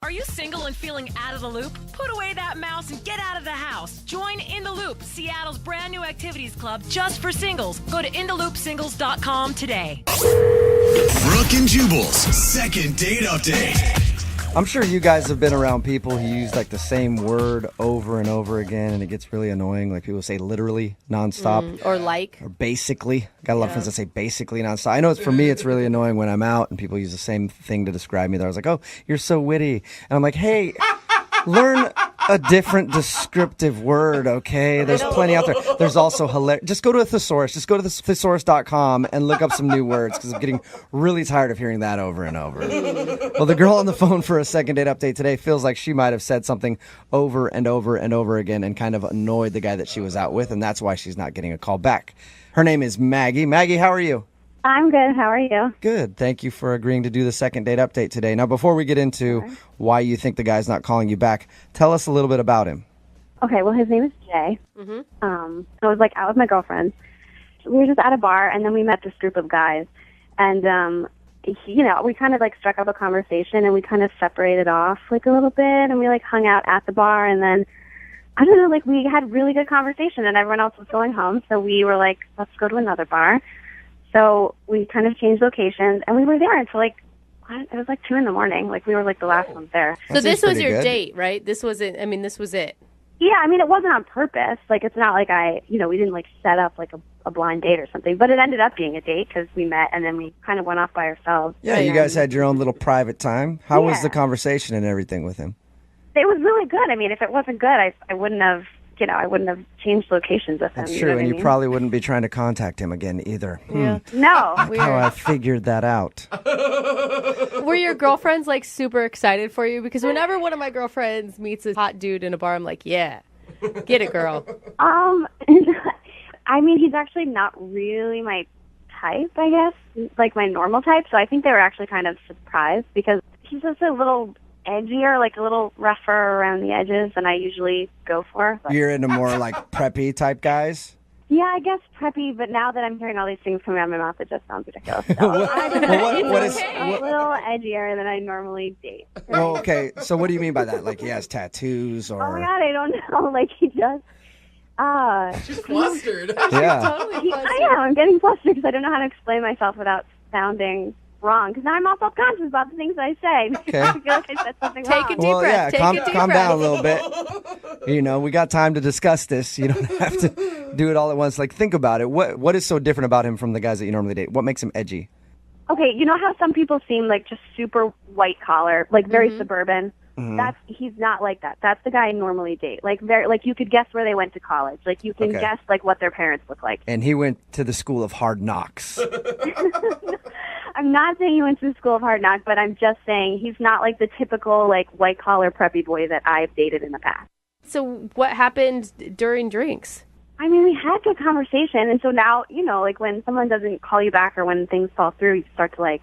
Are you single and feeling out of the loop? Put away that mouse and get out of the house. Join In the Loop, Seattle's brand new activities club just for singles. Go to intheloopsingles.com today. Brooke and Jubal's second date update. I'm sure you guys have been around people who use like the same word over and over again, and it gets really annoying. Like people say literally nonstop. Or like. Or basically. Got a lot of friends that say basically nonstop. I know for me it's really annoying when I'm out and people use the same thing to describe me. They're always like, oh, you're so witty. And I'm like, hey, learn a different descriptive word, okay? There's plenty out there. There's also hilarious. Just go to a thesaurus. Just go to thesaurus.com and look up some new words because I'm getting really tired of hearing that over and over. Well, the girl on the phone for a second date update today feels like she might have said something over and over and over again and kind of annoyed the guy that she was out with, and that's why she's not getting a call back. Her name is Maggie. Maggie, how are you? I'm good. How are you? Good. Thank you for agreeing to do the second date update today. Now, before we get into why you think the guy's not calling you back, tell us a little bit about him. Okay, well, his name is Jay. I was out with my girlfriend. We were just at a bar, and then we met this group of guys. And, we kind of struck up a conversation, and we kind of separated off a little bit, and we hung out at the bar. And then, I don't know, we had really good conversation, and everyone else was going home. So we were like, let's go to another bar. So we kind of changed locations, and we were there until it was 2 a.m. We were the last ones there. So this was your date, right? This was it. This was it. Yeah, it wasn't on purpose. It's not we didn't set up a blind date or something. But it ended up being a date because we met and then we kind of went off by ourselves. Yeah, you guys had your own little private time. How was the conversation and everything with him? It was really good. If it wasn't good, I wouldn't have. I wouldn't have changed locations with him. That's true, and you probably wouldn't be trying to contact him again either. Yeah. No. That's how I figured that out. Were your girlfriends super excited for you? Because whenever one of my girlfriends meets a hot dude in a bar, I'm like, yeah, get it, girl. He's actually not really my type, I guess, my normal type. So I think they were actually kind of surprised because he's just a little edgier, a little rougher around the edges than I usually go for. But. You're into more preppy type guys? Yeah, I guess preppy, but now that I'm hearing all these things coming out of my mouth, it just sounds ridiculous. So what is a little edgier than I normally date. Well, okay, so what do you mean by that? He has tattoos or... Oh my God, I don't know. He does. She's flustered. Yeah. Totally I am. I'm getting flustered because I don't know how to explain myself without sounding wrong, because now I'm all self-conscious about the things I say. Okay. I feel like I said something Take wrong. a deep breath. Calm down a little bit. We got time to discuss this. You don't have to do it all at once. Think about it. What is so different about him from the guys that you normally date? What makes him edgy? Okay, you know how some people seem just super white collar, very suburban? He's not like that. That's the guy I normally date. You could guess where they went to college. You can guess what their parents look like. And he went to the school of hard knocks. I'm not saying he went to the school of hard knocks, but I'm just saying he's not the typical white collar preppy boy that I've dated in the past. So what happened during drinks? We had good conversation, and so now, when someone doesn't call you back or when things fall through, you start to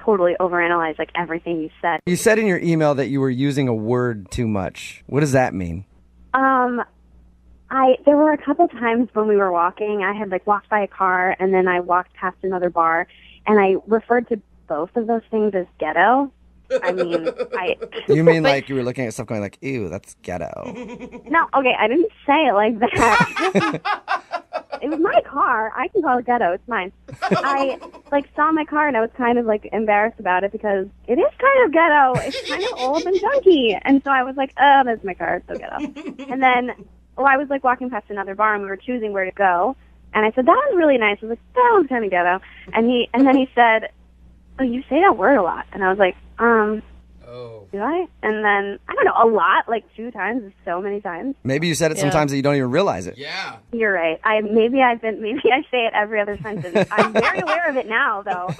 totally overanalyze everything you said. You said in your email that you were using a word too much. What does that mean? There were a couple times when we were walking, I had walked by a car and then I walked past another bar and I referred to both of those things as ghetto. You mean you were looking at stuff going ew, that's ghetto. No, okay, I didn't say it like that. It was my car. I can call it ghetto. It's mine. I saw my car and I was kind of embarrassed about it because it is kind of ghetto. It's kind of old and junky. And so I was oh, that's my car. It's so ghetto. And then I was walking past another bar and we were choosing where to go. And I said, that was really nice. I was that was kind of ghetto. And then he said, oh, you say that word a lot. And I was like, do I? And then, I don't know, a lot, 2 times is so many times. Maybe you said it sometimes that you don't even realize it. Yeah. You're right. Maybe I say it every other sentence. I'm very aware of it now, though.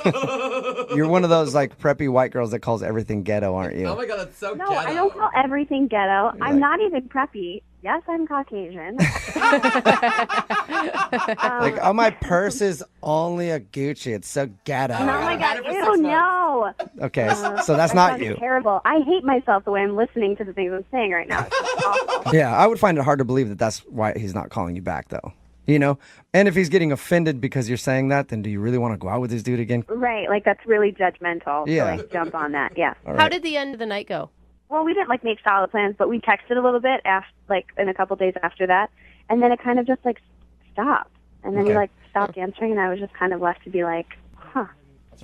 You're one of those preppy white girls that calls everything ghetto, aren't you? Oh my God, that's so No, ghetto. I don't call everything ghetto. I'm not even preppy. Yes, I'm Caucasian. Oh, my purse is only a Gucci. It's so ghetto. Oh my God! Ew, no. Okay, so that's not you. Terrible. I hate myself the way I'm listening to the things I'm saying right now. It's awful. Yeah, I would find it hard to believe that that's why he's not calling you back, though. And if he's getting offended because you're saying that, then do you really want to go out with this dude again? Right, that's really judgmental. Yeah. To jump on that. Yeah. All right. How did the end of the night go? well, we didn't like make solid plans, but we texted a little bit after, like in a couple days after that, and then it kind of just like stopped, and then he like stopped answering, and I was just kind of left to be like, huh.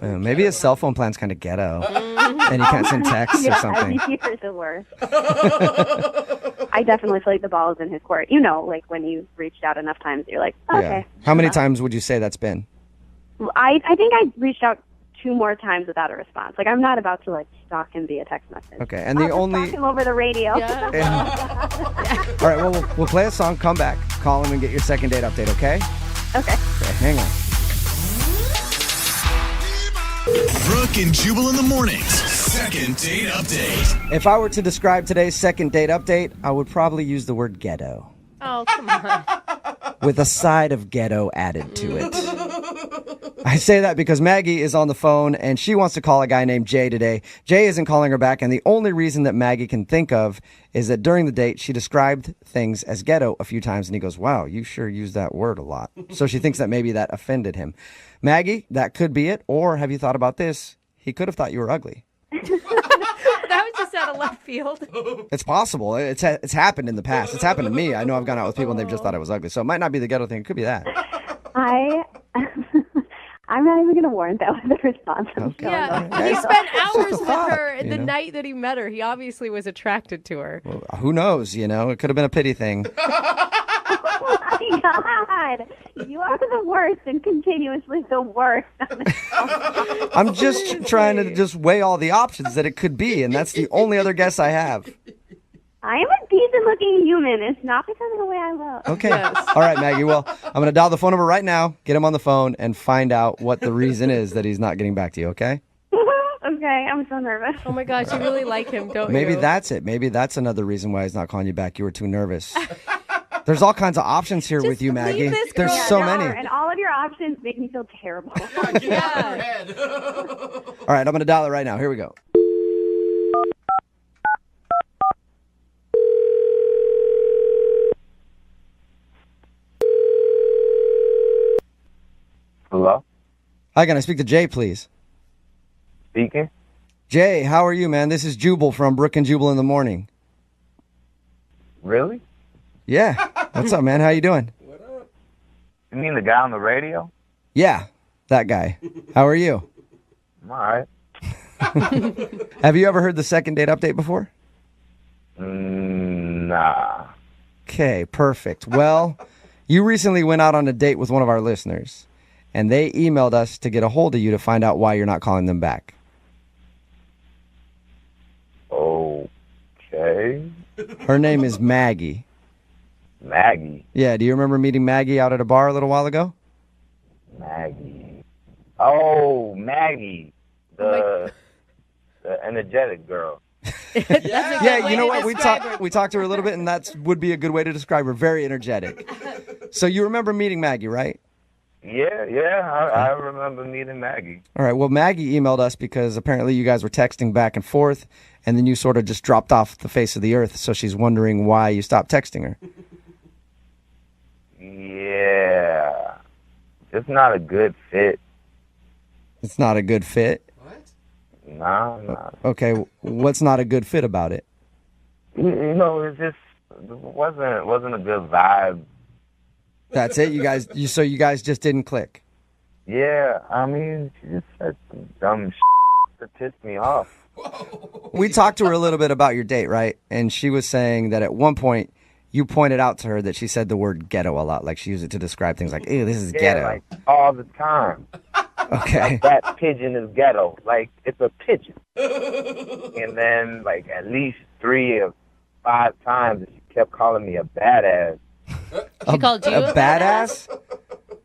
Maybe his cell phone plan's kind of ghetto, and he can't send texts or something. You're the worst. I definitely feel like the ball is in his court. You know, like when you've reached out enough times, you're like, okay. Yeah. How many times would you say that's been? I think I reached out 2 more times without a response. Like, I'm not about to like stalk him via text message. Okay, and the only stalk him over the radio. Yeah. All right, well, we'll play a song, come back, call him, and get your second date update. Okay? Okay. Okay, hang on. Brooke and Jubal in the mornings. Second date update. If I were to describe today's second date update, I would probably use the word ghetto. Oh, come on. With a side of ghetto added to it. I say that because Maggie is on the phone and she wants to call a guy named Jay today. Jay isn't calling her back, and the only reason that Maggie can think of is that during the date she described things as ghetto a few times, and he goes, wow, you sure use that word a lot. So she thinks that maybe that offended him. Maggie, that could be it. Or have you thought about this? He could have thought you were ugly. That was just out of left field. It's possible. It's happened in the past. It's happened to me. I know I've gone out with people and they've just thought I was ugly. So it might not be the ghetto thing. It could be that. I'm not even going to warrant that with a response. Okay. Yeah, he spent hours with thought, her the you know? night that he met her. He obviously was attracted to her. Well, who knows? You know, it could have been a pity thing. Oh my God. You are the worst and continuously the worst. I'm just trying to just weigh all the options that it could be, and that's the only other guess I have. I am a decent-looking human. It's not because of the way I look. Okay. All right, Maggie. Well, I'm going to dial the phone number right now, get him on the phone, and find out what the reason is that he's not getting back to you, okay? Okay, I'm so nervous. Oh my gosh, you really like him, don't Maybe you? that's it. Maybe that's another reason why he's not calling you back. You were too nervous. There's all kinds of options here with you, Maggie. leave this There's girl so There many. are, and all of your options make me feel terrible. Yeah. All right, I'm going to dial it right now. Here we go. Hello? Hi, can I speak to Jay, please? Speaking? Jay, how are you, man? This is Jubal from Brooke and Jubal in the morning. Really? Yeah. What's up, man? How you doing? You mean the guy on the radio? Yeah, that guy. How are you? I'm all right. Have you ever heard the second date update before? Nah. Okay, perfect. Well, you recently went out on a date with one of our listeners, and they emailed us to get a hold of you to find out why you're not calling them back. Okay. Her name is Maggie. Maggie. Yeah, do you remember meeting Maggie out at a bar a little while ago? Maggie. Oh, Maggie. The energetic girl. That's a good Yeah, way you know to what? describe her. We talked to her a little bit, and that would be a good way to describe her. Very energetic. So you remember meeting Maggie, right? Yeah, I remember meeting Maggie. All right, well, Maggie emailed us because apparently you guys were texting back and forth, and then you sort of just dropped off the face of the earth, so she's wondering why you stopped texting her. Yeah. It's not a good fit. It's not a good fit? Nah. Okay, what's not a good fit about it? You know, it wasn't a good vibe. That's it? You guys just didn't click? Yeah, I mean, she just said some dumb that pissed me off. We talked to her a little bit about your date, right? And she was saying that at one point you pointed out to her that she said the word ghetto a lot. Like she used it to describe things like, ew, this is ghetto. Like all the time. Okay. That pigeon is ghetto. Like, it's a pigeon. And then, like, at least 3 or 5 times she kept calling me a badass. She called you A badass?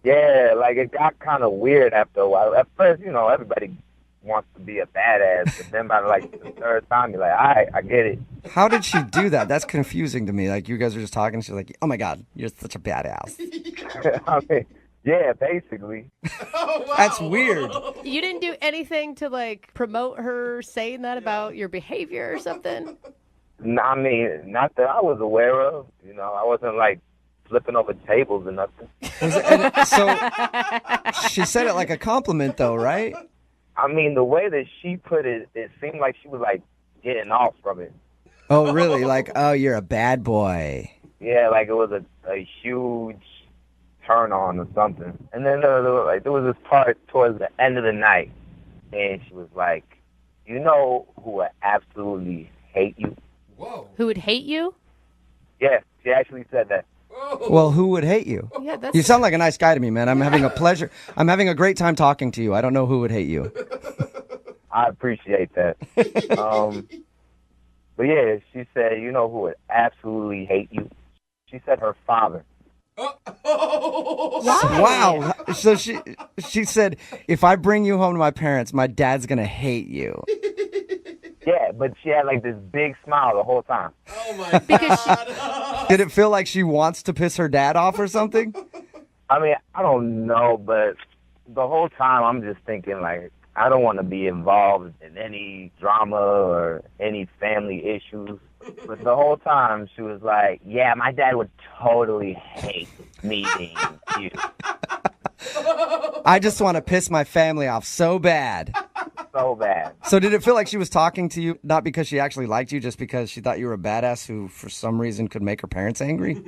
Yeah, like, it got kind of weird after a while. At first, you know, everybody wants to be a badass. But then by, like, the 3rd time, you're like, all right, I get it. How did she do that? That's confusing to me. Like, you guys were just talking, and she's like, oh, my God, you're such a badass. I mean, yeah, basically. That's weird. You didn't do anything to, like, promote her saying that about your behavior or something? I mean, not that I was aware of. You know, I wasn't, like, flipping over tables or nothing. So she said it like a compliment, though, right? I mean, the way that she put it, it seemed like she was, like, getting off from it. Oh, really? Like, oh, you're a bad boy. Yeah, like it was a huge turn on or something. And then there was this part towards the end of the night, and she was like, "You know who would absolutely hate you?" Whoa. Who would hate you? Yeah, she actually said that. Well, who would hate you? Yeah, that's... You sound like a nice guy to me, man. I'm having a pleasure. I'm having a great time talking to you. I don't know who would hate you. I appreciate that. But yeah, she said, "You know who would absolutely hate you?" She said her father. Wow. So she said, if I bring you home to my parents, my dad's going to hate you. Yeah, but she had like this big smile the whole time. Oh my Because God. Did it feel like she wants to piss her dad off or something? I mean, I don't know, but the whole time I'm just thinking like, I don't want to be involved in any drama or any family issues. But the whole time she was like, yeah, my dad would totally hate me being you. I just want to piss my family off so bad. So bad. So did it feel like she was talking to you, not because she actually liked you, just because she thought you were a badass who, for some reason, could make her parents angry?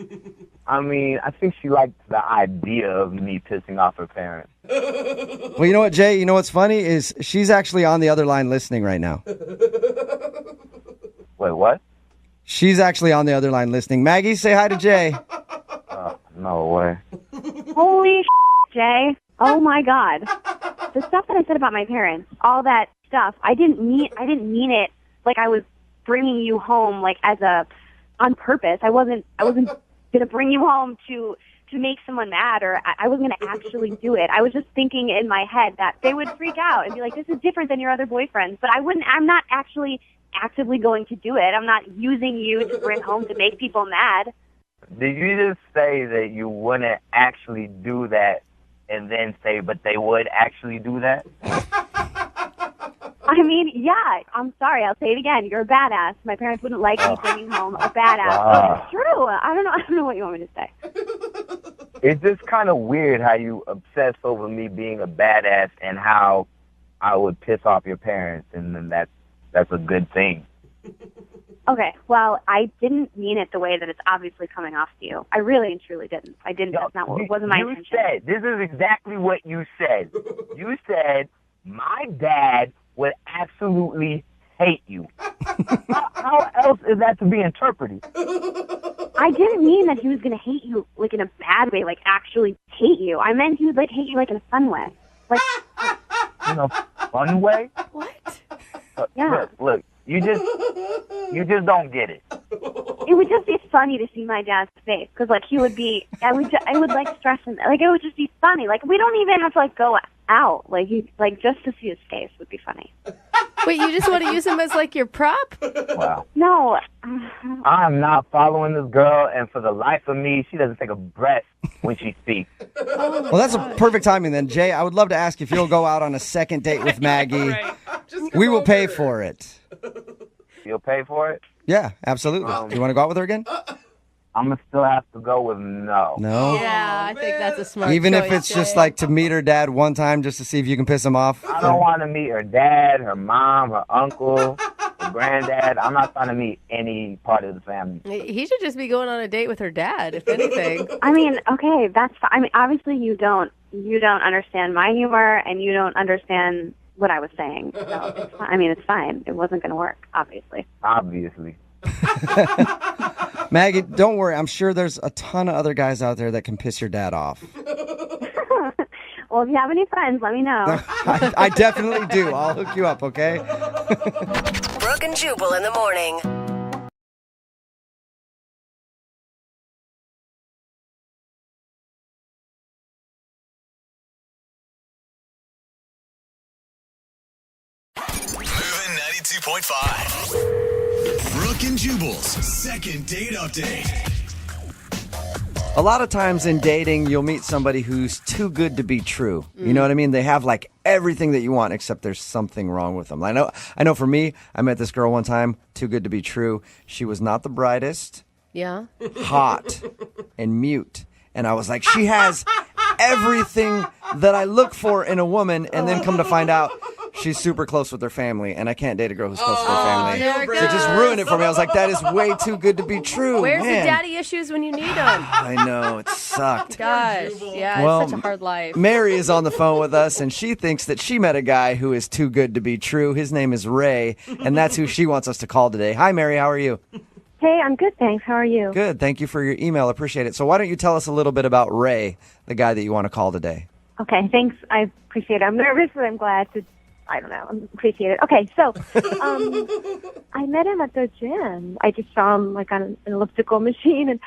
I mean, I think she liked the idea of me pissing off her parents. Well, you know what, Jay? You know what's funny is she's actually on the other line listening right now. Wait, what? She's actually on the other line listening. Maggie, say hi to Jay. No way. Holy Jay. Oh my God. The stuff that I said about my parents, all that stuff, I didn't mean it like I was bringing you home like on purpose. I wasn't going to bring you home to make someone mad, or I wasn't going to actually do it. I was just thinking in my head that they would freak out and be like, this is different than your other boyfriends. But I'm not actually actively going to do it. I'm not using you to bring home to make people mad. Did you just say that you wouldn't actually do that and then say, but they would actually do that? I mean, yeah, I'm sorry. I'll say it again. You're a badass. My parents wouldn't like me bringing home a badass. But it's true. I don't know what you want me to say. It's just kind of weird how you obsess over me being a badass and how I would piss off your parents, and then that's a good thing. Okay, well, I didn't mean it the way that it's obviously coming off to you. I really and truly didn't. I didn't. That's not what it wasn't my intention. You said, this is exactly what you said. You said, my dad would absolutely hate you. How else is that to be interpreted? I didn't mean that he was going to hate you, like, in a bad way, like, actually hate you. I meant he would, like, hate you, like, in a fun way. Like, in a fun way? What? Yeah. Look, you just don't get it. It would just be funny to see my dad's face, because, like, he would be, I would like, stress him. Like, it would just be funny. Like, we don't even have to, like, go out. Like, just to see his face would be funny. Wait, you just want to use him as, like, your prop? Wow. No. I'm not following this girl, and for the life of me, she doesn't take a breath when she speaks. Well, that's a perfect timing then. Jay, I would love to ask if you'll go out on a second date with Maggie. Right. Just come We will pay over. for it. You'll pay for it? Yeah, absolutely. Do you want to go out with her again? I'm going to still have to go with no. No? Yeah, I think that's a smart Even if choice, it's just Jay. like to meet her dad one time just to see if you can piss him off? I don't want to meet her dad, her mom, her uncle, her granddad. I'm not trying to meet any part of the family. He should just be going on a date with her dad, if anything. I mean, okay, that's fine. I mean, obviously you don't understand my humor, and you don't understand what I was saying. So it's fine. I mean, it's fine. It wasn't going to work, obviously. Obviously. Maggie, don't worry. I'm sure there's a ton of other guys out there that can piss your dad off. Well, if you have any friends, let me know. I definitely do. I'll hook you up, okay? Brooke and Jubal in the morning. Moving 92.5. Brooke and Jubal's second date update. A lot of times in dating, you'll meet somebody who's too good to be true. You know what I mean? They have like everything that you want, except there's something wrong with them. I know for me, I met this girl one time, too good to be true. She was not the brightest, Yeah? hot, and mute. And I was like, she has everything that I look for in a woman. And then come to find out, she's super close with her family, and I can't date a girl who's close with her Oh, family. there it So it just goes. ruined it for me. I was like, that is way too good to be true. Where's man. the daddy issues when you need them? I know, it sucked. Gosh, yeah, Well, it's such a hard life. Mary is on the phone with us, and she thinks that she met a guy who is too good to be true. His name is Ray, and that's who she wants us to call today. Hi, Mary. How are you? Hey, I'm good, thanks. How are you? Good. Thank you for your email. Appreciate it. So why don't you tell us a little bit about Ray, the guy that you want to call today? Okay, thanks. I appreciate it. I'm nervous, but I'm glad to. I don't know. I appreciate it. Okay, so I met him at the gym. I just saw him like on an elliptical machine, and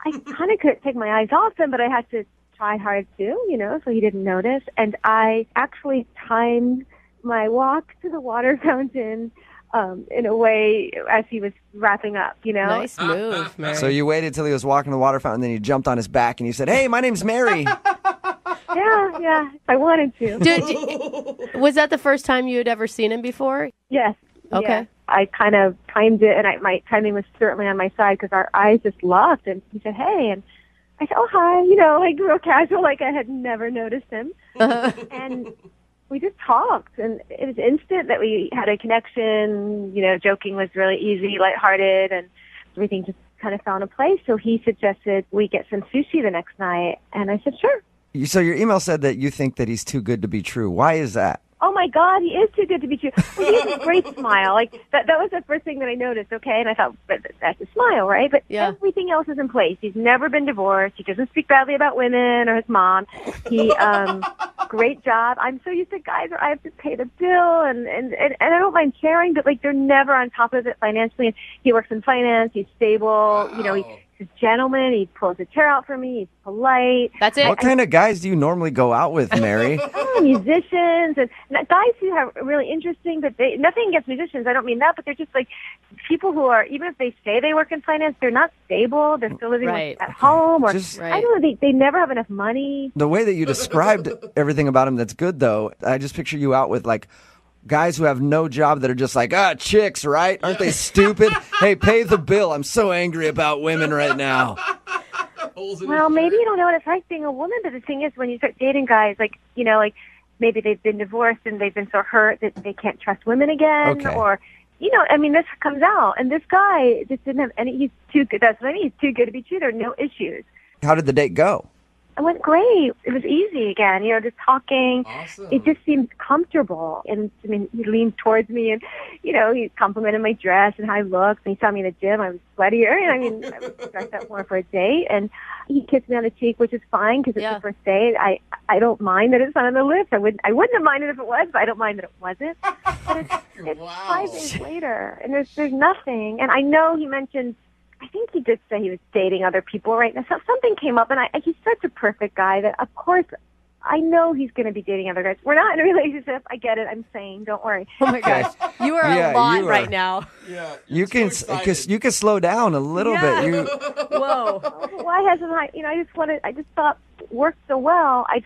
I kind of couldn't take my eyes off him, but I had to try hard too, so he didn't notice. And I actually timed my walk to the water fountain in a way as he was wrapping up, Nice move, Mary. So you waited till he was walking to the water fountain, then you jumped on his back, and you said, hey, my name's Mary. Yeah, I wanted to. Was that the first time you had ever seen him before? Yes. Okay. Yes. I kind of timed it, and my timing was certainly on my side because our eyes just locked, and he said, hey, and I said, oh, hi, like real casual, like I had never noticed him. And we just talked, and it was instant that we had a connection. Joking was really easy, lighthearted, and everything just kind of found a place. So he suggested we get some sushi the next night, and I said, sure. So your email said that you think that he's too good to be true. Why is that? Oh my God, he is too good to be true. Well, he has a great smile. Like that was the first thing that I noticed. Okay, and I thought, but that's a smile, right? But everything else is in place. He's never been divorced. He doesn't speak badly about women or his mom. He, great job. I'm so used to guys where I have to pay the bill, and I don't mind sharing, but like they're never on top of it financially. And he works in finance. He's stable. He's a gentleman. He pulls a chair out for me. He's polite. That's it. What kind of guys do you normally go out with, Mary? Musicians and guys who are really interesting, but nothing against musicians. I don't mean that, but they're just like people who are, even if they say they work in finance, they're not stable. They're still living at home, or I don't know. They never have enough money. The way that you described everything about him that's good, though, I just picture you out with like guys who have no job that are just like, chicks, right? Aren't they stupid? Hey, pay the bill. I'm so angry about women right now. Well, maybe you don't know what it's like being a woman, but the thing is, when you start dating guys, like maybe they've been divorced and they've been so hurt that they can't trust women again, or this comes out. And this guy just didn't have any. He's too good. That's what I mean. He's too good to be true. There are no issues. How did the date go? It went great. It was easy again, just talking. Awesome. It just seemed comfortable. And he leaned towards me and, he complimented my dress and how I looked. And he saw me in the gym. I was sweatier. And I was dressed up more for a date. And he kissed me on the cheek, which is fine because it's the first date. I don't mind that it's not on the lips. I wouldn't have minded if it was, but I don't mind that it wasn't. But it's 5 days later and there's nothing. And I know he mentioned, I think he did say he was dating other people right now. So something came up, and he's such a perfect guy that, of course, I know he's going to be dating other guys. We're not in a relationship. I get it. I'm saying, don't worry. Oh my gosh, you are a lot right now. Yeah, you can slow down a little bit. Whoa. Why hasn't I? I just thought it worked so well. I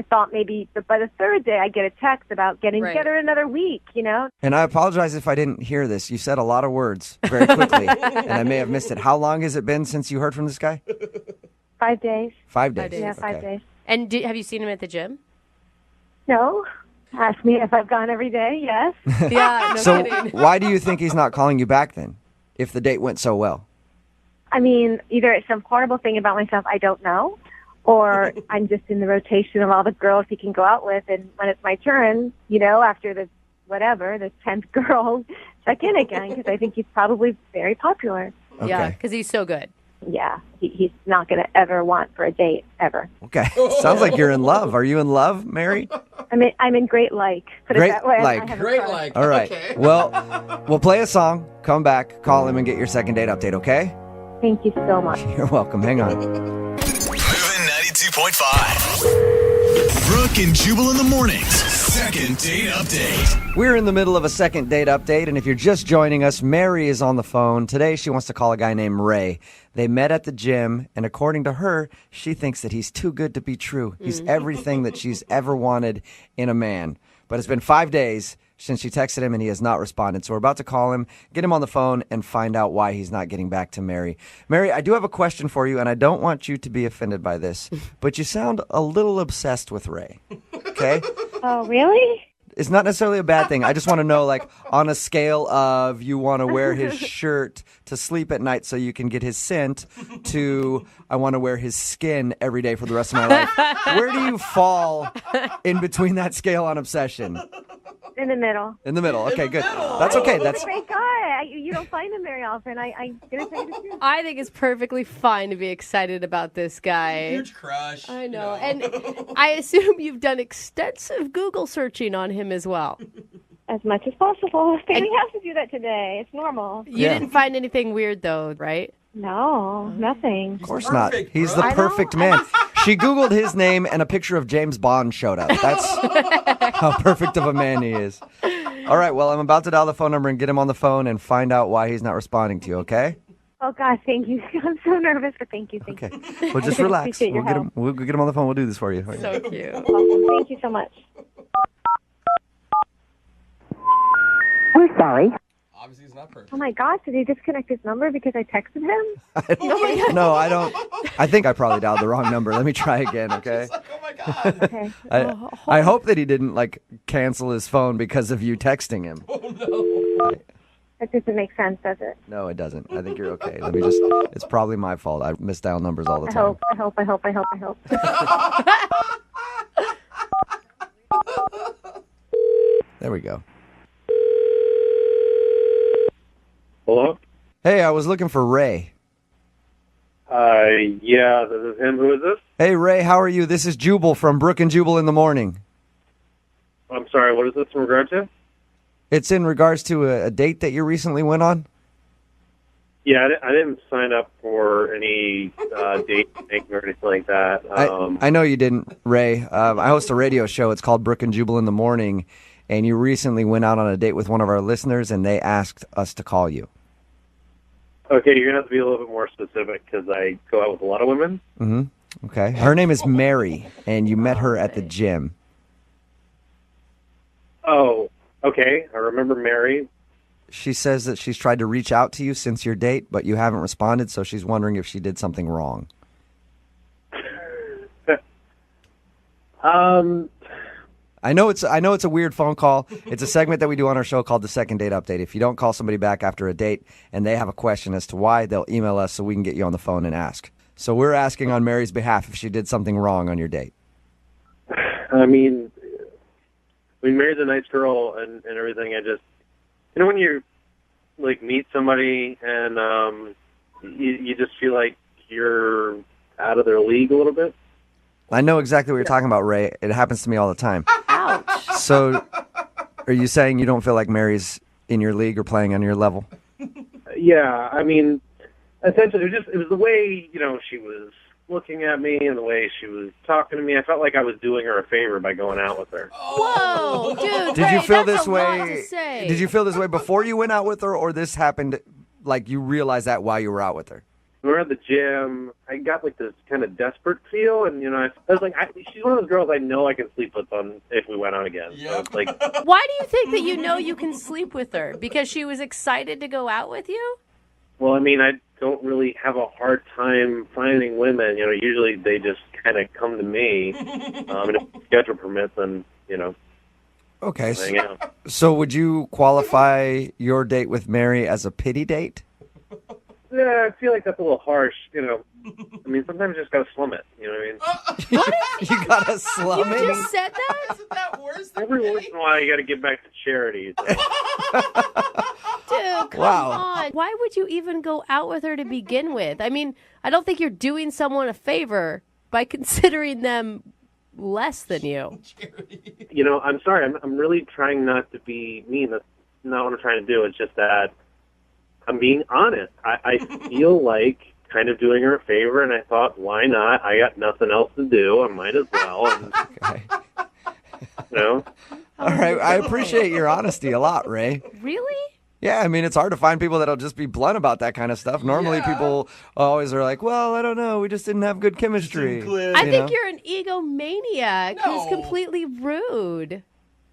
thought maybe by the third day I'd get a text about getting together another week, And I apologize if I didn't hear this. You said a lot of words very quickly, and I may have missed it. How long has it been since you heard from this guy? 5 days. 5 days. Yeah, 5 days. And have you seen him at the gym? No. Ask me if I've gone every day. Yes. Yeah, no So kidding. why do you think he's not calling you back then, if the date went so well? I mean, either it's some horrible thing about myself I don't know, or I'm just in the rotation of all the girls he can go out with, and when it's my turn, after the 10th girl, check in again, because I think he's probably very popular. Okay. Yeah, because he's so good. Yeah, he's not going to ever want for a date, ever. Okay. Sounds like you're in love. Are you in love, Mary? I'm in great like. Put Great it that way. like. I have a Great crush. like. All right. Okay. Well, we'll play a song, come back, call him, and get your second date update, okay? Thank you so much. You're welcome. Hang on. Moving 92.5. Brooke and Jubal in the mornings. Second date update. We're in the middle of a second date update, and if you're just joining us, Mary is on the phone. Today, she wants to call a guy named Ray. They met at the gym, and according to her, she thinks that he's too good to be true. He's everything that she's ever wanted in a man. But it's been 5 days since she texted him, and he has not responded. So we're about to call him, get him on the phone, and find out why he's not getting back to Mary. Mary, I do have a question for you, and I don't want you to be offended by this, but you sound a little obsessed with Ray. Okay? Oh, really? it's not necessarily a bad thing. I just want to know, like, on a scale of you want to wear his shirt to sleep at night so you can get his scent to I want to wear his skin every day for the rest of my life. Where do you fall in between that scale on obsession? In the middle. In the middle. Okay, good. That's okay. He's That's a great guy. You don't find him very often. I'm going to tell you the truth. I think it's perfectly fine to be excited about this guy. Huge crush. I know. And I assume you've done extensive Google searching on him as well. As much as possible. Family has to do that today. It's normal. You didn't find anything weird, though, right? No, nothing. Of course not. perfect, He's bro. the perfect man. She Googled his name and a picture of James Bond showed up. That's how perfect of a man he is. All right, well, I'm about to dial the phone number and get him on the phone and find out why he's not responding to you, okay? Oh, God, thank you. I'm so nervous, but thank you. Okay. Well, just relax. Appreciate your help. We'll get him on the phone. We'll do this for you. So cute. Awesome. Thank you so much. We're sorry. Obviously, he's not perfect. Oh, my gosh, did he disconnect his number because I texted him? No, I don't. I think I probably dialed the wrong number. Let me try again, okay? Like, oh my God. Okay. I hope that he didn't, like, cancel his phone because of you texting him. Oh no. That doesn't make sense, does it? No, it doesn't. I think you're okay. Let me just, it's probably my fault. I misdial numbers all the I time. hope. There we go. Hello? Hey, I was looking for Ray. Yeah, this is him. Who is this? Hey, Ray, how are you? This is Jubal from Brooke and Jubal in the morning. I'm sorry, what is this in regard to? It's in regards to a date that you recently went on. Yeah, I didn't sign up for any date thing or anything like that. I know you didn't, Ray. I host a radio show. It's called Brooke and Jubal in the morning, and you recently went out on a date with one of our listeners, and they asked us to call you. Okay, you're going to have to be a little bit more specific because I go out with a lot of women. Mm-hmm. Okay. Her name is Mary, and you met her at the gym. Oh, okay. I remember Mary. She says that she's tried to reach out to you since your date, but you haven't responded, so she's wondering if she did something wrong. I know it's a weird phone call. It's a segment that we do on our show called the Second Date Update. If you don't call somebody back after a date and they have a question as to why, they'll email us so we can get you on the phone and ask. So we're asking on Mary's behalf if she did something wrong on your date. I mean, Mary's a nice girl and everything. I just, when you like meet somebody and you just feel like you're out of their league a little bit. I know exactly what you're talking about, Ray. It happens to me all the time. Ouch. So are you saying you don't feel like Mary's in your league or playing on your level? Yeah, I mean, essentially, it was the way, she was looking at me and the way she was talking to me. I felt like I was doing her a favor by going out with her. Whoa, dude. Did you Ray, feel that's this a lot way? to say. Did you feel this way before you went out with her, or this happened like you realized that while you were out with her? We were at the gym. I got like this kind of desperate feel, and I was like, she's one of those girls I know I can sleep with if we went out again. Yep. So it's like, Why do you think that you know you can sleep with her? Because she was excited to go out with you? well, I mean, I don't really have a hard time finding women. Usually they just kind of come to me, and if the schedule permits, then Okay. hang out. So would you qualify your date with Mary as a pity date? Yeah, I feel like that's a little harsh. I mean, sometimes you just gotta slum it. You know what I mean? You gotta slum You it? just said that? Isn't that worse than Every once in a while, you gotta give back to charity. So. Dude, come Wow. on. Why would you even go out with her to begin with? I mean, I don't think you're doing someone a favor by considering them less than you. I'm sorry. I'm really trying not to be mean. That's not what I'm trying to do. It's just that I'm being honest. I feel like kind of doing her a favor, and I thought, why not? I got nothing else to do. I might as well. And, Okay. Oh, All right. I appreciate your honesty a lot, Ray. Really? Yeah, I mean, it's hard to find people that'll just be blunt about that kind of stuff. Normally, people always are like, well, I don't know. We just didn't have good chemistry. I think you're an egomaniac who's No. completely rude.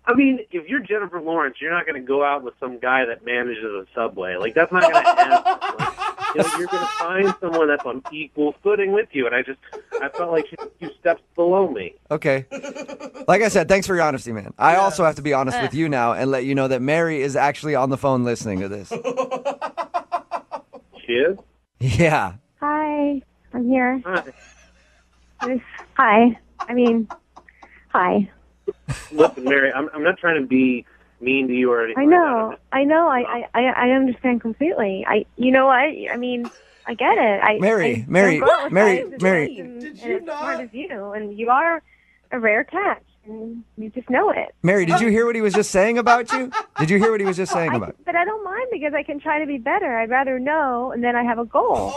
I mean, if you're Jennifer Lawrence, you're not going to go out with some guy that manages a Subway. Like, that's not going to happen. you're going to find someone that's on equal footing with you. And I felt like she's a few steps below me. Okay. Like I said, thanks for your honesty, man. I also have to be honest with you now and let you know that Mary is actually on the phone listening to this. She is? Yeah. Hi, I'm here. Hi. Hi. I mean, hi. Listen, Mary, I'm not trying to be mean to you or anything. I know. I understand completely. You know what? I mean, I get it. Mary. Did you not? Smart as you, and you are a rare catch, and you just know it. Mary, did you hear what he was just saying about you? Did you hear what he was just saying about you? But I don't mind because I can try to be better. I'd rather know, and then I have a goal.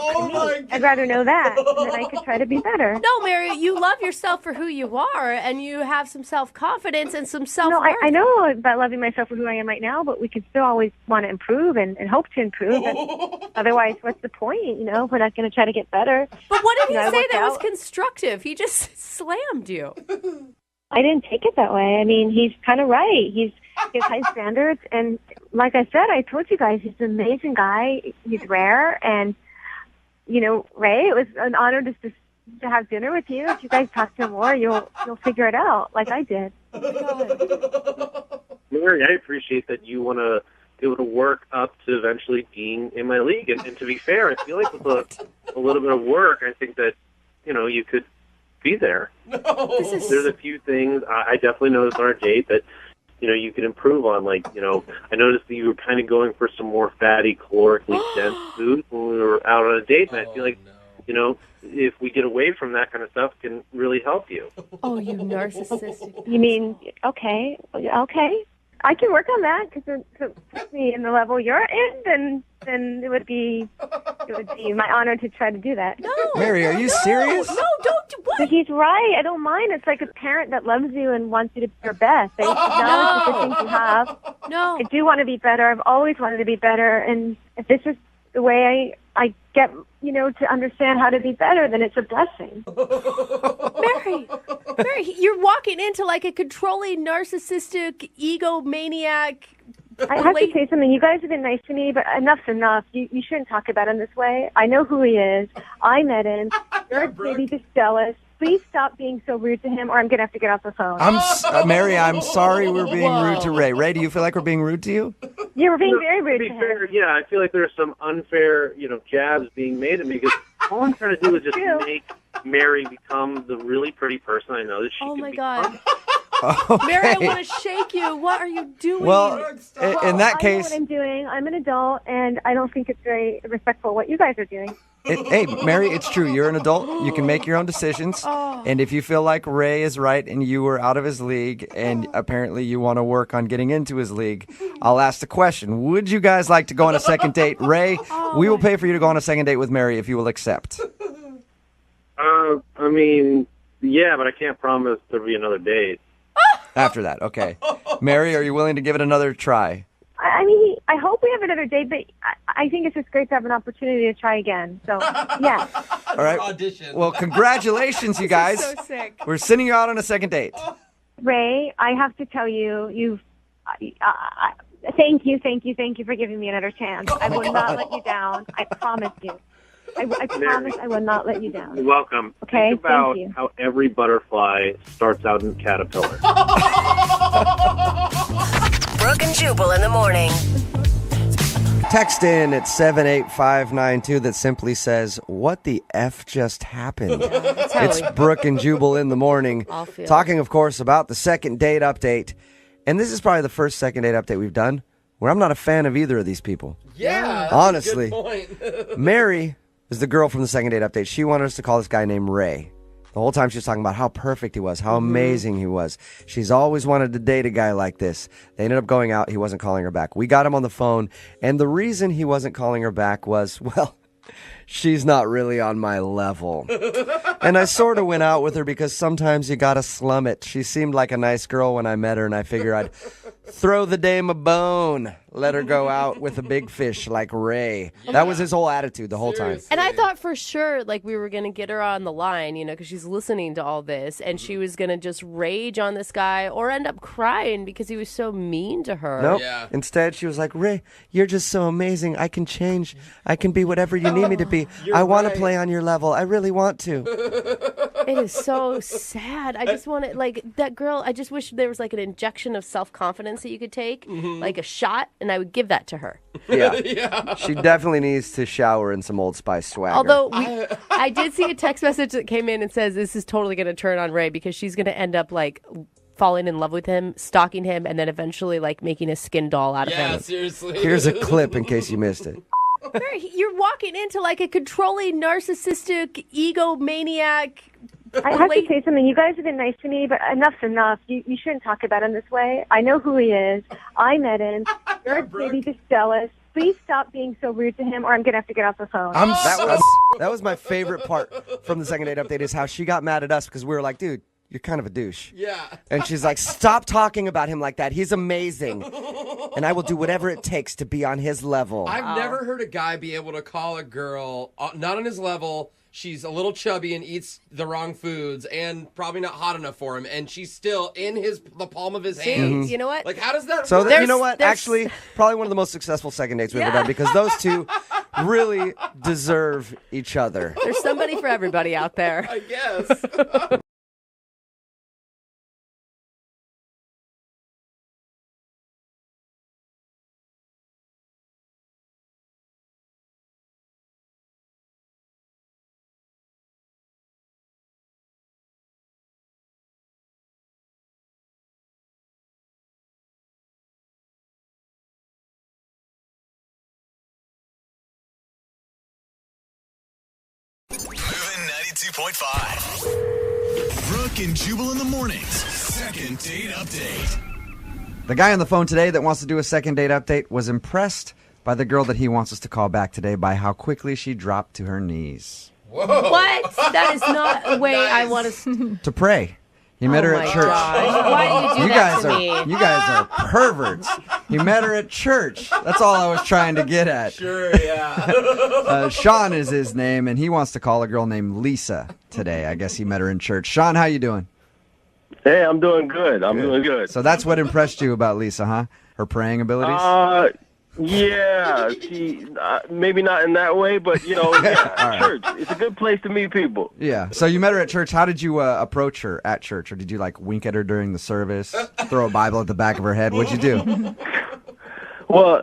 I'd rather know that, and then I could try to be better. No, Mary, you love yourself for who you are, and you have some self-confidence and some self-worth. No, I know about loving myself for who I am right now, but we could still always want to improve and hope to improve. And otherwise, what's the point? If we're not going to try to get better. But what did he say that was out. constructive? He just slammed you. I didn't take it that way. I mean, he's kind of right. He has high standards, and like I said, I told you guys, he's an amazing guy. He's rare, and Ray, it was an honor just to have dinner with you. If you guys talk to him more, you'll figure it out, like I did. Mary, I appreciate that you want to be able to work up to eventually being in my league, and to be fair, I feel like with a little bit of work, I think that you could be there. There's a few things I definitely noticed on our date that you could improve on. Like I noticed that you were kind of going for some more fatty, calorically dense food when we were out on a date, and I feel like if we get away from that kind of stuff, it can really help you. Oh, you narcissistic. You mean okay? I can work on that because to put me in the level you're in, then it would be my honor to try to do that. No, Mary, are you serious? No, don't do what? But he's right. I don't mind. It's like a parent that loves you and wants you to be your best. They acknowledge the good things you have. No. I do want to be better. I've always wanted to be better, and if this is the way I get, to understand how to be better, then it's a blessing. Mary, you're walking into like a controlling, narcissistic, egomaniac. I have to say something. You guys have been nice to me, but enough's enough. You shouldn't talk about him this way. I know who he is. I met him. You're maybe just jealous. Please stop being so rude to him, or I'm going to have to get off the phone. Mary, I'm sorry we're being rude to Ray. Ray, do you feel like we're being rude to you? Yeah, we're being very rude to him. Fair, yeah, I feel like there's some unfair, jabs being made at me because all I'm trying to do is just make Mary become the really pretty person I know that she can become. God. Okay. Mary, I want to shake you. What are you doing? Well, in that I case, know what I'm doing. I'm an adult, and I don't think it's very respectful what you guys are doing. hey, Mary, it's true. You're an adult. You can make your own decisions. And if you feel like Ray is right and you were out of his league and apparently you want to work on getting into his league, I'll ask the question. Would you guys like to go on a second date? Ray, we will pay for you to go on a second date with Mary if you will accept. I mean, yeah, but I can't promise there'll be another date. After that, okay. Mary, are you willing to give it another try? I mean, I hope we have another date, but I think it's just great to have an opportunity to try again. So, yeah. All right. Audition. Well, congratulations, you guys. So sick. We're sending you out on a second date. Ray, I have to tell you, thank you for giving me another chance. I will not let you down. I promise you. I promise I will not let you down. You're welcome. Okay, Think about thank you. how every butterfly starts out in a caterpillar. Brooke and Jubal in the morning. Text in at 78592 that simply says, what the F just happened? It's Brooke and Jubal in the morning. Talking, of course, about the second date update. And this is probably the first second date update we've done where I'm not a fan of either of these people. Yeah, that's honestly. a good point. Mary is the girl from the second date update. She wanted us to call this guy named Ray. The whole time she was talking about how perfect he was, how amazing he was. She's always wanted to date a guy like this. They ended up going out. He wasn't calling her back. We got him on the phone, and the reason he wasn't calling her back was, well, she's not really on my level. And I sort of went out with her because sometimes you got to slum it. She seemed like a nice girl when I met her, and I figure I'd Throw the dame a bone. Let her go out with a big fish like Ray. That was his whole attitude the whole time. And I thought for sure, like, we were going to get her on the line, you know, because she's listening to all this, and she was going to just rage on this guy or end up crying because he was so mean to her. Nope. Yeah. Instead, she was like, Ray, you're just so amazing. I can change. I can be whatever you need me to be. I want to play on your level. I really want to. It is so sad. I just want to, like, that girl, I just wish there was, like, an injection of self-confidence that you could take, like a shot, and I would give that to her. Yeah. She definitely needs to shower in some Old Spice swagger. Although I did see a text message that came in and says this is totally going to turn on Ray because she's going to end up like falling in love with him, stalking him, and then eventually like making a skin doll out of him. Yeah, seriously. Here's a clip in case you missed it. You're walking into like a controlling, narcissistic, egomaniac. I have to say something. You guys have been nice to me, but enough's enough. You shouldn't talk about him this way. I know who he is. I met him. You're maybe just jealous. Please stop being so rude to him, or I'm going to have to get off the phone. That was my favorite part from the second date update is how she got mad at us because we were like, dude, you're kind of a douche. Yeah. And she's like, stop talking about him like that. He's amazing. And I will do whatever it takes to be on his level. I've never heard a guy be able to call a girl not on his level. She's a little chubby and eats the wrong foods and probably not hot enough for him. And she's still in the palm of his hand. You know what? Like, how does that So work? you know what? Actually, probably one of the most successful second dates we've ever done because those two really deserve each other. There's somebody for everybody out there. I guess. Moving 92.5. Brooke and Jubal in the mornings. Second date update. The guy on the phone today that wants to do a second date update was impressed by the girl that he wants us to call back today by how quickly she dropped to her knees. Whoa. What? That is not a way I want to. To pray. He met her at church. Why do you do that to me? You guys are perverts. He met her at church. That's all I was trying to get at. Sure, yeah. Sean is his name, and he wants to call a girl named Lisa today. I guess he met her in church. Sean, how you doing? Hey, I'm doing good. I'm doing good. So that's what impressed you about Lisa, huh? Her praying abilities? Yeah. She maybe not in that way, but yeah, church. It's a good place to meet people. Yeah. So you met her at church. How did you approach her at church? Or did you like wink at her during the service, throw a Bible at the back of her head? What'd you do? Well,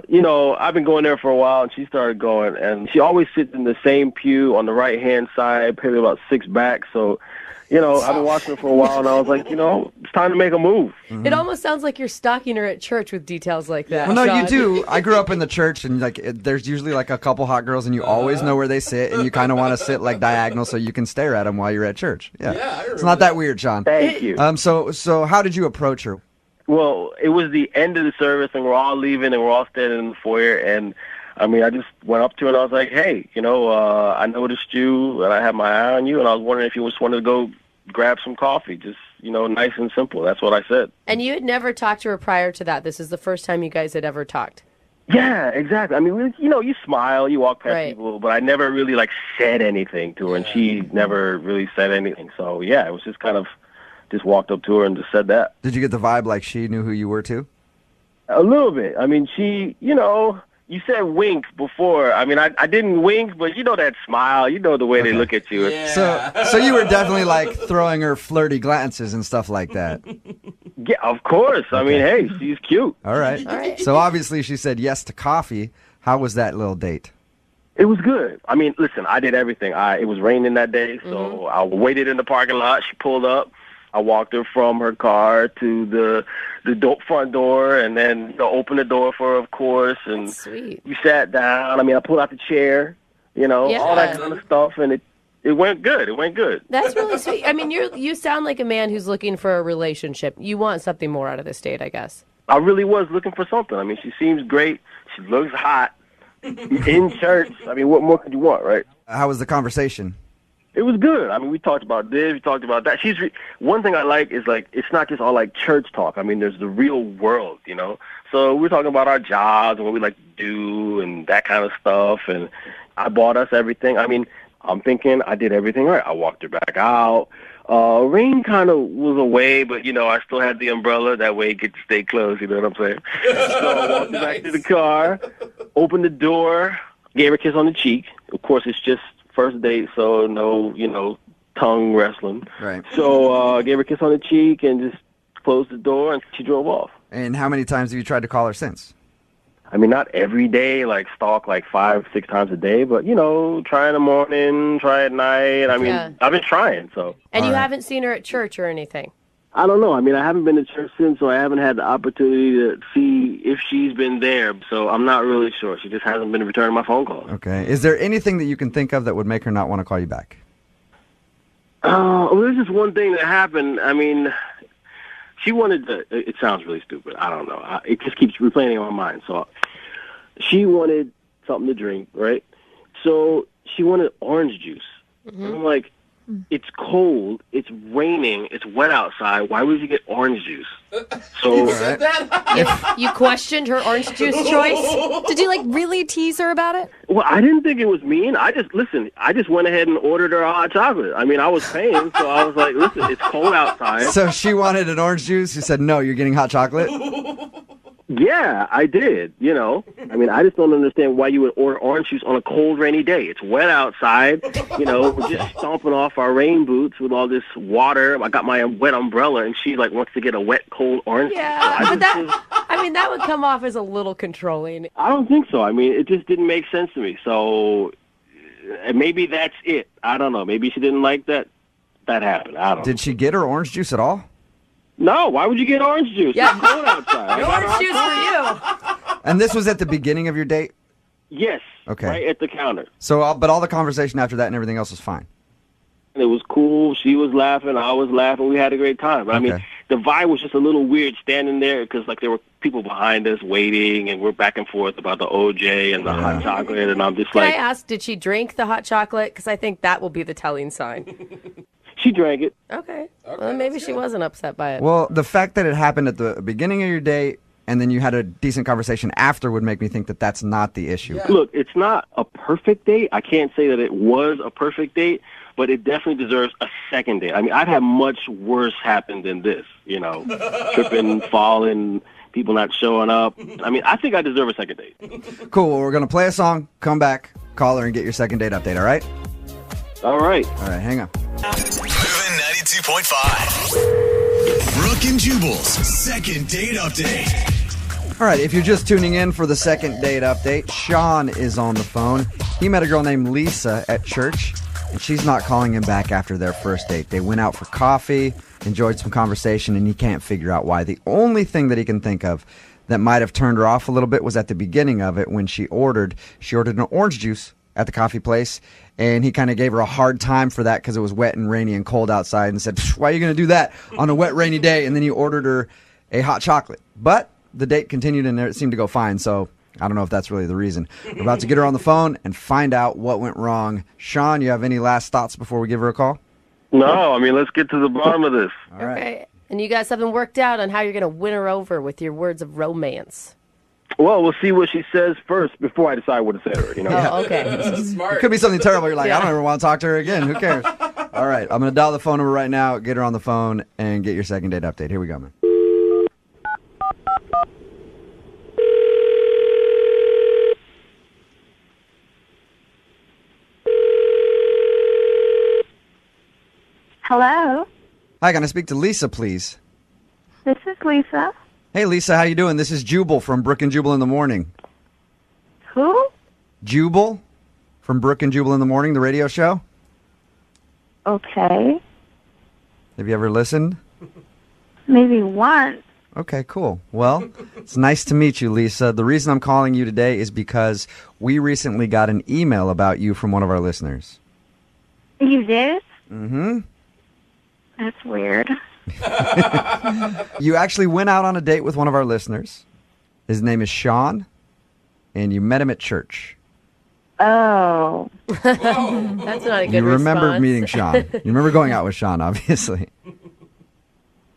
I've been going there for a while, and she started going, and she always sits in the same pew on the right-hand side, probably about 6 back, so... I've been watching her for a while, and I was like, it's time to make a move. Mm-hmm. It almost sounds like you're stalking her at church with details like that. Well, no, Sean. you do. I grew up in the church, and there's usually like a couple hot girls, and you always know where they sit, and you kind of want to sit like diagonal so you can stare at them while you're at church. Yeah, it's not that weird, Sean. Thank you. So how did you approach her? Well, it was the end of the service, and we're all leaving, and we're all standing in the foyer, and I just went up to her, and I was like, hey, I noticed you, and I had my eye on you, and I was wondering if you just wanted to go grab some coffee, just, nice and simple. That's what I said. And you had never talked to her prior to that. This is the first time you guys had ever talked. Yeah, exactly. I mean, you smile, you walk past people, but I never really, said anything to her, and she never really said anything. So, yeah, it was just kind of just walked up to her and just said that. Did you get the vibe like she knew who you were, too? A little bit. I mean, she, you said wink before. I mean, I didn't wink, but that smile. The way they look at you. Yeah. So you were definitely throwing her flirty glances and stuff like that. Yeah, of course. I mean, hey, she's cute. All right. So obviously she said yes to coffee. How was that little date? It was good. I mean, listen, I did everything. It was raining that day, so I waited in the parking lot. She pulled up. I walked her from her car to the front door, and then opened the door for her, of course. And sweet. We sat down. I mean, I pulled out the chair, all that kind of stuff, and it went good. It went good. That's really sweet. I mean, you sound like a man who's looking for a relationship. You want something more out of this date, I guess. I really was looking for something. I mean, she seems great. She looks hot. In church. I mean, what more could you want, right? How was the conversation? It was good. I mean, we talked about this, we talked about that. One thing I like is, like, it's not just all, like, church talk. I mean, there's the real world, you know? So we're talking about our jobs and what we like to do and that kind of stuff. And I bought us everything. I mean, I'm thinking I did everything right. I walked her back out. Rain kind of was away, but, you know, I still had the umbrella. That way it could stay closed, you know what I'm saying? So I walked her back to the car, opened the door, gave her a kiss on the cheek. Of course, it's just first date, so no, you know, tongue wrestling. Right. So gave her a kiss on the cheek and just closed the door, and she drove off. And how many times have you tried to call her since? I mean, not every day, like stalk like 5-6 times a day, but, you know, try in the morning, try at night. I mean, I've been trying, so. And you haven't seen her at church or anything? I don't know. I mean, I haven't been to church since, so I haven't had the opportunity to see if she's been there. So I'm not really sure. She just hasn't been returning my phone calls. Okay. Is there anything that you can think of that would make her not want to call you back? Well, there's just one thing that happened. I mean, she wanted to, it sounds really stupid. I don't know. It just keeps replaying in my mind. So she wanted something to drink, right? So she wanted orange juice. Mm-hmm. And I'm like, it's cold, it's raining, it's wet outside. Why would you get orange juice? So You said that? You questioned her orange juice choice? Did you, like, really tease her about it? Well, I didn't think it was mean. I just went ahead and ordered her a hot chocolate. I mean, I was paying, so I was like, listen, it's cold outside. So she wanted an orange juice. You said, no, you're getting hot chocolate? Yeah, I did, you know. I mean, I just don't understand why you would order orange juice on a cold, rainy day. It's wet outside. You know, we're just stomping off our rain boots with all this water. I got my wet umbrella, and she, like, wants to get a wet, cold orange juice. Yeah, So but that would come off as a little controlling. I don't think so. I mean, it just didn't make sense to me. So maybe that's it. I don't know. Maybe she didn't like that happened. I don't know. Did she get her orange juice at all? No, why would you get orange juice? Yeah. It's cold outside. Orange juice for you. And this was at the beginning of your date? Yes. Okay. Right at the counter. So, but all the conversation after that and everything else was fine? It was cool. She was laughing. I was laughing. We had a great time. But, I mean, the vibe was just a little weird standing there because, like, there were people behind us waiting, and we're back and forth about the OJ and the hot chocolate, and I'm just Can like... I ask, did she drink the hot chocolate? Because I think that will be the telling sign. She drank it. Okay. Well, maybe she wasn't upset by it. Well, the fact that it happened at the beginning of your date and then you had a decent conversation after would make me think that that's not the issue. Yeah. Look, it's not a perfect date. I can't say that it was a perfect date, but it definitely deserves a second date. I mean, I've had much worse happen than this, you know, tripping, falling, people not showing up. I mean, I think I deserve a second date. Cool. Well, we're going to play a song, come back, call her, and get your second date update, all right? All right. All right, hang on. Moving 92.5. Brooke and Jubal's second date update. All right, if you're just tuning in for the second date update, Sean is on the phone. He met a girl named Lisa at church, and she's not calling him back after their first date. They went out for coffee, enjoyed some conversation, and he can't figure out why. The only thing that he can think of that might have turned her off a little bit was at the beginning of it when she ordered an orange juice at the coffee place, and he kind of gave her a hard time for that because it was wet and rainy and cold outside and said, why are you going to do that on a wet, rainy day? And then he ordered her a hot chocolate. But the date continued and it seemed to go fine, so I don't know if that's really the reason. We're about to get her on the phone and find out what went wrong. Sean, you have any last thoughts before we give her a call? No, I mean, let's get to the bottom of this. All right. Okay. And you got something worked out on how you're going to win her over with your words of romance. Well, we'll see what she says first before I decide what to say to her, you know? Oh, okay. It could be something terrible. You're like, I don't ever want to talk to her again. Who cares? All right, I'm going to dial the phone number right now, get her on the phone, and get your second date update. Here we go, man. Hello, Hi, can I speak to Lisa, please? this is Lisa. Hey, Lisa, how you doing? This is Jubal from Brooke and Jubal in the Morning. Who? Jubal from Brooke and Jubal in the Morning, the radio show. Okay, Have you ever listened? maybe once. Okay, cool. Well, it's nice to meet you, Lisa. The reason I'm calling you today is because we recently got an email about you from one of our listeners. You did? Mm-hmm. That's weird. You actually went out on a date with one of our listeners. His name is Sean, and you met him at church. Oh. That's not a good You remember response. meeting Sean. You remember going out with Sean, obviously.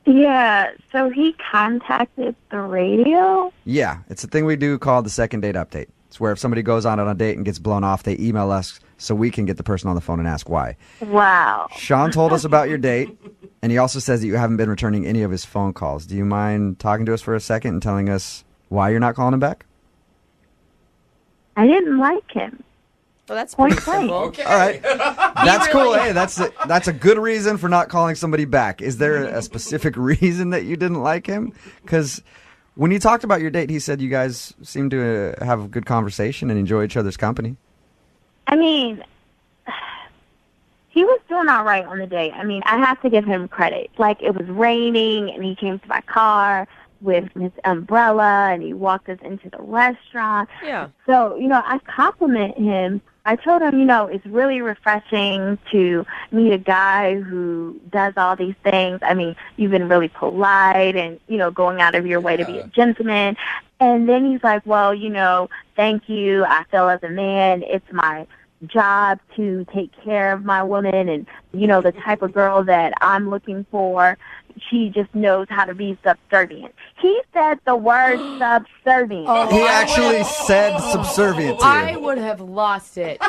Yeah, so he contacted the radio? Yeah, it's a thing we do called the second date update. It's where if somebody goes on a date and gets blown off, they email us so we can get the person on the phone and ask why. Wow. Sean told us about your date, and he also says that you haven't been returning any of his phone calls. Do you mind talking to us for a second and telling us why you're not calling him back? I didn't like him. Well, that's Point pretty blank. simple. Okay. All right. That's cool. Hey, that's a good reason for not calling somebody back. Is there a specific reason that you didn't like him? Because when you talked about your date, he said you guys seemed to have a good conversation and enjoy each other's company. I mean, he was doing all right on the date. I mean, I have to give him credit. Like, it was raining, and he came to my car with his umbrella, and he walked us into the restaurant. Yeah. So, I compliment him. I told him, it's really refreshing to meet a guy who does all these things. I mean, you've been really polite and, going out of your way to be a gentleman. And then he's like, well, thank you. I feel as a man, it's my job to take care of my woman. And, the type of girl that I'm looking for, she just knows how to be subservient. He said the word subservient. He actually said subservient to you. I would have lost it.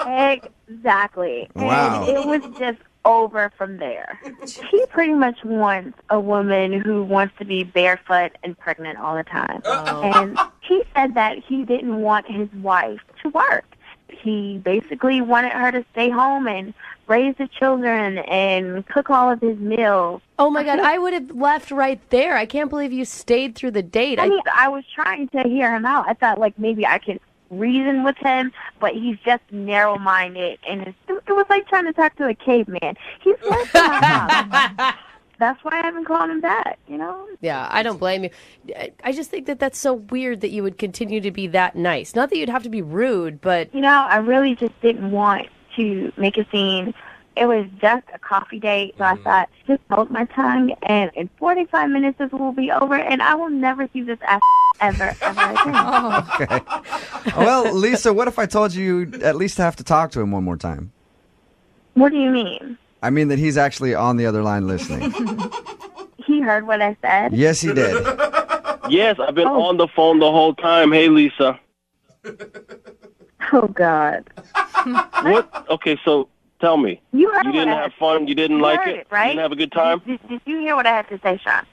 Exactly. Wow. And it was just over from there. He pretty much wants a woman who wants to be barefoot and pregnant all the time. And he said that he didn't want his wife to work. He basically wanted her to stay home and raise the children and cook all of his meals. Oh, my God. I would have left right there. I can't believe you stayed through the date. I mean, I was trying to hear him out. I thought, maybe I could reason with him, but he's just narrow-minded, and it was like trying to talk to a caveman. He's less than my That's why I haven't called him back, Yeah, I don't blame you. I just think that that's so weird that you would continue to be that nice. Not that you'd have to be rude, but... I really just didn't want to make a scene. It was just a coffee date, so I thought, just hold my tongue, and in 45 minutes this will be over, and I will never see this ass ever again. Okay. Well, Lisa, what if I told you at least have to talk to him one more time? What do you mean? I mean that he's actually on the other line listening. He heard what I said? Yes, he did. Yes, I've been on the phone the whole time. Hey, Lisa. Oh, God. What? Okay, so tell me. You heard didn't what I have fun? You didn't like heard it? right? You didn't have a good time? Did you hear what I had to say, Sean?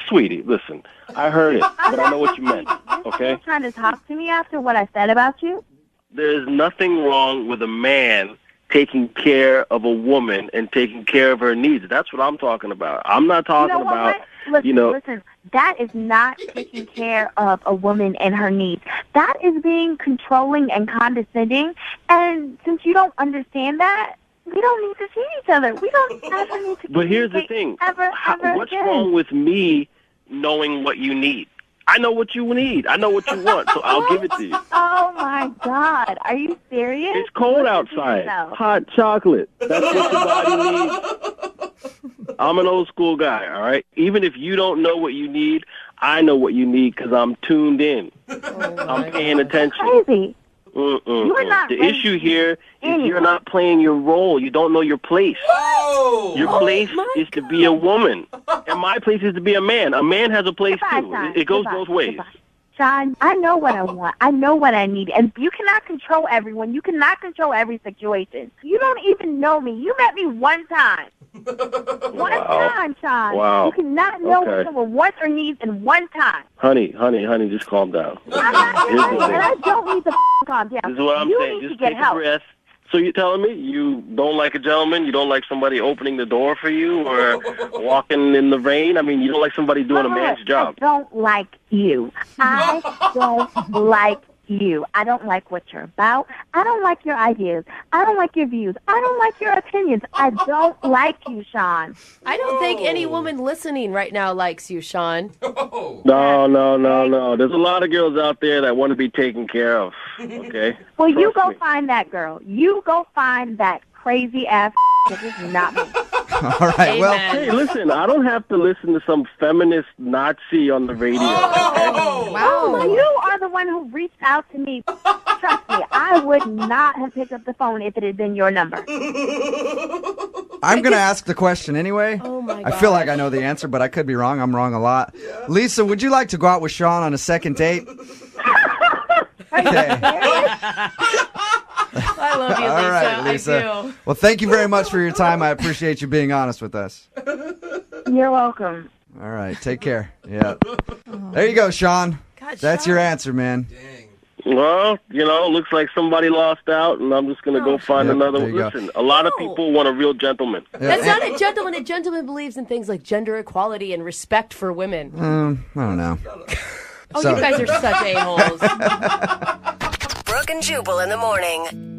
Sweetie, listen. I heard it, but I know what you meant, okay? You're trying to talk to me after what I said about you? There's nothing wrong with a man taking care of a woman and taking care of her needs. That's what I'm talking about. I'm not talking about, Listen, that is not taking care of a woman and her needs. That is being controlling and condescending. And since you don't understand that, we don't need to see each other. We don't ever need to But here's the thing. Ever What's again. wrong with me knowing what you need? I know what you need. I know what you want, so I'll give it to you. Oh, my God. Are you serious? It's cold outside. Hot chocolate. That's what your body needs. I'm an old school guy, all right? Even if you don't know what you need, I know what you need because I'm tuned in. I'm paying attention. Crazy. You're not the issue here is you're not playing your role. You don't know your place. Oh! Your place is to be a woman, and my place is to be a man. A man has a place Goodbye, too. Sean. It goes Goodbye. both ways. Goodbye. Sean, I know what I want. I know what I need. And you cannot control everyone. You cannot control every situation. You don't even know me. You met me one time. One time, Sean. Wow. You cannot know Okay. what someone wants or needs in one time. Honey, just calm down. I'm not Here's the and thing. I don't need to calm down. This is what I'm you saying. need Just to get take a help. breath. So you're telling me you don't like a gentleman? You don't like somebody opening the door for you or walking in the rain? I mean, you don't like somebody doing a man's job. I don't like you. I don't like you. I don't like what you're about. I don't like your ideas. I don't like your views. I don't like your opinions. I don't like you, Sean. I don't think any woman listening right now likes you, Sean. No. There's a lot of girls out there that want to be taken care of, okay? Well, you Trust go me. find that girl. You go find that crazy ass. This is not me. All right. Well, Hey, listen, I don't have to listen to some feminist Nazi on the radio. Wow. You are the one who reached out to me. Trust me, I would not have picked up the phone if it had been your number. I'm going to ask the question anyway. Oh my I feel like I know the answer, but I could be wrong. I'm wrong a lot. Lisa, would you like to go out with Sean on a second date? Okay. I love you, Lisa. All right, Lisa. I do. Well, thank you very much for your time. I appreciate you being honest with us. You're welcome. All right. Take care. Yeah. There you go, Sean. God, That's Sean. your answer, man. Well, looks like somebody lost out, and I'm just going to go find another there one. you go. Listen, a lot of people want a real gentleman. That's not a gentleman. A gentleman believes in things like gender equality and respect for women. I don't know. Oh, So- you guys are such a-holes. Brooke and Jubal in the morning.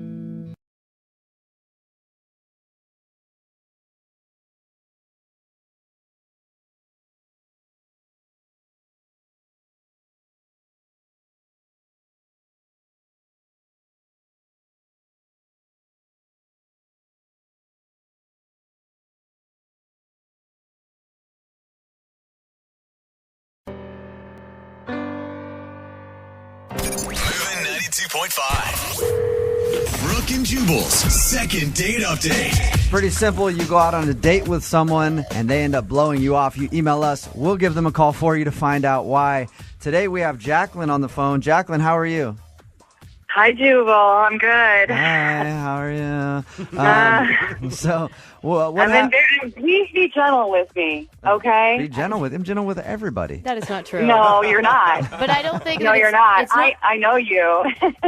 Moving 92.5. Brooke and Jubal's second date update. Pretty simple. You go out on a date with someone and they end up blowing you off. You email us. We'll give them a call for you to find out why. Today we have Jacqueline on the phone. Jacqueline, how are you? Hi, Jubal. I'm good. Hi, how are you? So, what I've been please be gentle with me, okay? Be gentle with him. Gentle with everybody. That is not true. No, you're not. But I don't think No, that you're it's- not. It's I know you.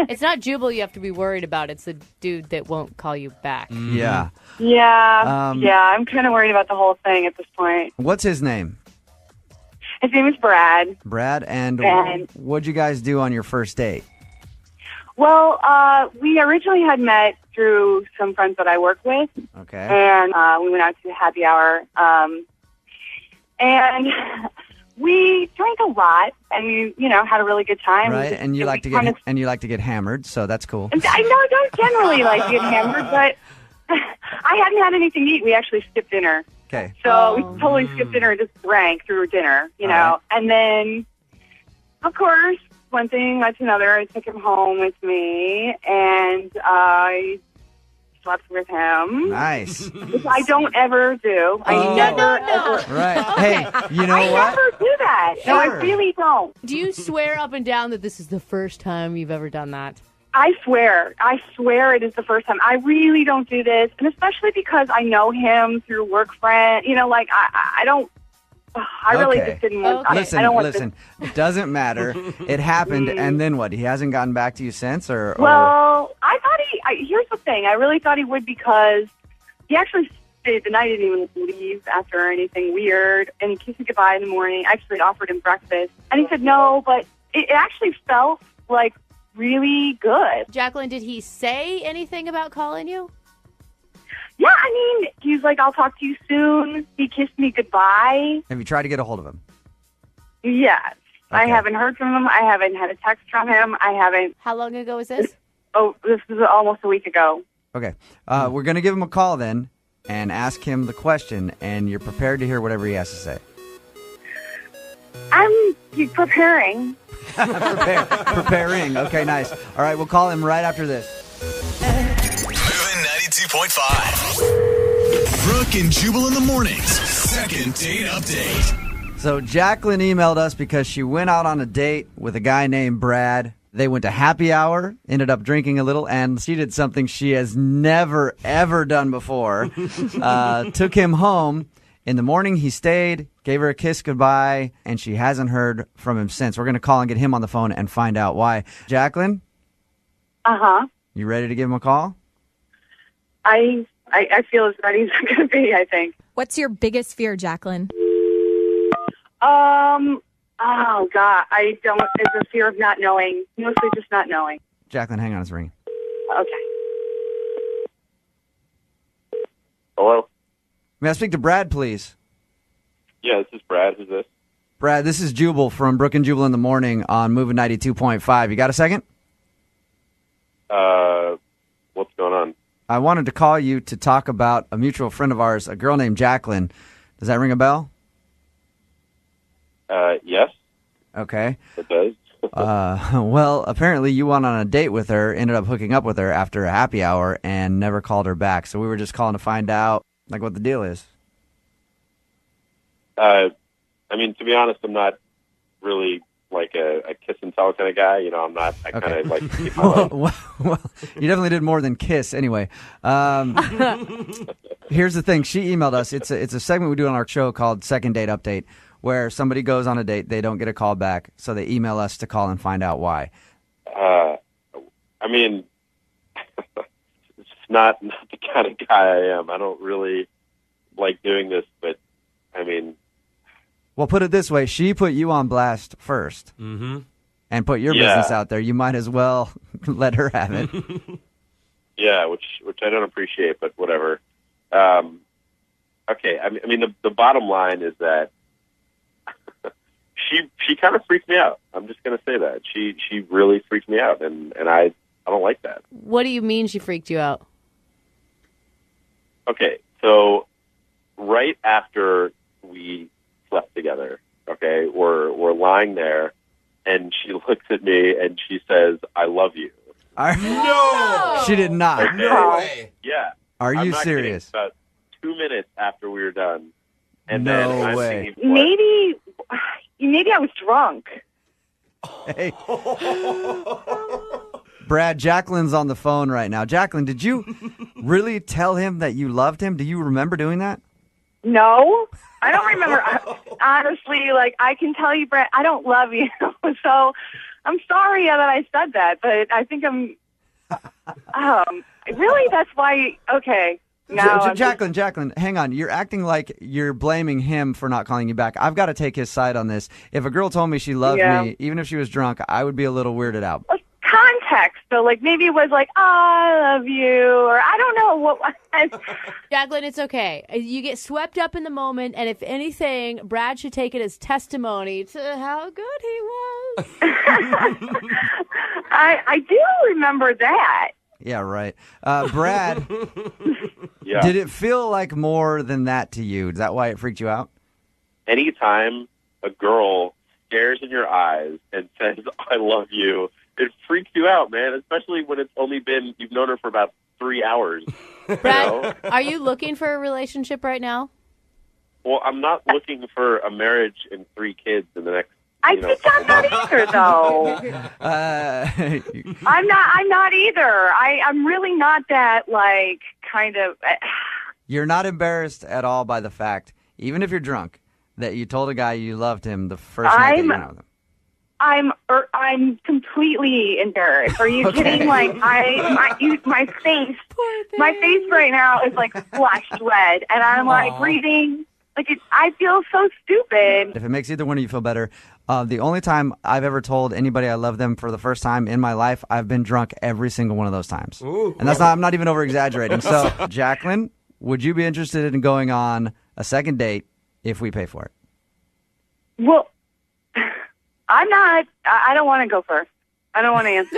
It's not Jubal you have to be worried about. It's the dude that won't call you back. Yeah. Yeah, I'm kind of worried about the whole thing at this point. What's his name? His name is Brad. Brad. And And- what'd you guys do on your first date? Well, we originally had met through some friends that I work with, Okay. and we went out to happy hour, and we drank a lot, and we, had a really good time. Right. And you like to kind get hammered, so that's cool. I know I don't generally like to get hammered, but I hadn't had anything to eat. We actually skipped dinner. Okay. So we totally skipped dinner and just drank through dinner, All right. And then, of course, one thing led to another. I took him home with me, and I slept with him. Nice. Which I don't ever do. I never, ever. Right. Hey, you know I what? never do that. No, I Sure. really don't. Do you swear up and down that this is the first time you've ever done that? I swear it is the first time. I really don't do this, and especially because I know him through work friend. I don't. I really Okay. just didn't want. Listen, I don't want listen. It doesn't matter. It happened, and then what? He hasn't gotten back to you since, or? Well, I thought here's the thing. I really thought he would because he actually stayed the night. He didn't even leave after anything weird, and he kissed me goodbye in the morning. I actually offered him breakfast, and he said no, but it actually felt like really good. Jacqueline, did he say anything about calling you? Yeah, I mean, he's like, I'll talk to you soon. He kissed me goodbye. Have you tried to get a hold of him? Yes. I Okay. haven't heard from him. I haven't had a text from him. I haven't. How long ago was this? Oh, this is almost a week ago. Okay. We're going to give him a call then and ask him the question, and you're prepared to hear whatever he has to say. I'm preparing. Preparing. Okay, nice. All right, we'll call him right after this. Moving 92.5. Brooke and Jubal in the mornings. Second date update. So Jacqueline emailed us because she went out on a date with a guy named Brad. They went to happy hour, ended up drinking a little, and she did something she has never, ever done before. Took him home. In the morning, he stayed, gave her a kiss goodbye, and she hasn't heard from him since. We're going to call and get him on the phone and find out why. Jacqueline, Uh-huh. you ready to give him a call? I feel as ready as I'm going to be, I think. What's your biggest fear, Jacqueline? Oh, God, it's a fear of not knowing, mostly just not knowing. Jacqueline, hang on, it's ringing. Okay. Hello? May I speak to Brad, please? Yeah, this is Brad. Who's this? Brad, this is Jubal from Brooke and Jubal in the morning on Moving 92.5. You got a second? What's going on? I wanted to call you to talk about a mutual friend of ours, a girl named Jacqueline. Does that ring a bell? Yes, Okay. it does. Well, apparently you went on a date with her, ended up hooking up with her after a happy hour, and never called her back. So we were just calling to find out, like, what the deal is. I mean, to be honest, I'm not really like a kiss and tell kind of guy. You know, I'm not. I kind of like to keep my life. Well, you definitely did more than kiss. Anyway, here's the thing. She emailed us. It's a segment we do on our show called Second Date Update, where somebody goes on a date, they don't get a call back, so they email us to call and find out why. I mean, it's not the kind of guy I am. I don't really like doing this, but I mean. Well, put it this way. She put you on blast first and put your business out there. You might as well let her have it. Yeah, which I don't appreciate, but whatever. Okay, I mean the bottom line is that she kind of freaked me out. I'm just going to say that. She really freaked me out, and I don't like that. What do you mean she freaked you out? Okay, so right after we slept together, okay, we're lying there, and she looks at me and she says, "I love you." No! She did not. Okay? No way. Yeah. Are I'm you not serious? kidding. About 2 minutes after we were done, and No then I'm way. thinking, Maybe I was drunk. Hey. Brad, Jacqueline's on the phone right now. Jacqueline, did you really tell him that you loved him? Do you remember doing that? No, I don't remember. Honestly, like, I can tell you, Brett, I don't love you. So I'm sorry that I said that, but I think I'm, really, that's why, okay. No, Jacqueline, hang on. You're acting like you're blaming him for not calling you back. I've got to take his side on this. If a girl told me she loved me, even if she was drunk, I would be a little weirded out. Context, so like maybe it was like, oh, I love you, or I don't know what was. Jacqueline, it's okay. You get swept up in the moment, and if anything, Brad should take it as testimony to how good he was. I do remember that. Yeah, right. Brad, Yeah. did it feel like more than that to you? Is that why it freaked you out? Anytime a girl stares in your eyes and says, "I love you," it freaks you out, man, especially when it's only been, you've known her for about 3 hours. Brad, are you looking for a relationship right now? Well, I'm not looking for a marriage and 3 kids in the next, I think I'm not either, though. I'm not either. I'm really not that, like, kind of. You're not embarrassed at all by the fact, even if you're drunk, that you told a guy you loved him the first night that you went out with him. I'm completely embarrassed. Are you kidding? Like, my face right now is like flushed red, and I'm like breathing. Like, I feel so stupid. If it makes either one of you feel better, the only time I've ever told anybody I love them for the first time in my life, I've been drunk every single one of those times. Ooh. And I'm not even over exaggerating. So, Jacqueline, would you be interested in going on a second date if we pay for it? Well, I'm not. I don't want to go first. I don't want to answer.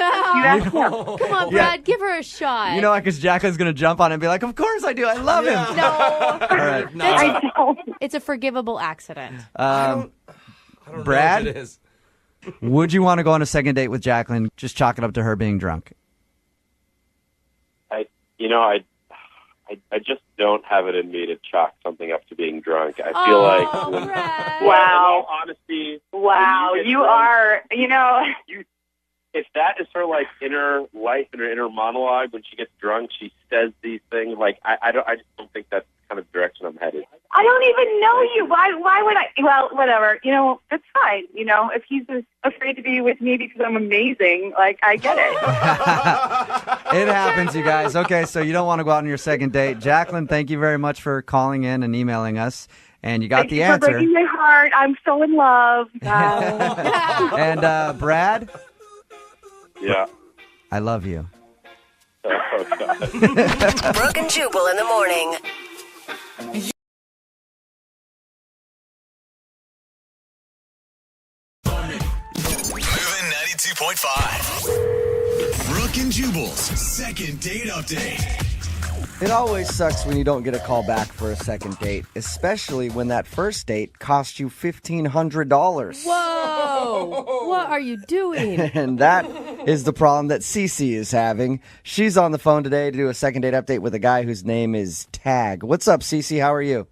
Come on, Brad, give her a shot. You know, because Jacqueline's going to jump on it and be like, "Of course I do. I love him." No. All right. No. I don't. It's a forgivable accident. I don't Brad, know if it is. would you want to go on a second date with Jacqueline? Just chalk it up to her being drunk. I just don't have it in me to chalk something up to being drunk. I feel like, Brad. Wow. in all honesty, Wow, when you get drunk, are. You know. if that is her like inner life and her inner monologue when she gets drunk, she says these things. Like I just don't think that's the kind of direction I'm headed. I don't even know you. Why would I? Well, whatever. You know, it's fine. You know, if he's afraid to be with me because I'm amazing, like, I get it. It happens, you guys. Okay, so you don't want to go out on your second date. Jacqueline, thank you very much for calling in and emailing us. And you got the Thank you for answer. breaking my heart. I'm so in love. And Brad, Yeah. I love you. Oh, God. Brooke and Jubal in the morning. Moving 92.5. Brooke and Jubal's second date update. It always sucks when you don't get a call back for a second date, especially when that first date cost you $1,500. Whoa! What are you doing? And that is the problem that Cece is having. She's on the phone today to do a second date update with a guy whose name is Tag. What's up, Cece? How are you?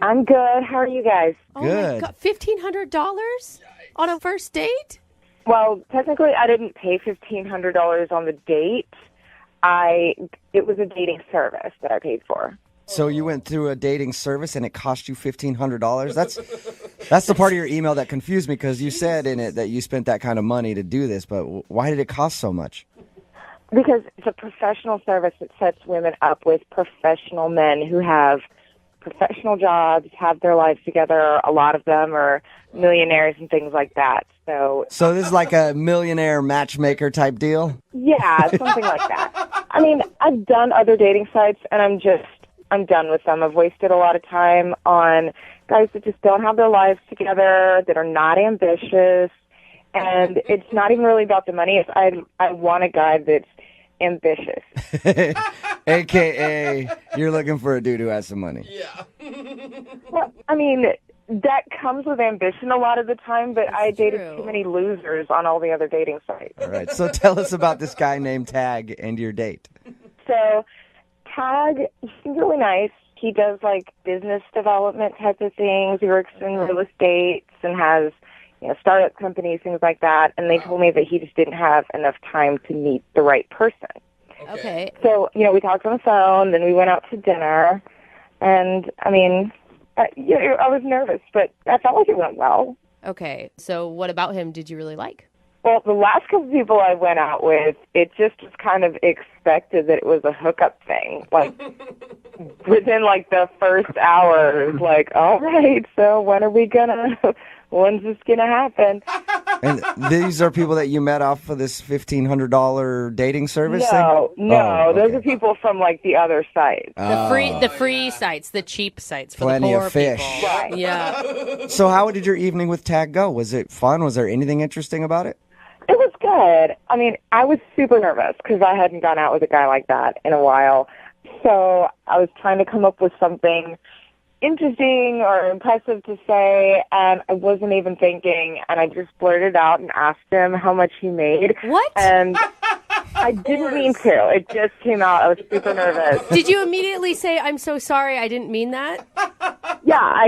I'm good. How are you guys? Good. Oh my God, $1,500 on a first date? Well, technically, I didn't pay $1,500 on the date. It was a dating service that I paid for. So you went through a dating service and it cost you $1,500? That's the part of your email that confused me, because you said in it that you spent that kind of money to do this, but why did it cost so much? Because it's a professional service that sets women up with professional men who have professional jobs, have their lives together. A lot of them are millionaires and things like that. So this is like a millionaire matchmaker type deal? yeah, something like that. I mean, I've done other dating sites, and I'm done with them. I've wasted a lot of time on guys that just don't have their lives together, that are not ambitious, and it's not even really about the money. It's I want a guy that's ambitious. AKA, you're looking for a dude who has some money. Yeah. Well, I mean, that comes with ambition a lot of the time, but I dated too many losers on all the other dating sites. All right, so tell us about this guy named Tag and your date. So Tag, he's really nice. He does like business development type of things. He works in real estate and has, startup companies, things like that. And they told me that he just didn't have enough time to meet the right person. Okay. So, we talked on the phone, then we went out to dinner. And, I mean, I was nervous, but I felt like it went well. Okay. So what about him did you really like? Well, the last couple of people I went out with, it just was kind of expected that it was a hookup thing. Like, within, the first hour, it was like, all right, so when's this going to happen? And these are people that you met off of this $1,500 dating service thing? No, those are people from, the other site. The free sites, the cheap sites for Plenty the poor of fish. people. Right. Yeah. So how did your evening with Tag go? Was it fun? Was there anything interesting about it? It was good. I mean, I was super nervous because I hadn't gone out with a guy like that in a while. So I was trying to come up with something interesting or impressive to say, and I wasn't even thinking, and I just blurted out and asked him how much he made. What? And I didn't mean to. It just came out. I was super nervous. Did you immediately say, I'm so sorry, I didn't mean that? Yeah,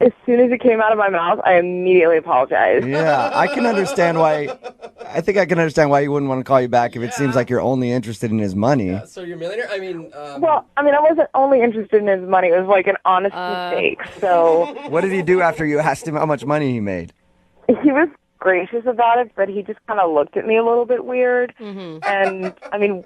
as soon as it came out of my mouth, I immediately apologized. Yeah, I can understand why. I think I can understand why he wouldn't want to call you back if it seems like you're only interested in his money. Yeah, so you're a millionaire? I mean... Well, I wasn't only interested in his money. It was like an honest mistake, so... What did he do after you asked him how much money he made? He was gracious about it, but he just kind of looked at me a little bit weird. Mm-hmm. And,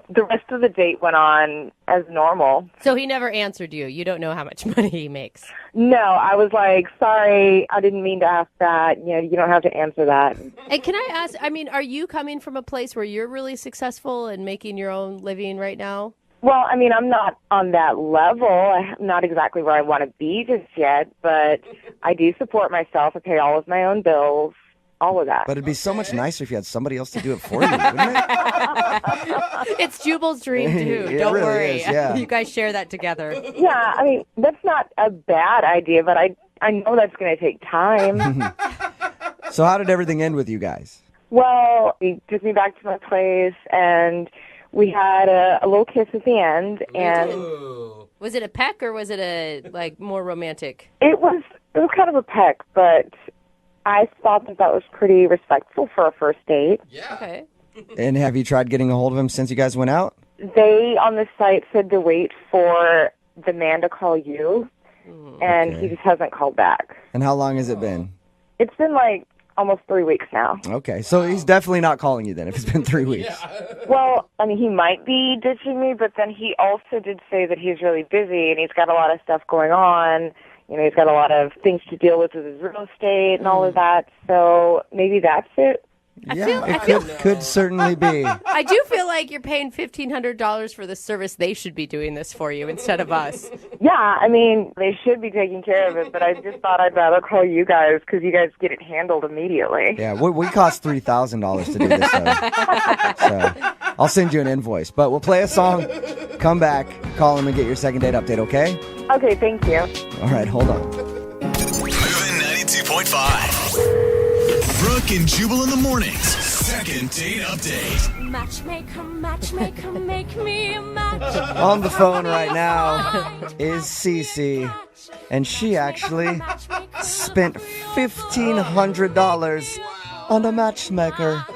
the rest of the date went on as normal. So he never answered you. You don't know how much money he makes. No, I was like, sorry, I didn't mean to ask that. You don't have to answer that. And can I ask, are you coming from a place where you're really successful and making your own living right now? Well, I'm not on that level. I'm not exactly where I want to be just yet, but I do support myself. I pay all of my own bills. All of that. But it'd be so much nicer if you had somebody else to do it for you, wouldn't it? It's Jubal's dream, too. It Don't really worry. is, yeah. You guys share that together. Yeah, that's not a bad idea, but I know that's going to take time. So how did everything end with you guys? Well, he took me back to my place, and we had a little kiss at the end. And was it a peck, or was it a more romantic? It was kind of a peck, but I thought that was pretty respectful for a first date. Yeah. Okay. And have you tried getting a hold of him since you guys went out? They, on the site, said to wait for the man to call you, and he just hasn't called back. And how long has it been? It's been almost 3 weeks now. Okay, so he's definitely not calling you then if it's been 3 weeks. Well, he might be ditching me, but then he also did say that he's really busy and he's got a lot of stuff going on. He's got a lot of things to deal with his real estate and all of that. So maybe that's it. Could certainly be. I do feel like you're paying $1,500 for the service. They should be doing this for you instead of us. Yeah, I mean, they should be taking care of it, but I just thought I'd rather call you guys because you guys get it handled immediately. Yeah, we cost $3,000 to do this. So I'll send you an invoice. But we'll play a song, come back, call them, and get your second date update, okay? Okay, thank you. All right, hold on. Moving 92.5. Brooke and Jubal in the mornings. Second date update. Matchmaker, matchmaker, make me a match. On the phone right now is Cece, and she actually spent $1,500 on a matchmaker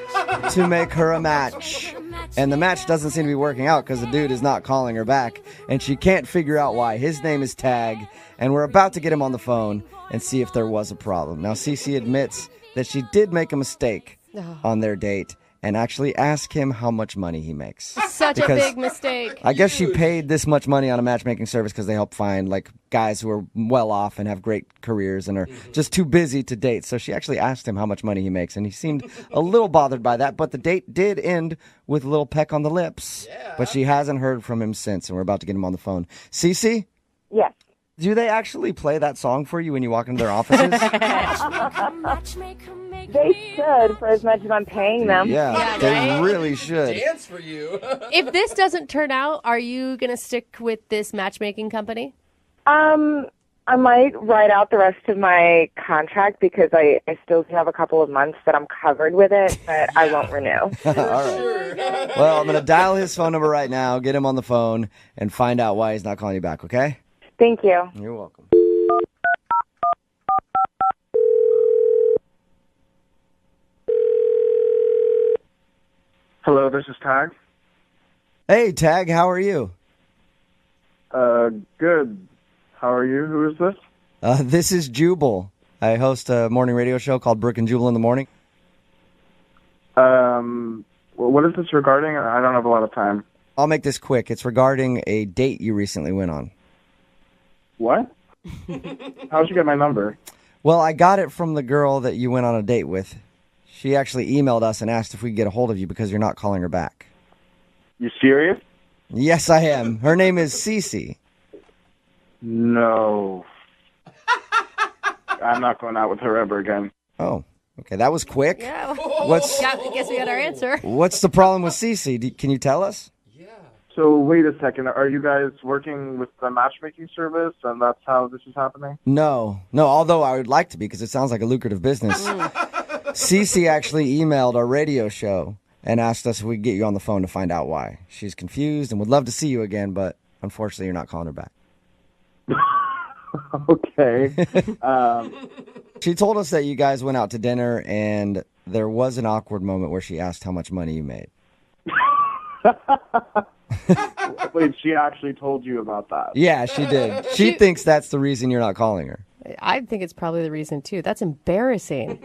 to make her a match. And the match doesn't seem to be working out because the dude is not calling her back, and she can't figure out why. His name is Tag, and we're about to get him on the phone and see if there was a problem. Now, Cece admits that she did make a mistake on their date and actually ask him how much money he makes. Such a big mistake. I guess she paid this much money on a matchmaking service because they help find like guys who are well off and have great careers and are just too busy to date. So she actually asked him how much money he makes, and he seemed a little bothered by that. But the date did end with a little peck on the lips. Yeah. But she hasn't heard from him since, and we're about to get him on the phone. Cece? Yes. Do they actually play that song for you when you walk into their offices? They should, for as much as I'm paying them. Yeah, they really should. Dance for you. If this doesn't turn out, are you going to stick with this matchmaking company? I might write out the rest of my contract because I still have a couple of months that I'm covered with it, but I won't renew. All right. Well, I'm going to dial his phone number right now, get him on the phone, and find out why he's not calling you back, okay? Thank you. You're welcome. Hello, this is Tag. Hey, Tag, how are you? Good. How are you? Who is this? This is Jubal. I host a morning radio show called Brooke and Jubal in the morning. What is this regarding? I don't have a lot of time. I'll make this quick. It's regarding a date you recently went on. What? How'd you get my number? Well, I got it from the girl that you went on a date with. She actually emailed us and asked if we could get a hold of you because you're not calling her back. You serious? Yes, I am. Her name is Cece. No. I'm not going out with her ever again. Oh, okay. That was quick. Yeah. I guess we got our answer. What's the problem with Cece? Can you tell us? So wait a second. Are you guys working with the matchmaking service, and that's how this is happening? No. Although I would like to be because it sounds like a lucrative business. Cece actually emailed our radio show and asked us if we could get you on the phone to find out why. She's confused and would love to see you again, but unfortunately you're not calling her back. Okay. She told us that you guys went out to dinner and there was an awkward moment where she asked how much money you made. Wait, she actually told you about that? Yeah, she did. She thinks that's the reason you're not calling her. I think it's probably the reason, too. That's embarrassing.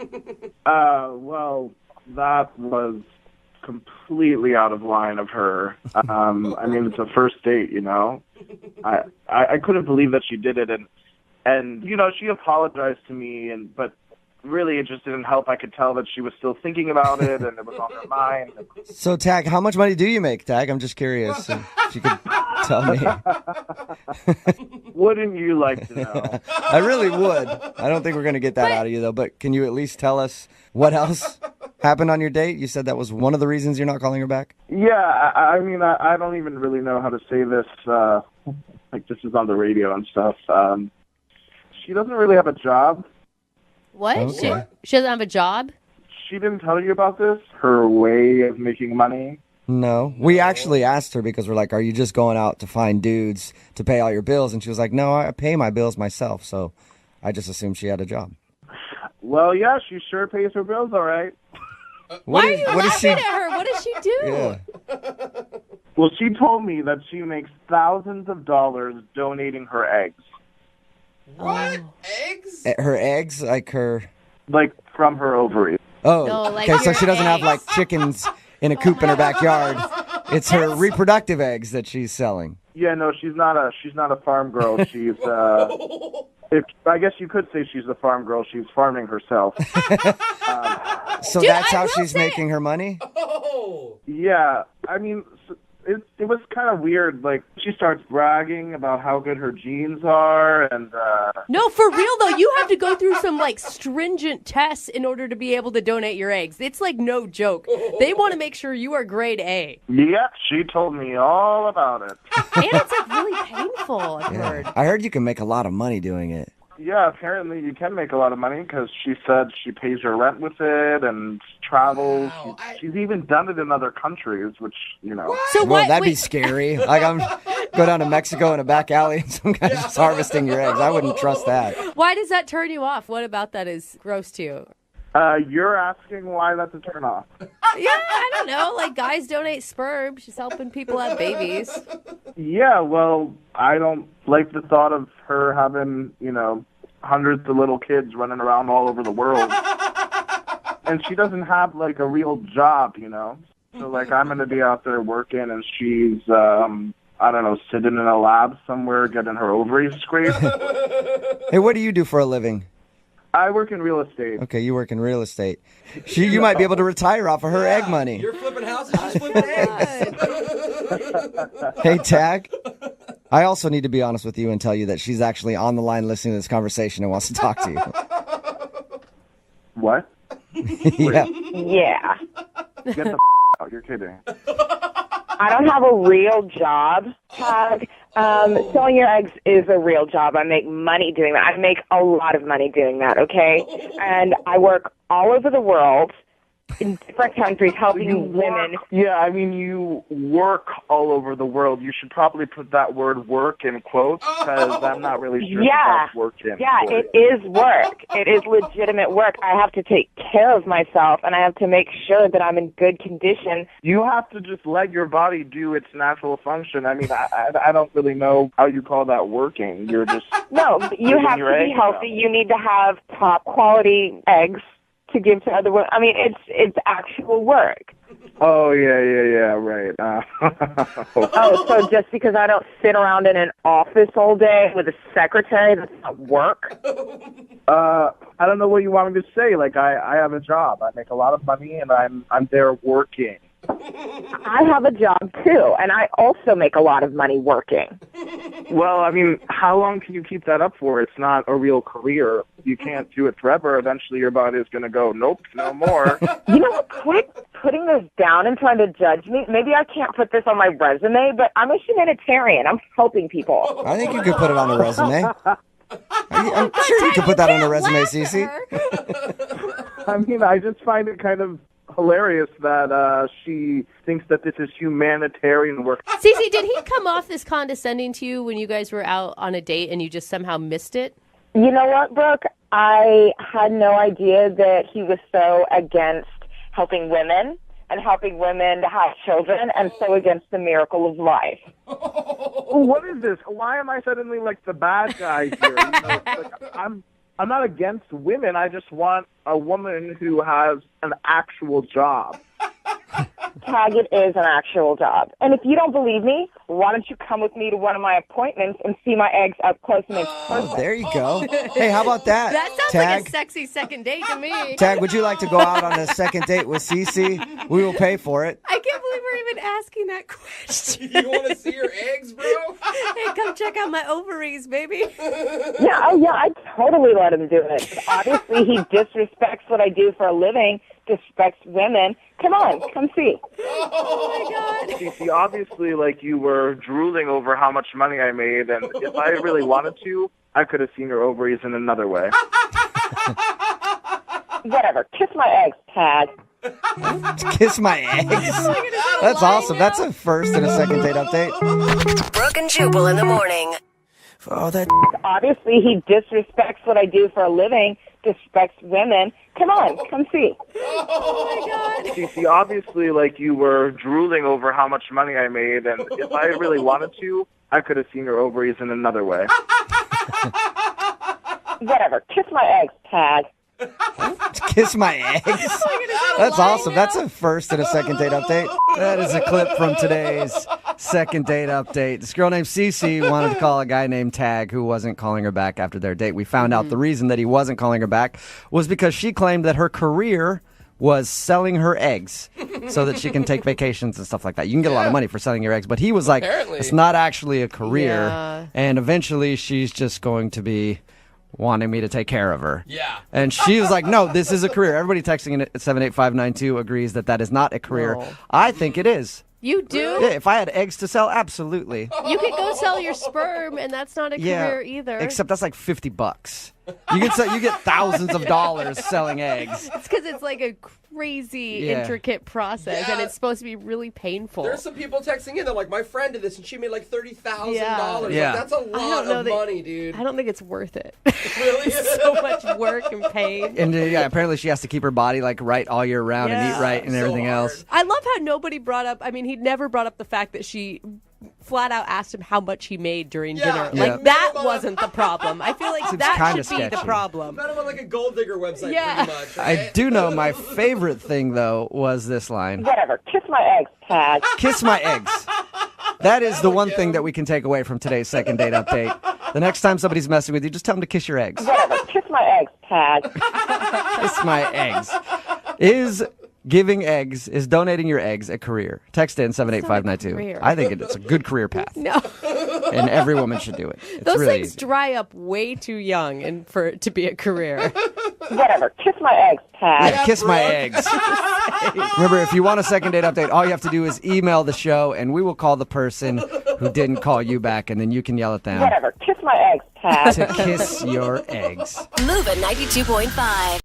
Well, that was completely out of line of her. I mean, it's a first date, you know? I couldn't believe that she did it, and you know, she apologized to me, but really it just didn't help. I could tell that she was still thinking about it, and it was on her mind. So, Tag, how much money do you make, Tag? I'm just curious if you could tell me. Wouldn't you like to know? I really would. I don't think we're going to get that out of you, though, but can you at least tell us what else happened on your date? You said that was one of the reasons you're not calling her back? Yeah, I mean, I don't even really know how to say this. Like, this is on the radio and stuff. She doesn't really have a job. What? Okay. She doesn't have a job? She didn't tell you about this? Her way of making money? No. We actually asked her because we're like, are you just going out to find dudes to pay all your bills? And she was like, no, I pay my bills myself. So I just assumed she had a job. Well, yeah, she sure pays her bills all right. Why are you laughing at her? What does she do? Yeah. Well, she told me that she makes thousands of dollars donating her eggs. What? Eggs? Her eggs? Like from her ovaries. Oh, No, like okay, so your she doesn't have eggs. like chickens in a coop in her backyard. It's her reproductive eggs that she's selling. Yeah, no, she's not a farm girl. She's I guess you could say she's a farm girl. She's farming herself. So Dude, that's I how will she's say- making her money? Oh. Yeah, I mean, it was kind of weird. Like, she starts bragging about how good her genes are, and No, for real though, you have to go through some like stringent tests in order to be able to donate your eggs. It's like no joke. They want to make sure you are grade A. yeah, she told me all about it. And it's like really painful, I've heard. I heard you can make a lot of money doing it. Yeah, apparently you can make a lot of money because she said she pays her rent with it and travels. Wow, She's even done it in other countries, which, you know. So Well, what? that'd be wait, scary. Like, go down to Mexico in a back alley and some guy's just harvesting your eggs. I wouldn't trust that. why does that turn you off? What about that is gross to you? You're asking why that's a turn off. Yeah, I don't know. Like guys donate sperm. She's helping people have babies. Yeah, well, I don't like the thought of her having, hundreds of little kids running around all over the world. And she doesn't have, like, a real job, So, like, I'm going to be out there working, and she's, I don't know, sitting in a lab somewhere getting her ovaries scraped. Hey, what do you do for a living? I work in real estate. Okay, you work in real estate. You might be able to retire off of her egg money. You're flipping houses, she's flipping eggs. Hey, Tag. I also need to be honest with you and tell you that she's actually on the line listening to this conversation and wants to talk to you. What? Yeah. Yeah. Get the out. You're kidding. I don't have a real job, Tag. Selling your eggs is a real job. I make money doing that. I make a lot of money doing that, okay? And I work all over the world in different countries helping women. Yeah, I mean, you work all over the world. You should probably put that word work in quotes because I'm not really sure if that's working. Yeah, it is work. It is legitimate work. I have to take care of myself, and I have to make sure that I'm in good condition. You have to just let your body do its natural function. I mean, I don't really know how you call that working. You're just... No, you have to be healthy. You need to have top quality eggs to give to other women. I mean, it's actual work. Oh, yeah, right. Oh, so just because I don't sit around in an office all day with a secretary, that's not work? I don't know what you want me to say. Like, I have a job. I make a lot of money, and I'm there working. I have a job, too, and I also make a lot of money working. Well, I mean, how long can you keep that up for? It's not a real career. You can't do it forever. Eventually, your body is going to go, nope, no more. You know what? Quit putting this down and trying to judge me. Maybe I can't put this on my resume, but I'm a humanitarian. I'm helping people. I think you could put it on a resume. I'm sure you could put that on a resume, Cece. I mean, I just find it kind of hilarious that she thinks that this is humanitarian work. Cece, did he come off this condescending to you when you guys were out on a date and you just somehow missed it? You know what, Brooke? I had no idea that he was so against helping women and helping women to have children and so against the miracle of life. What is this? Why am I suddenly like the bad guy here? I'm not against women. I just want a woman who has an actual job. Tag, it is an actual job. And if you don't believe me, why don't you come with me to one of my appointments and see my eggs up close and in person? There you go. Hey, how about that? That sounds Tag? like a sexy second date to me. Tag, would you like to go out on a second date with Cece? We will pay for it. I can't believe we're even asking that question. You want to see your eggs, bro? Hey, come check out my ovaries, baby. Yeah, I'd totally let him do it. Obviously, he disrespects what I do for a living, disrespects women. Come on, come see. Oh, my God. Cece, obviously, like, you were drooling over how much money I made, and if I really wanted to, I could have seen your ovaries in another way. Whatever. Kiss my eggs, Tag. Kiss my eggs? That's awesome. That's a first and a second date update. Brooke and Jubal in the morning. For all that Obviously, he disrespects what I do for a living, disrespects women. Come on, come see. Oh, my God. Cece, obviously, like, you were drooling over how much money I made, and if I really wanted to, I could have seen your ovaries in another way. Whatever. Kiss my eggs, Tag. Kiss my eggs? That's awesome. That's a first and a second date update. That is a clip from today's second date update. This girl named Cece wanted to call a guy named Tag who wasn't calling her back after their date. We found out the reason that he wasn't calling her back was because she claimed that her career was selling her eggs so that she can take vacations and stuff like that. You can get a lot of money for selling your eggs, but he was like, Apparently. it's not actually a career. Yeah. And eventually she's just going to be wanting me to take care of her. Yeah. And she was like, no, this is a career. Everybody texting in at 78592 agrees that is not a career. No. I think it is. You do? Yeah, if I had eggs to sell, absolutely. You could go sell your sperm, and that's not a career either. Except that's like $50. You get thousands of dollars selling eggs. It's because it's like a crazy, Yeah. intricate process, and Yeah. it's supposed to be really painful. There's some people texting in. They're like, my friend did this, and she made like $30,000. Yeah. Yeah. Like, that's a lot of money, dude. I don't think it's worth it. Really? So much work and pain. And yeah, apparently she has to keep her body like right all year round and eat right and So everything hard. else. I love how nobody brought up, he never brought up the fact that she flat out asked him how much he made during dinner. Yeah. Like, that wasn't the problem. I feel like Seems that kinda should be the sketchy. problem. Met him on like a gold digger website, Yeah. pretty much. I Right? do know my favorite thing though was this line. Whatever. Kiss my eggs, Tag. Kiss my eggs. That is the one thing that we can take away from today's second date update. The next time somebody's messing with you, just tell them to kiss your eggs. Whatever. Kiss my eggs, Tag. Kiss my eggs. Is donating your eggs a career? Text in 78592. career. I think it's a good career path. No. And every woman should do it. It's Those really things dry up way too young and for it to be a career. Whatever. Kiss my eggs, Tag. Yeah, kiss my eggs. Remember, if you want a second date update, all you have to do is email the show, and we will call the person who didn't call you back, and then you can yell at them Whatever. Kiss my eggs, Tag. to kiss your eggs. Move at 92.5.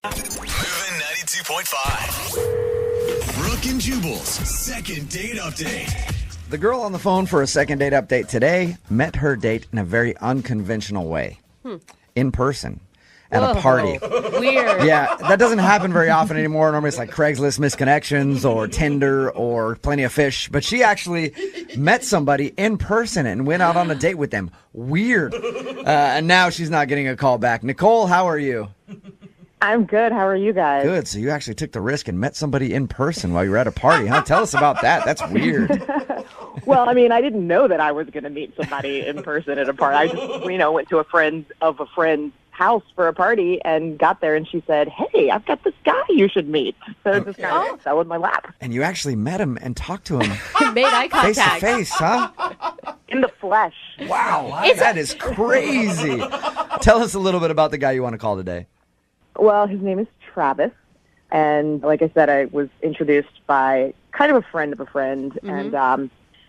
Moving 92.5. Brooke and Jubal's second date update. The girl on the phone for a second date update today met her date in a very unconventional way. In person. At a party. Weird. Yeah, that doesn't happen very often anymore. Normally it's like Craigslist misconnections or Tinder or Plenty of Fish. But she actually met somebody in person and went out on a date with them. Weird. And now she's not getting a call back. Nicole, how are you? I'm good. How are you guys? Good. So you actually took the risk and met somebody in person while you were at a party, huh? Tell us about that. That's weird. Well, I didn't know that I was going to meet somebody in person at a party. I just, went to a friend's house for a party and got there, and she said, "Hey, I've got this guy you should meet." So it just kind of fell in my lap. And you actually met him and talked to him Made eye face to contact. face, huh? In the flesh. Wow, that is crazy. Tell us a little bit about the guy you want to call today. Well, his name is Travis, and like I said, I was introduced by kind of a friend of a friend, and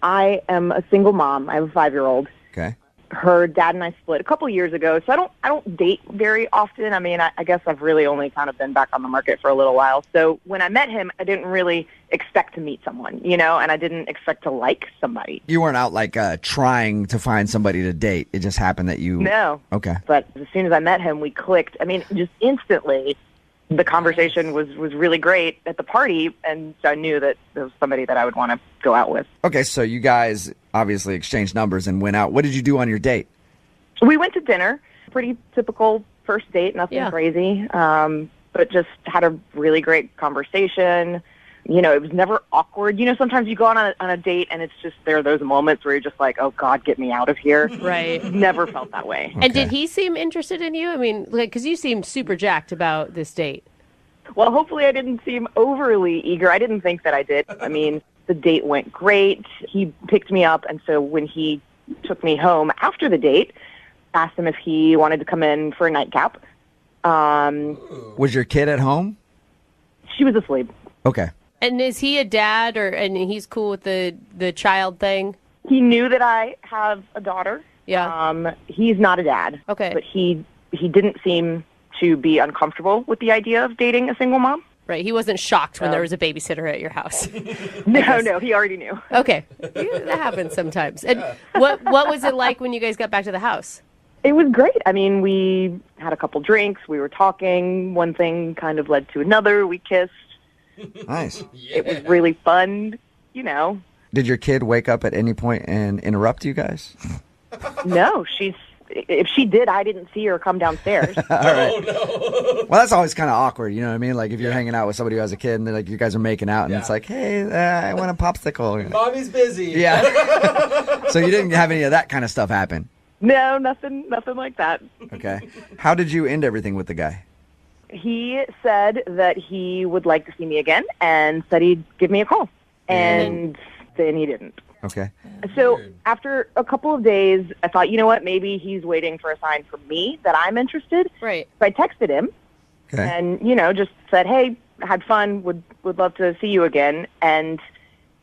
I am a single mom. I have a 5-year-old. Okay. Her dad and I split a couple years ago, so I don't date very often. I guess I've really only kind of been back on the market for a little while. So when I met him, I didn't really expect to meet someone, and I didn't expect to like somebody. You weren't out like trying to find somebody to date. It just happened that you... No. Okay. But as soon as I met him, we clicked. Just instantly, the conversation was really great at the party, and so I knew that there was somebody that I would want to go out with. Okay, so you guys obviously exchanged numbers and went out. What did you do on your date? We went to dinner. Pretty typical first date, nothing crazy. But just had a really great conversation. It was never awkward. Sometimes you go on a date and it's just, there are those moments where you're just like, oh God, get me out of here. Right. Never felt that way. And did he seem interested in you? Because you seem super jacked about this date. Well, hopefully I didn't seem overly eager. I didn't think that I did. The date went great. He picked me up, and so when he took me home after the date, asked him if he wanted to come in for a nightcap. Was your kid at home? She was asleep. Okay. And is he a dad, and he's cool with the child thing? He knew that I have a daughter. Yeah. He's not a dad. Okay. But he didn't seem to be uncomfortable with the idea of dating a single mom. Right. He wasn't shocked when there was a babysitter at your house. No, he already knew. Okay. Yeah, that happens sometimes. And what was it like when you guys got back to the house? It was great. I mean, we had a couple drinks. We were talking. One thing kind of led to another. We kissed. Nice. It was really fun, Did your kid wake up at any point and interrupt you guys? No, if she did, I didn't see her come downstairs. All right. Well, that's always kind of awkward, you know what I mean? Like if you're hanging out with somebody who has a kid and like you guys are making out and it's like, hey, I want a popsicle. Mommy's busy. Yeah. So you didn't have any of that kind of stuff happen? No, nothing like that. Okay. How did you end everything with the guy? He said that he would like to see me again and said he'd give me a call. And then he didn't. Okay. So after a couple of days, I thought, you know what, maybe he's waiting for a sign from me that I'm interested. Right. So I texted him and, just said, hey, had fun, would love to see you again. And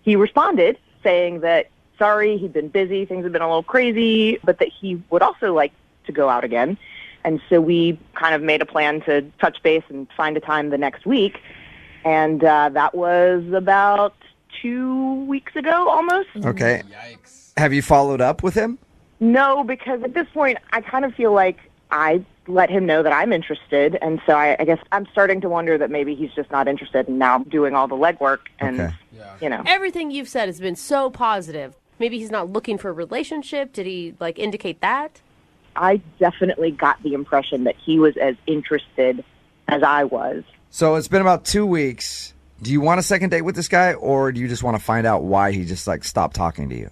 he responded saying that, sorry, he'd been busy, things had been a little crazy, but that he would also like to go out again. And so we kind of made a plan to touch base and find a time the next week. And that was about 2 weeks ago, almost. Okay. Yikes. Have you followed up with him? No, because at this point, I kind of feel like I let him know that I'm interested. And so I guess I'm starting to wonder that maybe he's just not interested and now I'm doing all the legwork. And, Everything you've said has been so positive. Maybe he's not looking for a relationship. Did he, indicate that? I definitely got the impression that he was as interested as I was. So it's been about 2 weeks. Do you want a second date with this guy, or do you just want to find out why he just stopped talking to you?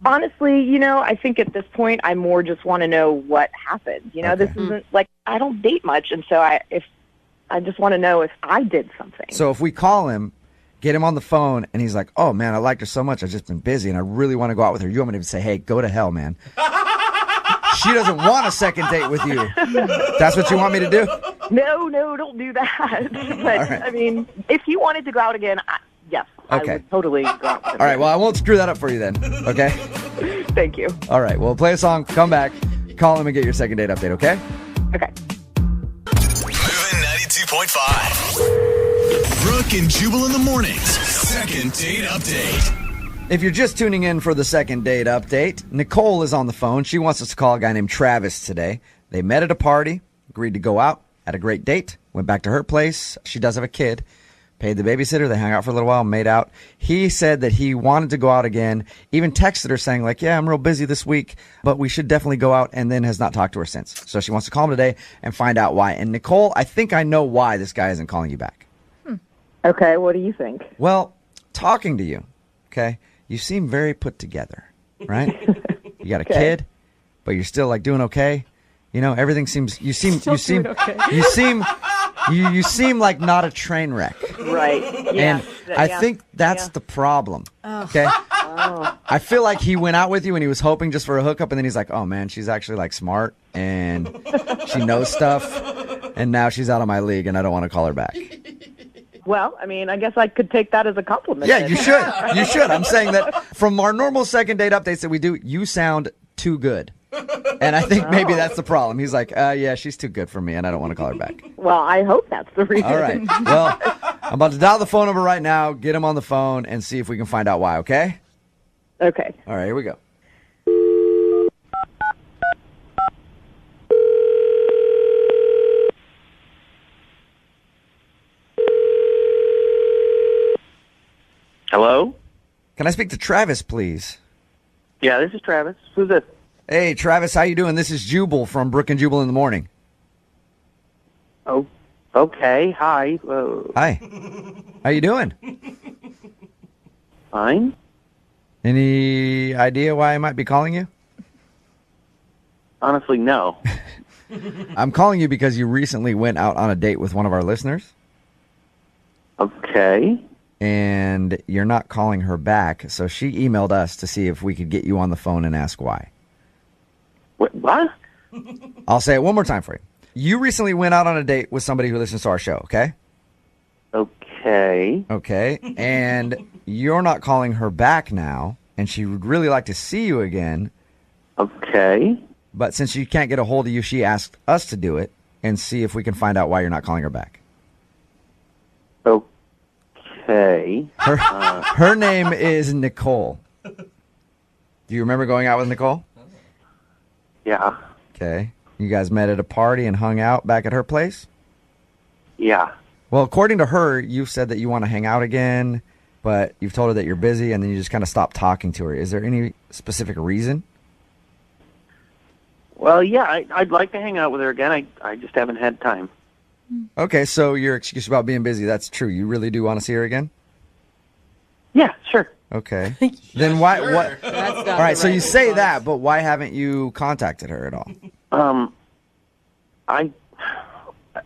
Honestly, I think at this point I more just want to know what happened. This isn't I don't date much, and so I just want to know if I did something. So if we call him, get him on the phone, and he's like, "Oh man, I liked her so much. I've just been busy, and I really want to go out with her." You want me to say, "Hey, go to hell, man." She doesn't want a second date with you. That's what you want me to do? No, don't do that. But, right. I mean, if he wanted to go out again, yes, Okay. I would totally go out with him. All right, well, I won't screw that up for you then, okay? Thank you. All right, well, play a song, come back, call him and get your second date update, okay? Okay. Moving 92.5. Brooke and Jubal in the mornings. Second date update. If you're just tuning in for the second date update, Nicole is on the phone. She wants us to call a guy named Travis today. They met at a party, agreed to go out, had a great date, went back to her place. She does have a kid. Paid the babysitter. They hung out for a little while, made out. He said that he wanted to go out again, even texted her saying yeah, I'm real busy this week, but we should definitely go out, and then has not talked to her since. So she wants to call him today and find out why. And Nicole, I think I know why this guy isn't calling you back. Okay, what do you think? Well, talking to you, okay, you seem very put together, right? You got a kid, but you're still doing okay. Everything seems, you seem like not a train wreck. Right. And I think that's the problem. Okay. I feel like he went out with you and he was hoping just for a hookup, and then he's like, oh man, she's actually smart and she knows stuff, and now she's out of my league and I don't want to call her back. Well, I mean, I guess I could take that as a compliment. Yeah, you should. You should. I'm saying that from our normal second date updates that we do, you sound too good. And I think maybe that's the problem. He's like, yeah, she's too good for me, and I don't want to call her back. Well, I hope that's the reason. All right. Well, I'm about to dial the phone number right now, get him on the phone, and see if we can find out why, okay? Okay. All right, here we go. Hello? Can I speak to Travis, please? Yeah, this is Travis. Who's this? Hey, Travis, how you doing? This is Jubal from Brooke and Jubal in the morning. Oh, okay. Hi. Hi. How you doing? Fine. Any idea why I might be calling you? Honestly, no. I'm calling you because you recently went out on a date with one of our listeners. Okay. And you're not calling her back, so she emailed us to see if we could get you on the phone and ask why. What? I'll say it one more time for you. You recently went out on a date with somebody who listens to our show, okay? Okay. Okay, and you're not calling her back now, and she would really like to see you again. Okay. But since she can't get a hold of you, she asked us to do it and see if we can find out why you're not calling her back. Okay. Her name is Nicole. Do you remember going out with Nicole? Yeah. Okay. You guys met at a party and hung out back at her place? Yeah. Well, according to her, you've said that you want to hang out again, but you've told her that you're busy, and then you just kind of stopped talking to her. Is there any specific reason? Well, yeah, I'd like to hang out with her again. I just haven't had time. Okay, so your excuse about being busy, that's true. You really do want to see her again? Yeah, sure. Okay. Then why? sure. What? That's All not right, the so right you say response. that, but why haven't you contacted her at all?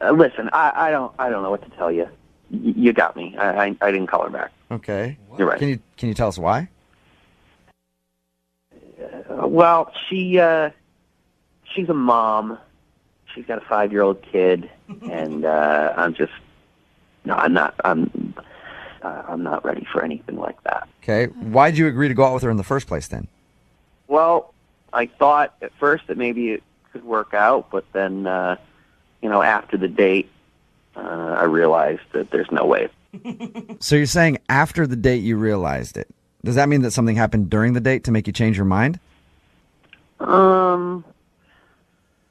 Listen. I don't know what to tell you. You got me. I didn't call her back. Okay. You're right. Can you tell us why? Well, she's a mom. She's got a 5-year-old kid, and I'm not ready for anything like that. Okay. Why'd you agree to go out with her in the first place then? Well, I thought at first that maybe it could work out, but then, after the date, I realized that there's no way. So you're saying after the date you realized it. Does that mean that something happened during the date to make you change your mind? I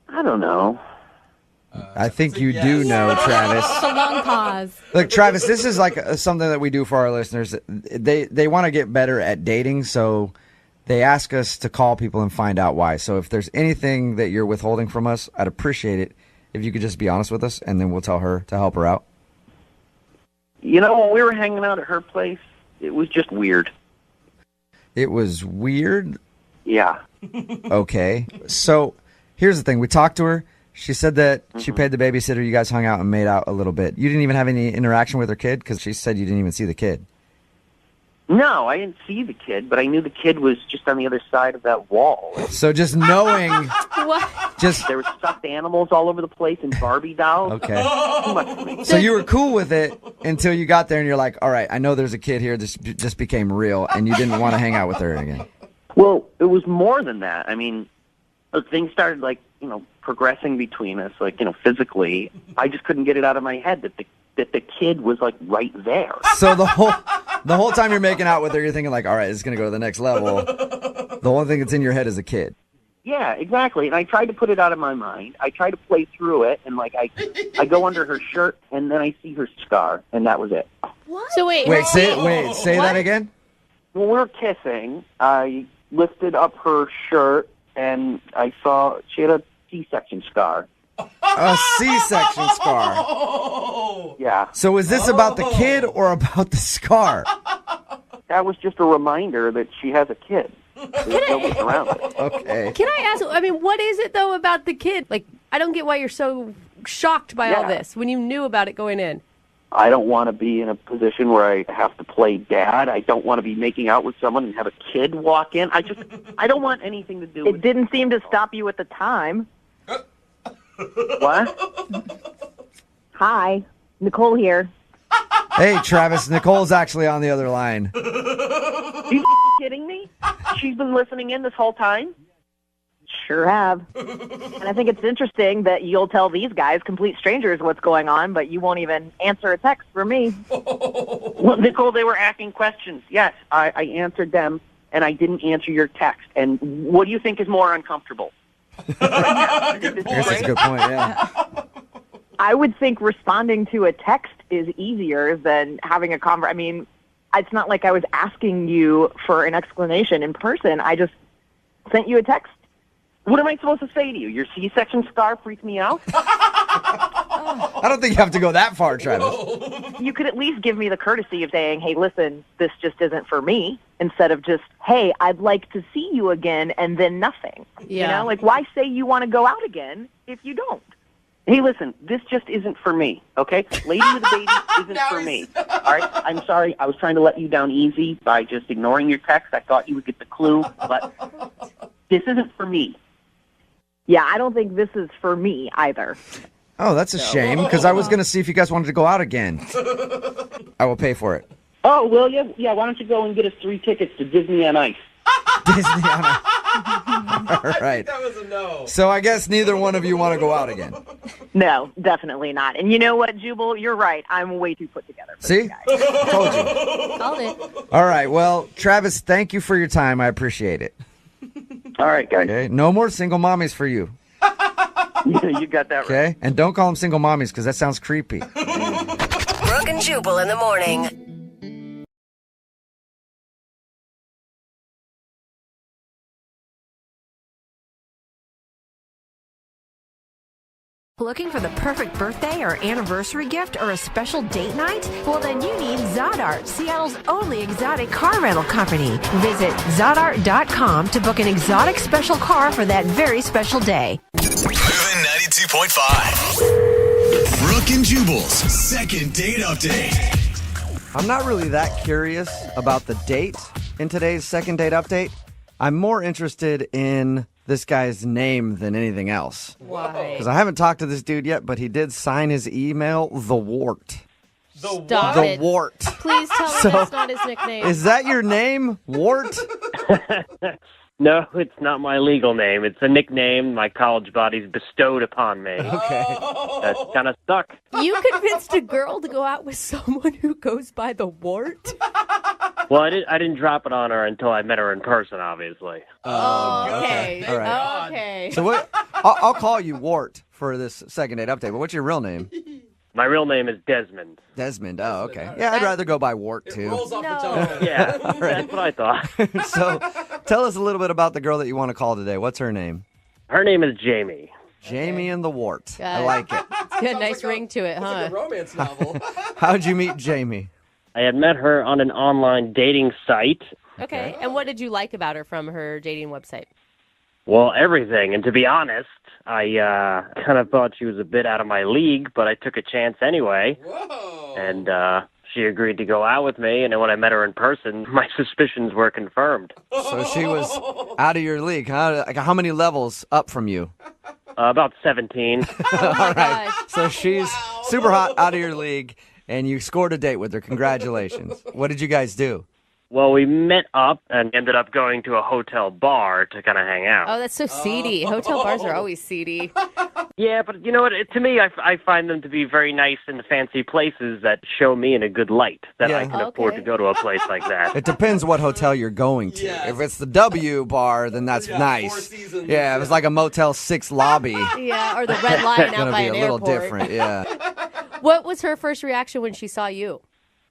don't know. I think you do know, Travis. It's a long pause. Look, Travis, this is like something that we do for our listeners. They want to get better at dating, so they ask us to call people and find out why. So if there's anything that you're withholding from us, I'd appreciate it if you could just be honest with us, and then we'll tell her to help her out. When we were hanging out at her place, it was just weird. It was weird? Yeah. Okay. So here's the thing. We talked to her. She said that she paid the babysitter. You guys hung out and made out a little bit. You didn't even have any interaction with her kid because she said you didn't even see the kid. No, I didn't see the kid, but I knew the kid was just on the other side of that wall. So just knowing... There were stuffed animals all over the place and Barbie dolls. Okay. Too much for me. So you were cool with it until you got there and you're like, all right, I know there's a kid here. This just became real, and you didn't want to hang out with her again. Well, it was more than that. I mean, things started progressing between us, physically. I just couldn't get it out of my head that the kid was right there. So the whole time you're making out with her, you're thinking all right, this is going to go to the next level. The only thing that's in your head is a kid. Yeah, exactly. And I tried to put it out of my mind. I tried to play through it, and I go under her shirt, and then I see her scar, and that was it. What? So wait, say that again. When we were kissing, I lifted up her shirt, and I saw she had a C-section scar. A C-section scar. Yeah. So is this about the kid or about the scar? That was just a reminder that she has a kid. There's no getting around it. Okay. Can I ask, what is it, though, about the kid? I don't get why you're so shocked by all this when you knew about it going in. I don't want to be in a position where I have to play dad. I don't want to be making out with someone and have a kid walk in. I don't want anything to do with it. It didn't seem to stop you at the time. What? Hi, Nicole here. Hey, Travis, Nicole's actually on the other line. Are you kidding me? She's been listening in this whole time? Sure have. And I think it's interesting that you'll tell these guys, complete strangers, what's going on, but you won't even answer a text for me. Well, Nicole, they were asking questions. Yes, I answered them, and I didn't answer your text. And what do you think is more uncomfortable? That's a good point, yeah. I would think responding to a text is easier than having a conversation. I mean, it's not like I was asking you for an explanation in person. I just sent you a text. What am I supposed to say to you? Your C-section scar freaked me out? I don't think you have to go that far, Travis. You could at least give me the courtesy of saying, hey, listen, this just isn't for me, instead of just, hey, I'd like to see you again, and then nothing. Yeah. Why say you want to go out again if you don't? Hey, listen, this just isn't for me, okay? Lady with a baby isn't for me. All right? I'm sorry. I was trying to let you down easy by just ignoring your text. I thought you would get the clue, but this isn't for me. Yeah, I don't think this is for me either. Oh, that's a shame, because I was going to see if you guys wanted to go out again. I will pay for it. Oh, will you? Yeah, why don't you go and get us 3 tickets to Disney on Ice? Disney on Ice. All right. That was a no. So I guess neither one of you want to go out again. No, definitely not. And you know what, Jubal? You're right. I'm way too put together. See? Told you. Called it. All right. Well, Travis, thank you for your time. I appreciate it. All right, guys. Okay. No more single mommies for you. You got that right. Okay. And don't call them single mommies because that sounds creepy. Brooke and Jubal in the morning. Looking for the perfect birthday or anniversary gift or a special date night? Well, then you need Zodart, Seattle's only exotic car rental company. Visit Zodart.com to book an exotic special car for that very special day. Moving 92.5. Brooke and Jubal's second date update. I'm not really that curious about the date in today's second date update. I'm more interested in this guy's name than anything else. Why? Because I haven't talked to this dude yet, but he did sign his email The Wart. Stop The it. Wart. Please tell me So, that's not his nickname. Is that your name, Wart? No, it's not my legal name. It's a nickname my college buddies bestowed upon me. Okay. That kind of stuck. You convinced a girl to go out with someone who goes by the Wart? Well, I didn't drop it on her until I met her in person, obviously. Okay. All right. Okay. So what? I'll call you Wart for this second date update, but what's your real name? My real name is Desmond. Desmond. Oh, okay. Yeah, I'd rather go by Wart, too. Rolls off the tongue. Yeah, All right. that's what I thought. So tell us a little bit about the girl that you want to call today. What's her name? Her name is Jamie. Jamie and the Wart. Got I it. like it. It's got a nice ring to it, It's huh? like a romance novel. How'd you meet Jamie? I had met her on an online dating site. Okay. And what did you like about her from her dating website? Well, everything. And to be honest, I kind of thought she was a bit out of my league, but I took a chance anyway. Whoa. And she agreed to go out with me. And then when I met her in person, my suspicions were confirmed. So she was out of your league. How many levels up from you? About 17. All right. So she's super hot, out of your league, and you scored a date with her. Congratulations. What did you guys do? Well, we met up and ended up going to a hotel bar to kind of hang out. Oh, that's so seedy. Hotel bars are always seedy. Yeah, but you know what? To me, I find them to be very nice and fancy places that show me in a good light that I can afford to go to a place like that. It depends what hotel you're going to. Yes. If it's the W bar, then that's Yeah, nice. Four Seasons. Yeah, if it's like a Motel 6 lobby, Yeah, or the Red Lion it's out going to by be an a little airport. different. Yeah. What was her first reaction when she saw you?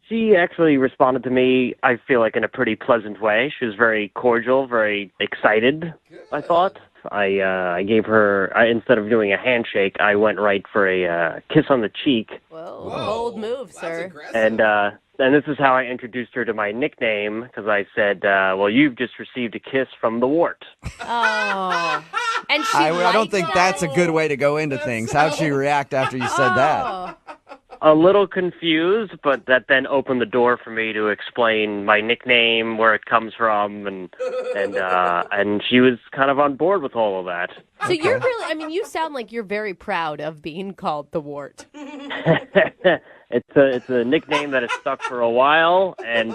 She actually responded to me, I feel like, in a pretty pleasant way. She was very cordial, very excited, I thought. I gave her, instead of doing a handshake, I went right for a kiss on the cheek. Whoa. Bold move, sir. And this is how I introduced her to my nickname, because I said, well, you've just received a kiss from the Wart. Oh. And she I don't liked think that? that's a good way to go into things. How'd she react after you said that? Oh. A little confused, but that then opened the door for me to explain my nickname, where it comes from, and she was kind of on board with all of that. So you're really, I mean, you sound like you're very proud of being called the Wart. It's a nickname that has stuck for a while, and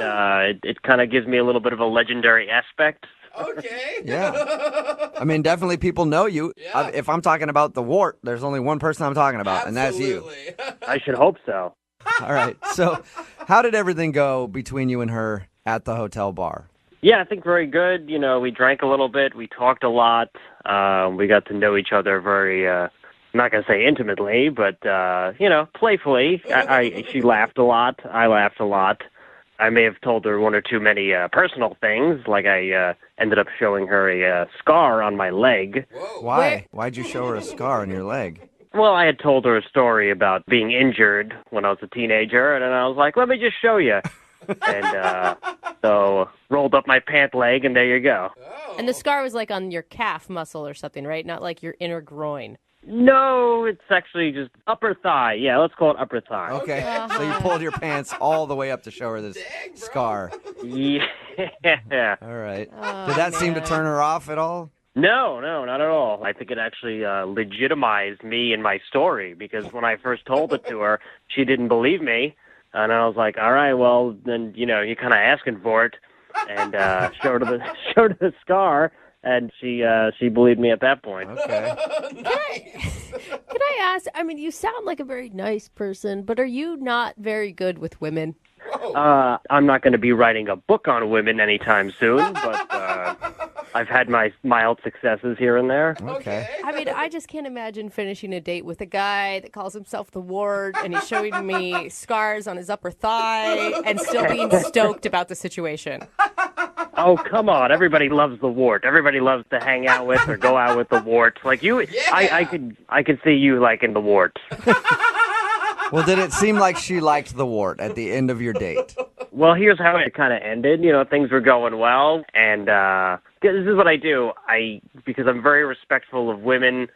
it kind of gives me a little bit of a legendary aspect. Okay. Yeah. I mean, definitely people know you. Yeah. If I'm talking about the Wart, there's only one person I'm talking about, and that's you. Absolutely. I should hope so. All right. So how did everything go between you and her at the hotel bar? Yeah, I think very good. You know, we drank a little bit. We talked a lot. We got to know each other very, I'm not going to say intimately, but, playfully. She laughed a lot. I laughed a lot. I may have told her one or too many personal things, like I ended up showing her a scar on my leg. Why? Why'd you show her a scar on your leg? Well, I had told her a story about being injured when I was a teenager, and then I was like, let me just show you. And so rolled up my pant leg, and there you go. And the scar was like on your calf muscle or something, right? Not like your inner groin. No, it's actually just upper thigh. Yeah, let's call it upper thigh. Okay. So you pulled your pants all the way up to show her this scar. Yeah. All right. Oh, Did that seem to turn her off at all? No, not at all. I think it actually legitimized me and my story, because when I first told it to her, she didn't believe me. And I was like, all right, well, then, you're kind of asking for it. And showed her the scar. and she believed me at that point. Okay. Can I ask? I mean, you sound like a very nice person, but are you not very good with women? I'm not going to be writing a book on women anytime soon, but I've had my mild successes here and there. Okay. I mean, I just can't imagine finishing a date with a guy that calls himself the Ward and he's showing me scars on his upper thigh and still being stoked about the situation. Oh, come on. Everybody loves the Wart. Everybody loves to hang out with or go out with the Wart. Like you, I could see you liking the Wart. Well, did it seem like she liked the Wart at the end of your date? Well, here's how it kind of ended. You know, things were going well, and this is what I do. Because I'm very respectful of women,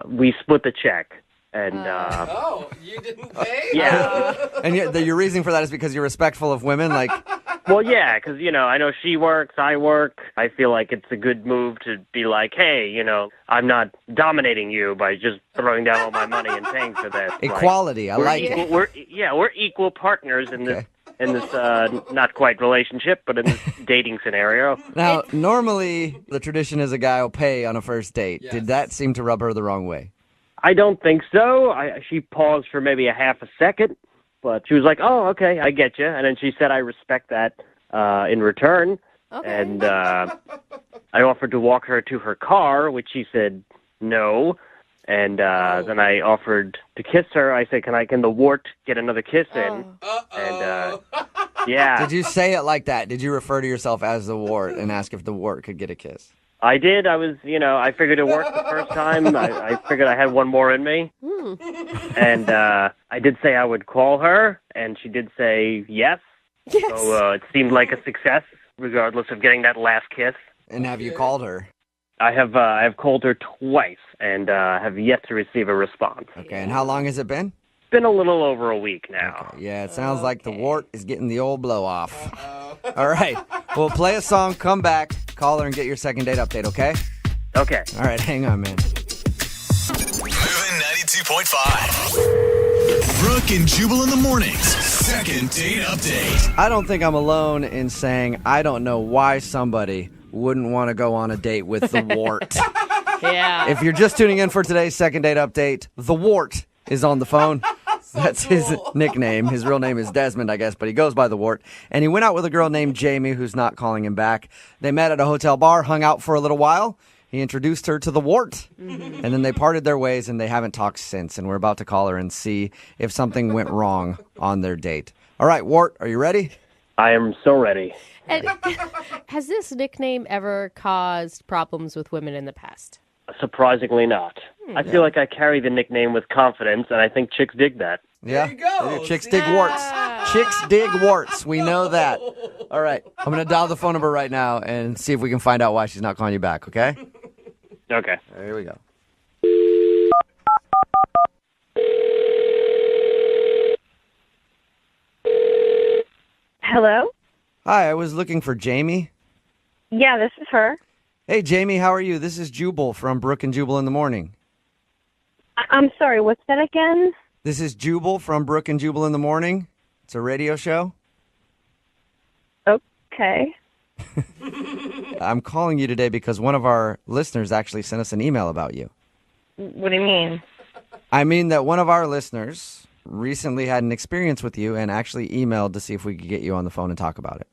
we split the check. And oh, you didn't pay? Yeah. And your reasoning for that is because you're respectful of women, like. Well, yeah, because, you know, I know she works, I work. I feel like it's a good move to be like, hey, you know, I'm not dominating you by just throwing down all my money and paying for this. Equality, I like it. We're equal partners in this not quite relationship, but in this dating scenario. Now, normally the tradition is a guy will pay on a first date. Yes. Did that seem to rub her the wrong way? I don't think so. She paused for maybe a half a second. But she was like, oh, okay, I get you. And then she said, I respect that in return. Okay. And I offered to walk her to her car, which she said no. And then I offered to kiss her. I said, can the Wart get another kiss in? And yeah. Did you say it like that? Did you refer to yourself as the Wart and ask if the Wart could get a kiss? I did. I was, I figured it worked the first time. I figured I had one more in me. And I did say I would call her, and she did say yes. So it seemed like a success, regardless of getting that last kiss. And have you called her? I have called her twice, and have yet to receive a response. Okay, and how long has it been? It's been a little over a week now. Okay. Yeah, it sounds like the Wart is getting the old blow-off. All right, we'll play a song, come back, call her, and get your second date update, okay? Okay. All right, hang on, man. Moving 92.5. Brooke and Jubal in the mornings. Second date update. I don't think I'm alone in saying I don't know why somebody wouldn't want to go on a date with the Wart. Yeah. If you're just tuning in for today's second date update, the Wart is on the phone. That's his nickname. His real name is Desmond, I guess, but he goes by the Wart. And he went out with a girl named Jamie, who's not calling him back. They met at a hotel bar, hung out for a little while. He introduced her to the Wart. And then they parted their ways, and they haven't talked since. And we're about to call her and see if something went wrong on their date. All right, Wart, are you ready? I am so ready. And has this nickname ever caused problems with women in the past? Surprisingly not. I feel like I carry the nickname with confidence, and I think chicks dig that. Yeah. There you go. Chicks dig warts. Chicks dig warts. We know that. All right. I'm going to dial the phone number right now and see if we can find out why she's not calling you back, okay? Okay. Here we go. Hello? Hi, I was looking for Jamie. Yeah, this is her. Hey, Jamie, how are you? This is Jubal from Brooke and Jubal in the morning. I'm sorry, what's that again? This is Jubal from Brooke and Jubal in the morning. It's a radio show. Okay. I'm calling you today because one of our listeners actually sent us an email about you. What do you mean? I mean that one of our listeners recently had an experience with you and actually emailed to see if we could get you on the phone and talk about it.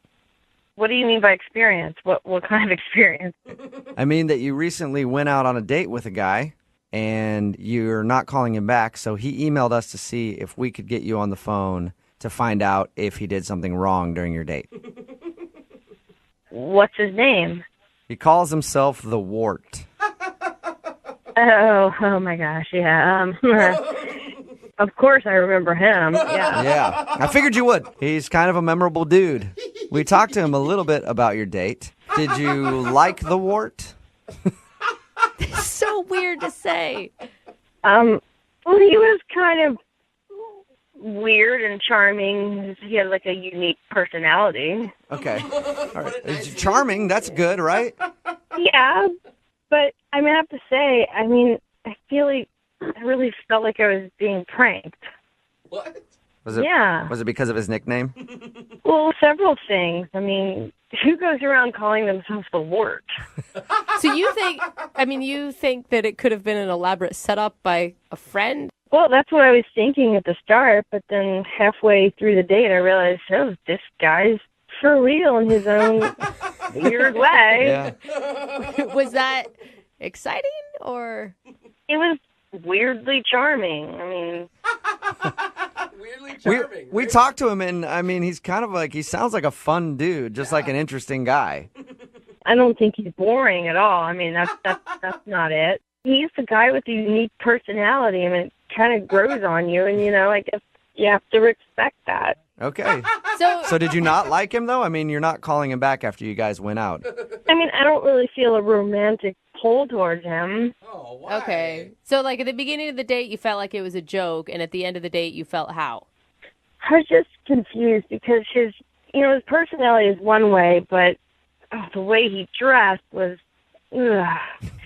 What do you mean by experience? What kind of experience? I mean that you recently went out on a date with a guy and you're not calling him back, so he emailed us to see if we could get you on the phone to find out if he did something wrong during your date. What's his name? He calls himself the Wart. Oh my gosh, yeah. Of course I remember him, yeah. Yeah, I figured you would. He's kind of a memorable dude. We talked to him a little bit about your date. Did you like the Wart? It's so weird to say. Well, he was kind of weird and charming. He had like a unique personality. Okay. All right. It's charming. That's good, right? Yeah, but I mean, I have to say, I really felt like I was being pranked. What? Was it? Yeah. Was it because of his nickname? Well, several things. I mean, who goes around calling themselves the wart? So you think that it could have been an elaborate setup by a friend? Well, that's what I was thinking at the start, but then halfway through the date, I realized, oh, this guy's for real in his own weird way. Yeah. Was that exciting or? It was weirdly charming. I mean, Weirdly charming. We talked to him, and I mean, he's kind of like, he sounds like a fun dude, just like an interesting guy. I don't think he's boring at all. I mean, that's not it. He's the guy with the unique personality. I mean, it kind of grows on you, and I guess you have to respect that. Okay. So did you not like him, though? I mean, you're not calling him back after you guys went out. I mean, I don't really feel a romantic pull towards him. Oh, why? Okay. So like at the beginning of the date, you felt like it was a joke, and at the end of the date, you felt how? I was just confused because his personality is one way, but the way he dressed was, ugh.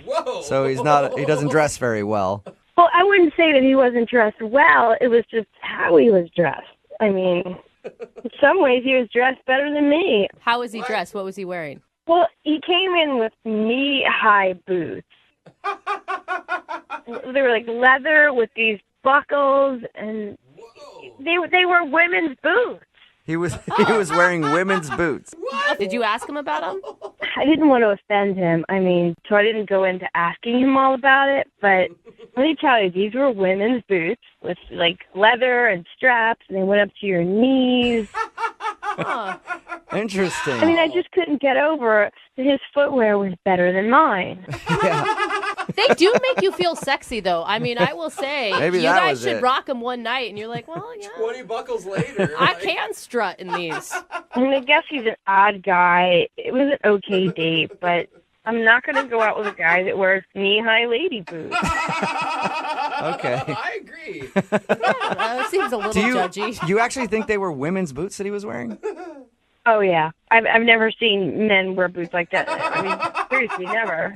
Whoa. So he doesn't dress very well. Well, I wouldn't say that he wasn't dressed well. It was just how he was dressed. I mean, in some ways, he was dressed better than me. How was he dressed? What was he wearing? Well, he came in with knee-high boots. They were like leather with these buckles, and they were women's boots. He was wearing women's boots. Did you ask him about them? I didn't want to offend him. I mean, so I didn't go into asking him all about it. But let me tell you, these were women's boots with like leather and straps, and they went up to your knees. Huh. Interesting. I mean, I just couldn't get over that his footwear was better than mine. They do make you feel sexy, though. I mean, I will say, Maybe you that guys was should it. rock them one night, and you're like, well, yeah, 20 buckles later. I can strut in these. I mean, I guess he's an odd guy. It was an okay date, but I'm not going to go out with a guy that wears knee-high lady boots. Okay. I agree. That seems a little judgy. You actually think they were women's boots that he was wearing? Oh, yeah. I've never seen men wear boots like that. I mean, seriously, never.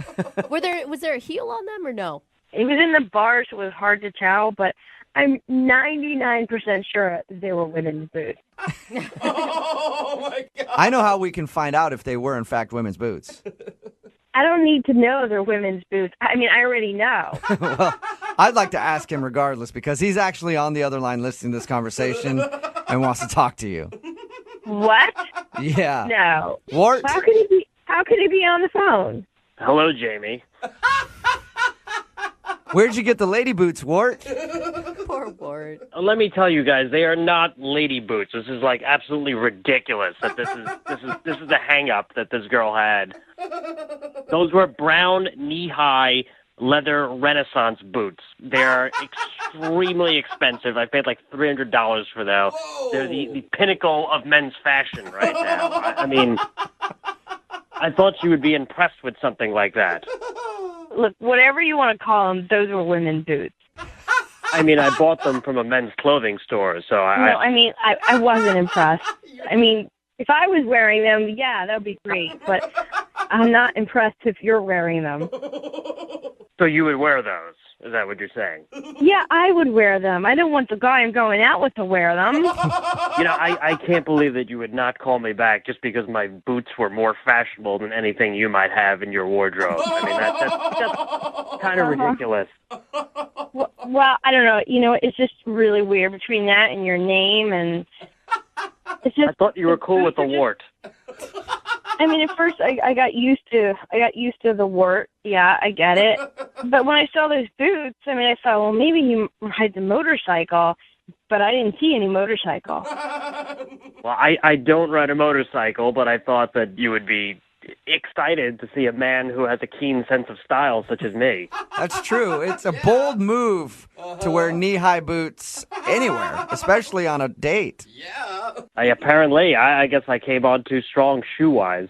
Was there a heel on them or no? It was in the bar, so it was hard to tell, but I'm 99% sure they were women's boots. Oh, my God. I know how we can find out if they were, in fact, women's boots. I don't need to know they're women's boots. I mean, I already know. Well, I'd like to ask him regardless because he's actually on the other line listening to this conversation and wants to talk to you. What? Yeah. No. Wart? How could he be on the phone? Hello, Jamie. Where'd you get the lady boots, Wart? Poor Wart. Let me tell you guys, they are not lady boots. This is like absolutely ridiculous that this is the hang up that this girl had. Those were brown knee-high leather Renaissance boots. They're extremely expensive. I paid like $300 for them. They're the pinnacle of men's fashion right now. I mean, I thought you would be impressed with something like that. Look, whatever you want to call them, those were women's boots. I mean, I bought them from a men's clothing store, so I wasn't impressed. I mean, if I was wearing them, yeah, that would be great, but I'm not impressed if you're wearing them. So you would wear those? Is that what you're saying? Yeah, I would wear them. I don't want the guy I'm going out with to wear them. You know, I can't believe that you would not call me back just because my boots were more fashionable than anything you might have in your wardrobe. I mean, that's kind of ridiculous. Well, I don't know. You know, it's just really weird between that and your name, and it's just. I thought you were cool with the wart. I mean, at first I got used to the wart. Yeah, I get it. But when I saw those boots, I mean, I thought, well, maybe he rides a motorcycle, but I didn't see any motorcycle. Well, I don't ride a motorcycle, but I thought that you would be excited to see a man who has a keen sense of style such as me. That's true. It's a bold move to wear knee-high boots anywhere, especially on a date. Apparently, I guess I came on too strong shoe-wise.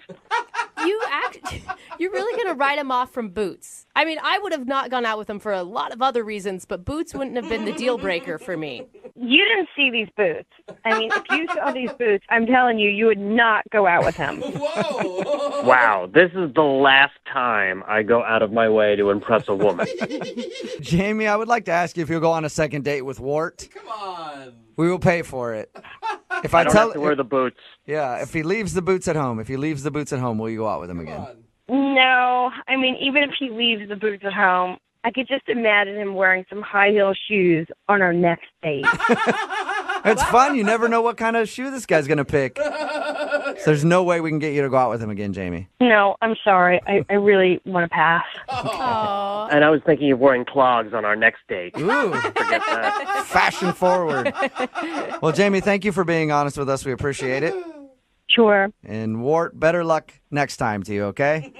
You're really going to write him off from boots. I mean, I would have not gone out with him for a lot of other reasons, but boots wouldn't have been the deal breaker for me. You didn't see these boots. I mean, if you saw these boots, I'm telling you, you would not go out with him. Wow, this is the last time I go out of my way to impress a woman. Jamie, I would like to ask you if you'll go on a second date with Wart. Come on. We will pay for it. If I don't have to wear the boots. Yeah, if he leaves the boots at home, will you go out with him again? No, I mean, even if he leaves the boots at home, I could just imagine him wearing some high heel shoes on our next date. It's fun. You never know what kind of shoe this guy's going to pick. So there's no way we can get you to go out with him again, Jamie. No, I'm sorry. I really want to pass. And I was thinking of wearing clogs on our next date. Ooh. Forget that. Fashion forward. Well, Jamie, thank you for being honest with us. We appreciate it. Sure. And Wart, better luck next time to you, okay?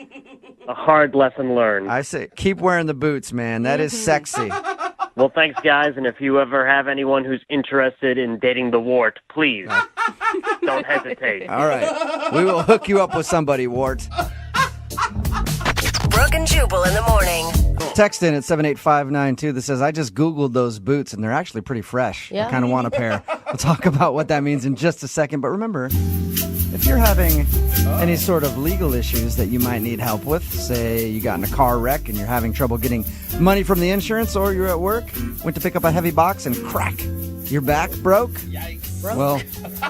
A hard lesson learned. I say, keep wearing the boots, man. That is sexy. Well, thanks, guys. And if you ever have anyone who's interested in dating the Wart, please don't hesitate. All right. We will hook you up with somebody, Wart. Brooke and Jubal in the morning. Text in at 78592 that says, I just Googled those boots, and they're actually pretty fresh. Yeah. I kind of want a pair. We'll talk about what that means in just a second. But remember, if you're having any sort of legal issues that you might need help with, say you got in a car wreck and you're having trouble getting money from the insurance, or you're at work, went to pick up a heavy box and crack, your back broke? Yikes. Well,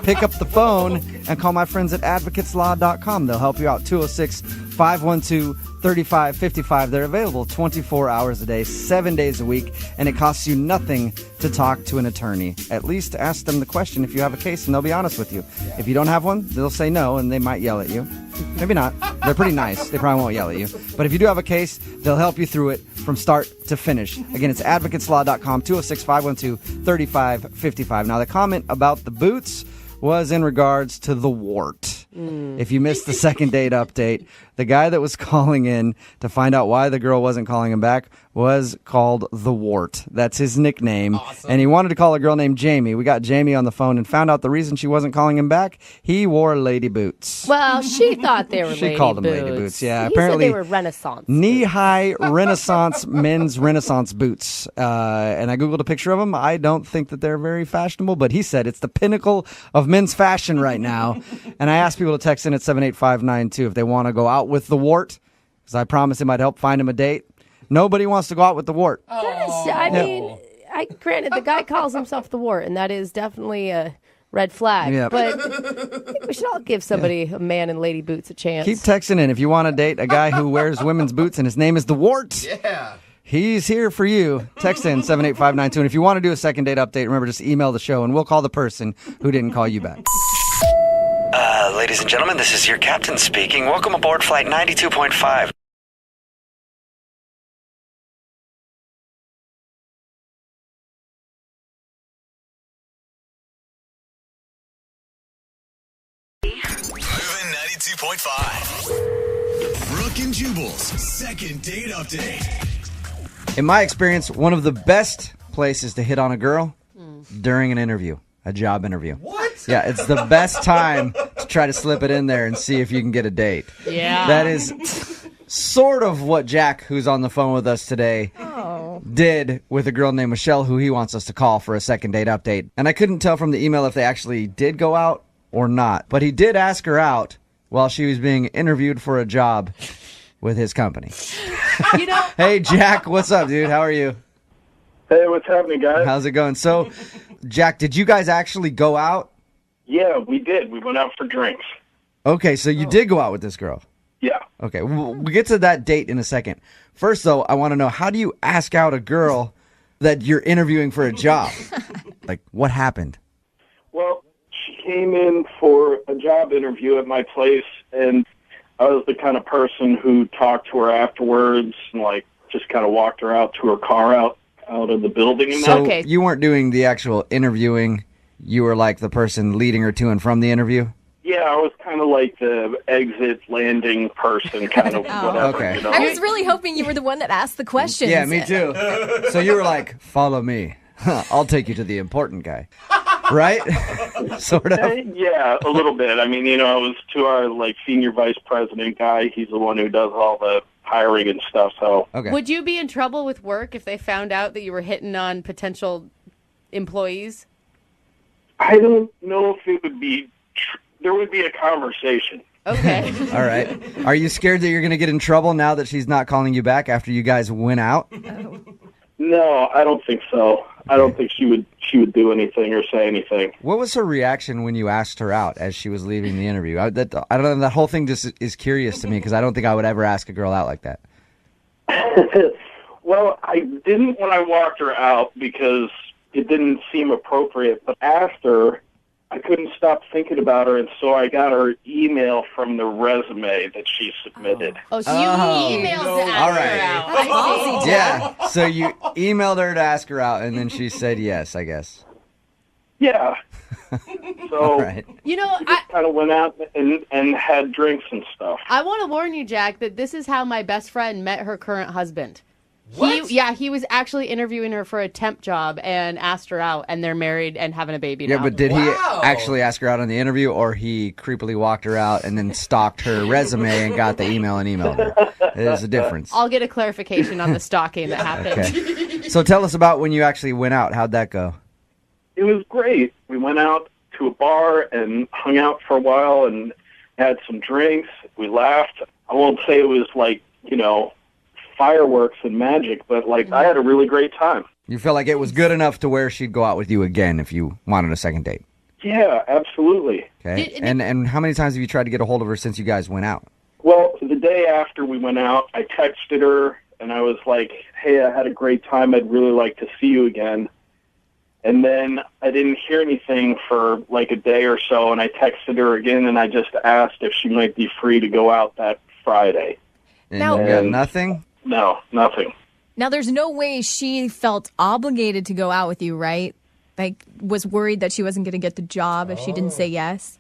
pick up the phone and call my friends at advocateslaw.com. They'll help you out. 206-512-3555. They're available 24 hours a day, 7 days a week, and it costs you nothing to talk to an attorney. At least ask them the question if you have a case, and they'll be honest with you. If you don't have one, they'll say no, and they might yell at you. Maybe not. They're pretty nice. They probably won't yell at you. But if you do have a case, they'll help you through it from start to finish. Again, it's advocateslaw.com, 206-512-3555. Now, the comment about the boots was in regards to the Wart. If you missed the second date update, the guy that was calling in to find out why the girl wasn't calling him back was called the Wart. That's his nickname. Awesome. And he wanted to call a girl named Jamie. We got Jamie on the phone and found out the reason she wasn't calling him back. He wore lady boots. Well, she thought they were She called them lady boots. Yeah, He apparently said they were Renaissance. knee-high Renaissance men's Renaissance boots. And I Googled a picture of them. I don't think that they're very fashionable, but he said it's the pinnacle of men's fashion right now. And I asked people to text in at 78592 if they want to go out with the Wart, because I promised him I'd help find him a date. Nobody wants to go out with the Wart. Granted, the guy calls himself the Wart, and that is definitely a red flag. Yeah. But I think we should all give somebody, a man in lady boots, a chance. Keep texting in if you want to date a guy who wears women's boots and his name is the Wart. Yeah. He's here for you. Text in 78592. And if you want to do a second date update, remember, just email the show and we'll call the person who didn't call you back. Ladies and gentlemen, this is your captain speaking. Welcome aboard Flight 92.5. Moving 92.5. Brooke and Jubal's second date update. In my experience, one of the best places to hit on a girl during an interview, a job interview. What? Yeah, it's the best time to try to slip it in there and see if you can get a date. Yeah. That is sort of what Jack, who's on the phone with us today, did with a girl named Michelle, who he wants us to call for a second date update. And I couldn't tell from the email if they actually did go out or not. But he did ask her out while she was being interviewed for a job with his company. Hey, Jack, what's up, dude? How are you? Hey, what's happening, guys? How's it going? So, Jack, did you guys actually go out? Yeah, we did. We went out for drinks. Okay, so you did go out with this girl. Yeah. Okay, we'll get to that date in a second. First, though, I want to know, how do you ask out a girl that you're interviewing for a job? Like, what happened? Well, she came in for a job interview at my place, and I was the kind of person who talked to her afterwards and, like, just kind of walked her out to her car out of the building. And So you weren't doing the actual interviewing. You were like the person leading her to and from the interview? Yeah, I was kind of like the exit landing person, kind of whatever. Okay. You know? I was really hoping you were the one that asked the questions. Yeah, me too. So you were like, follow me. I'll take you to the important guy. Right? Sort of. Yeah, a little bit. I mean, I was to our, like, senior vice president guy. He's the one who does all the hiring and stuff, so. Okay. Would you be in trouble with work if they found out that you were hitting on potential employees? I don't know if it would be. There would be a conversation. Okay. All right. Are you scared that you're going to get in trouble now that she's not calling you back after you guys went out? No, I don't think so. I don't think she would do anything or say anything. What was her reaction when you asked her out as she was leaving the interview? I don't know. That whole thing just is curious to me because I don't think I would ever ask a girl out like that. Well, I didn't when I walked her out because it didn't seem appropriate. But after, I couldn't stop thinking about her, and so I got her email from the resume that she submitted. Oh, so you emailed to ask all her right. out. I see. Yeah. So you emailed her to ask her out, and then she said yes, I guess. Yeah. So All right. You know, we just kind of went out and had drinks and stuff. I want to warn you, Jack, that this is how my best friend met her current husband. What? He was actually interviewing her for a temp job and asked her out, and they're married and having a baby now. Yeah, but did he actually ask her out on the interview, or he creepily walked her out and then stalked her resume and got the email and emailed her? There's a difference. I'll get a clarification on the stalking that happened. Okay. So tell us about when you actually went out. How'd that go? It was great. We went out to a bar and hung out for a while and had some drinks. We laughed. I won't say it was like, fireworks and magic, but I had a really great time. You feel like it was good enough to where she'd go out with you again if you wanted a second date? Yeah, absolutely. Okay. And how many times have you tried to get a hold of her since you guys went out? Well, the day after we went out, I texted her and I was like, hey, I had a great time. I'd really like to see you again. And then I didn't hear anything for a day or so, and I texted her again and I just asked if she might be free to go out that Friday. And you got nothing? No, nothing. Now, there's no way she felt obligated to go out with you, right? Was worried that she wasn't going to get the job if she didn't say yes?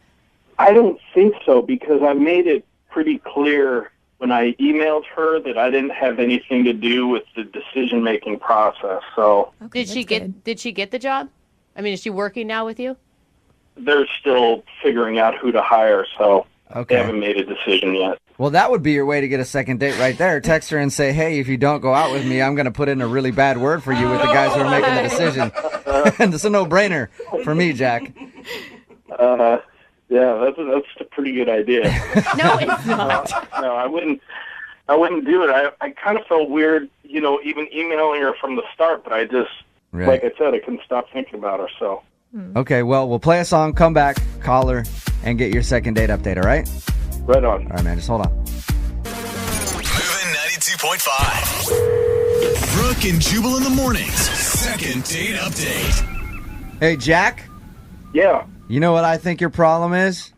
I don't think so, because I made it pretty clear when I emailed her that I didn't have anything to do with the decision-making process. So Did she get the job? I mean, is she working now with you? they're still figuring out who to hire, so Okay. they haven't made a decision yet. Well, that would be your way to get a second date right there. Text her and say, hey, if you don't go out with me, I'm going to put in a really bad word for you with the guys who are making the decision. And it's a no-brainer for me, Jack. Yeah, that's a pretty good idea. No, it's not. No, I wouldn't do it. I kind of felt weird, even emailing her from the start, but I just, Right. like I said, I couldn't stop thinking about her, so. Okay, well, we'll play a song, come back, call her, and get your second date update, all right? Right on. All right, man, just hold on. Moving 92.5. Brooke and Jubal in the mornings. Second date update. Hey, Jack? Yeah. You know what I think your problem is?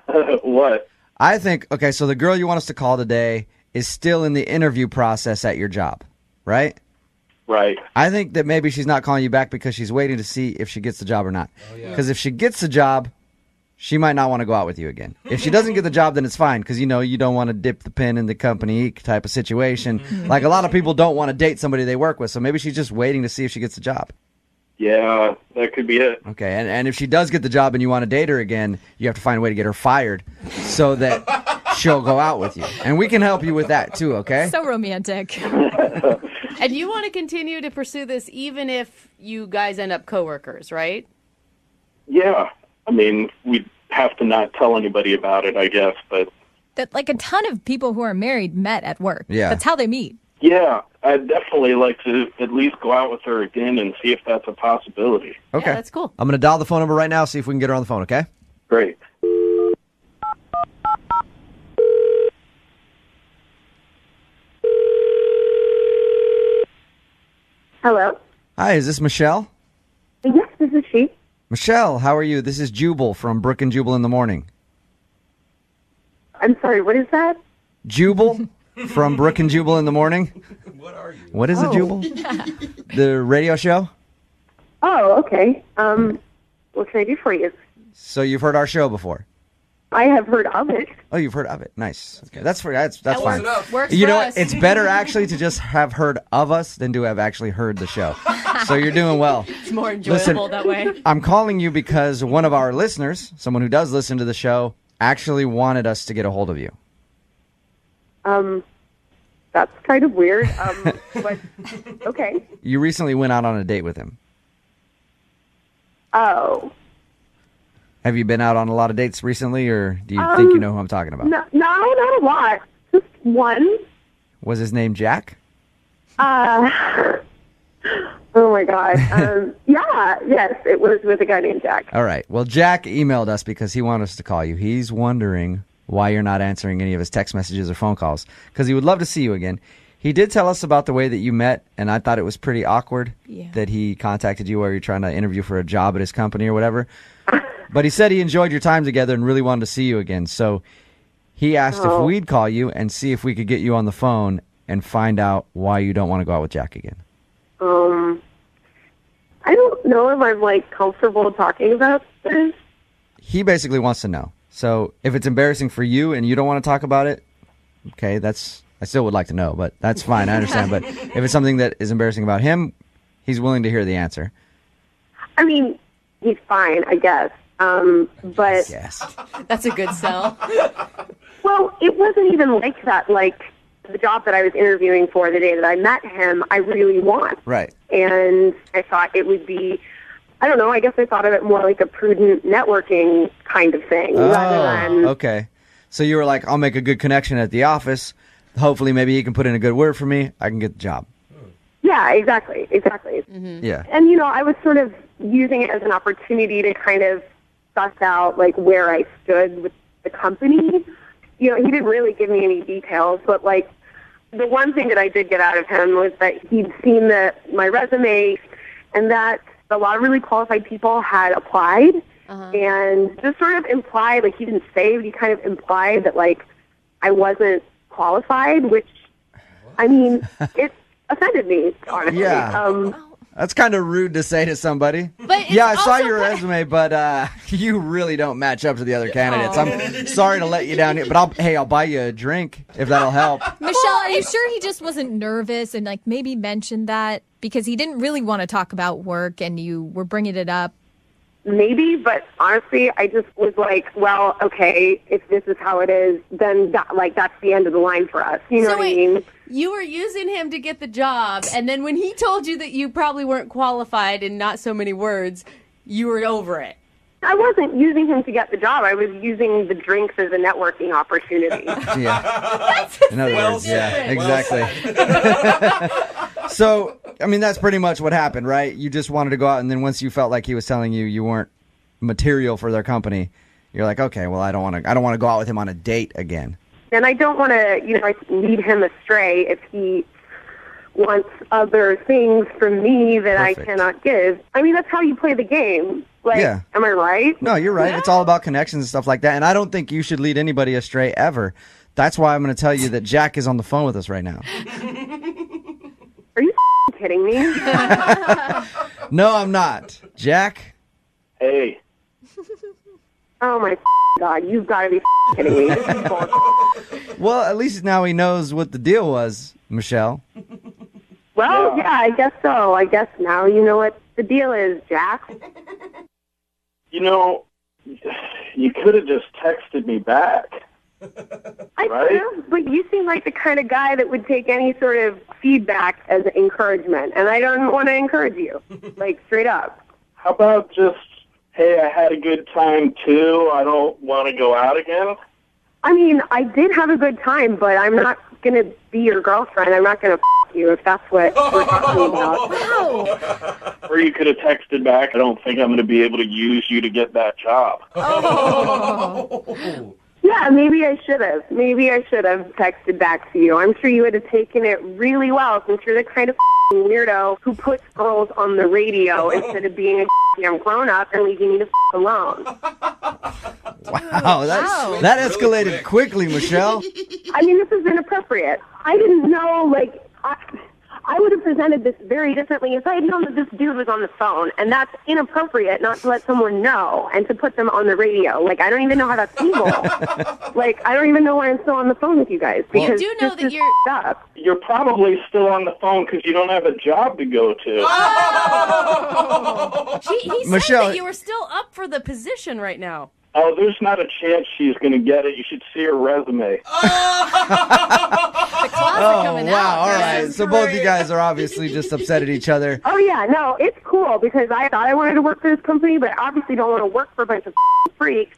What? I think, okay, so the girl you want us to call today is still in the interview process at your job, right? Right. I think that maybe she's not calling you back because she's waiting to see if she gets the job or not. Because if she gets the job, she might not want to go out with you again. If she doesn't get the job, then it's fine because, you don't want to dip the pen in the company type of situation. Like a lot of people don't want to date somebody they work with, so maybe she's just waiting to see if she gets the job. Yeah, that could be it. Okay, and if she does get the job and you want to date her again, you have to find a way to get her fired so that she'll go out with you. And we can help you with that too, okay? So romantic. And you want to continue to pursue this even if you guys end up coworkers, right? Yeah. I mean, we'd have to not tell anybody about it, I guess, but... That like a ton of people who are married met at work. Yeah. That's how they meet. Yeah, I'd definitely like to at least go out with her again and see if that's a possibility. Okay. Yeah, that's cool. I'm going to dial the phone number right now, see if we can get her on the phone, okay? Great. Hello? Hi, is this Michelle? Yes, this is she. Michelle, how are you? This is Jubal from Brooke and Jubal in the morning. I'm sorry, what is that? Jubal from Brooke and Jubal in the morning. What is it, Jubal? The radio show? Oh, okay. What can I do for you? So you've heard our show before? I have heard of it. Oh, you've heard of it. Nice. Okay, that's That fine. works You for know us. what? It's better actually to just have heard of us than to have actually heard the show. So you're doing well. It's more enjoyable that way. I'm calling you because one of our listeners, someone who does listen to the show, actually wanted us to get a hold of you. That's kind of weird. But okay. You recently went out on a date with him. Oh, Have you been out on a lot of dates recently, or do you think you know who I'm talking about? No, not a lot. Just one. Was his name Jack? Oh my God. Yes, it was with a guy named Jack. All right. Well, Jack emailed us because he wanted us to call you. He's wondering why you're not answering any of his text messages or phone calls, because he would love to see you again. He did tell us about the way that you met, and I thought it was pretty awkward that he contacted you while you were trying to interview for a job at his company or whatever. But he said he enjoyed your time together and really wanted to see you again. So he asked if we'd call you and see if we could get you on the phone and find out why you don't want to go out with Jack again. I don't know if I'm, comfortable talking about this. He basically wants to know. So if it's embarrassing for you and you don't want to talk about it, okay, I still would like to know, but that's fine. I understand. But if it's something that is embarrassing about him, he's willing to hear the answer. I mean, he's fine, I guess. But That's a good sell. Well, it wasn't even like that. The job that I was interviewing for the day that I met him, I really want. Right. And I thought it would be, I don't know, I guess I thought of it more like a prudent networking kind of thing. Rather than, okay. So you were like, I'll make a good connection at the office. Hopefully maybe he can put in a good word for me. I can get the job. Yeah, exactly. Yeah. And, I was sort of using it as an opportunity to kind of suss out, where I stood with the company. He didn't really give me any details, but, the one thing that I did get out of him was that he'd seen my resume and that a lot of really qualified people had applied and just sort of implied, he didn't say, but he kind of implied that, I wasn't qualified, which, I mean, it offended me, honestly. Yeah. That's kind of rude to say to somebody. But yeah, I saw your resume, but you really don't match up to the other candidates. I'm sorry to let you down here, but I'll buy you a drink if that'll help. Michelle, are you sure he just wasn't nervous and maybe mentioned that because he didn't really want to talk about work and you were bringing it up? Maybe, but honestly, I just was like, well, okay, if this is how it is, then that's the end of the line for us. You know what I mean? You were using him to get the job, and then when he told you that you probably weren't qualified in not so many words, you were over it. I wasn't using him to get the job. I was using the drinks as a networking opportunity. Yeah. In other words, yeah, exactly. So, I mean, that's pretty much what happened, right? You just wanted to go out, and then once you felt like he was telling you you weren't material for their company, you're like, okay, well, I don't want to go out with him on a date again. And I don't want to, lead him astray if he wants other things from me that I cannot give. I mean, that's how you play the game. Am I right? No, you're right. Yeah. It's all about connections and stuff like that. And I don't think you should lead anybody astray ever. That's why I'm going to tell you that Jack is on the phone with us right now. Are you kidding me? No, I'm not. Jack? Hey. Oh, my God. You've got to be kidding me. This is bullshit. Well, at least now he knows what the deal was, Michelle. Well, yeah, I guess so. I guess now you know what the deal is, Jack. You could have just texted me back. I could have, but you seem like the kind of guy that would take any sort of feedback as encouragement, and I don't want to encourage you, straight up. How about just, hey, I had a good time too, I don't want to go out again? I mean, I did have a good time, but I'm not going to be your girlfriend. I'm not going to you if that's what we're talking about. Wow. Or you could have texted back, I don't think I'm going to be able to use you to get that job. Oh. Yeah, maybe I should have. Maybe I should have texted back to you. I'm sure you would have taken it really well since you're the kind of weirdo who puts girls on the radio instead of being a damn grown-up and leaving me the alone. Wow, that escalated quickly, Michelle. I mean, this is inappropriate. I didn't know, I would have presented this very differently if I had known that this dude was on the phone, and that's inappropriate not to let someone know and to put them on the radio. I don't even know how that's legal. I don't even know why I'm still on the phone with you guys. Because you do know that you're up. You're probably still on the phone because you don't have a job to go to. Oh! He said Michelle, that you were still up for the position right now. Oh, there's not a chance she's going to get it. You should see her resume. Oh, wow. All right. So both you guys are obviously just upset at each other. Oh, yeah, no, it's cool because I thought I wanted to work for this company, but I obviously don't want to work for a bunch of freaks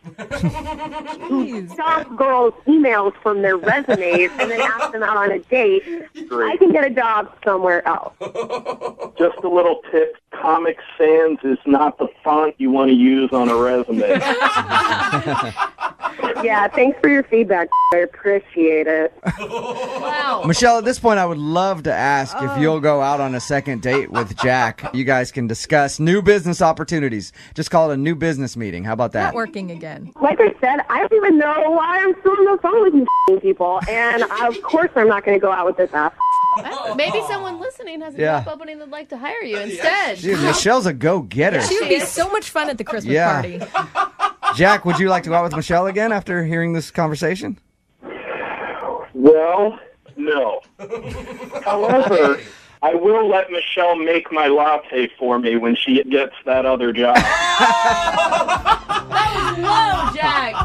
who stop girls' emails from their resumes and then ask them out on a date. I can get a job somewhere else. Just a little tip. Comic Sans is not the font you want to use on a resume. Yeah, thanks for your feedback. I appreciate it. Wow. Michelle, at this point, I would love to ask if you'll go out on a second date with Jack. You guys can discuss new business opportunities. Just call it a new business meeting. How about that? Not working again. Like I said, I don't even know why I'm still on the phone with you people, and of course I'm not going to go out with this ass. Well, maybe someone listening has a Yeah. job opening that'd like to hire you instead. Dude, Michelle's a go-getter. She would be so much fun at the Christmas Yeah. party. Jack, would you like to go out with Michelle again after hearing this conversation? Well, no. However, I will let Michelle make my latte for me when she gets that other job. Whoa, Jack.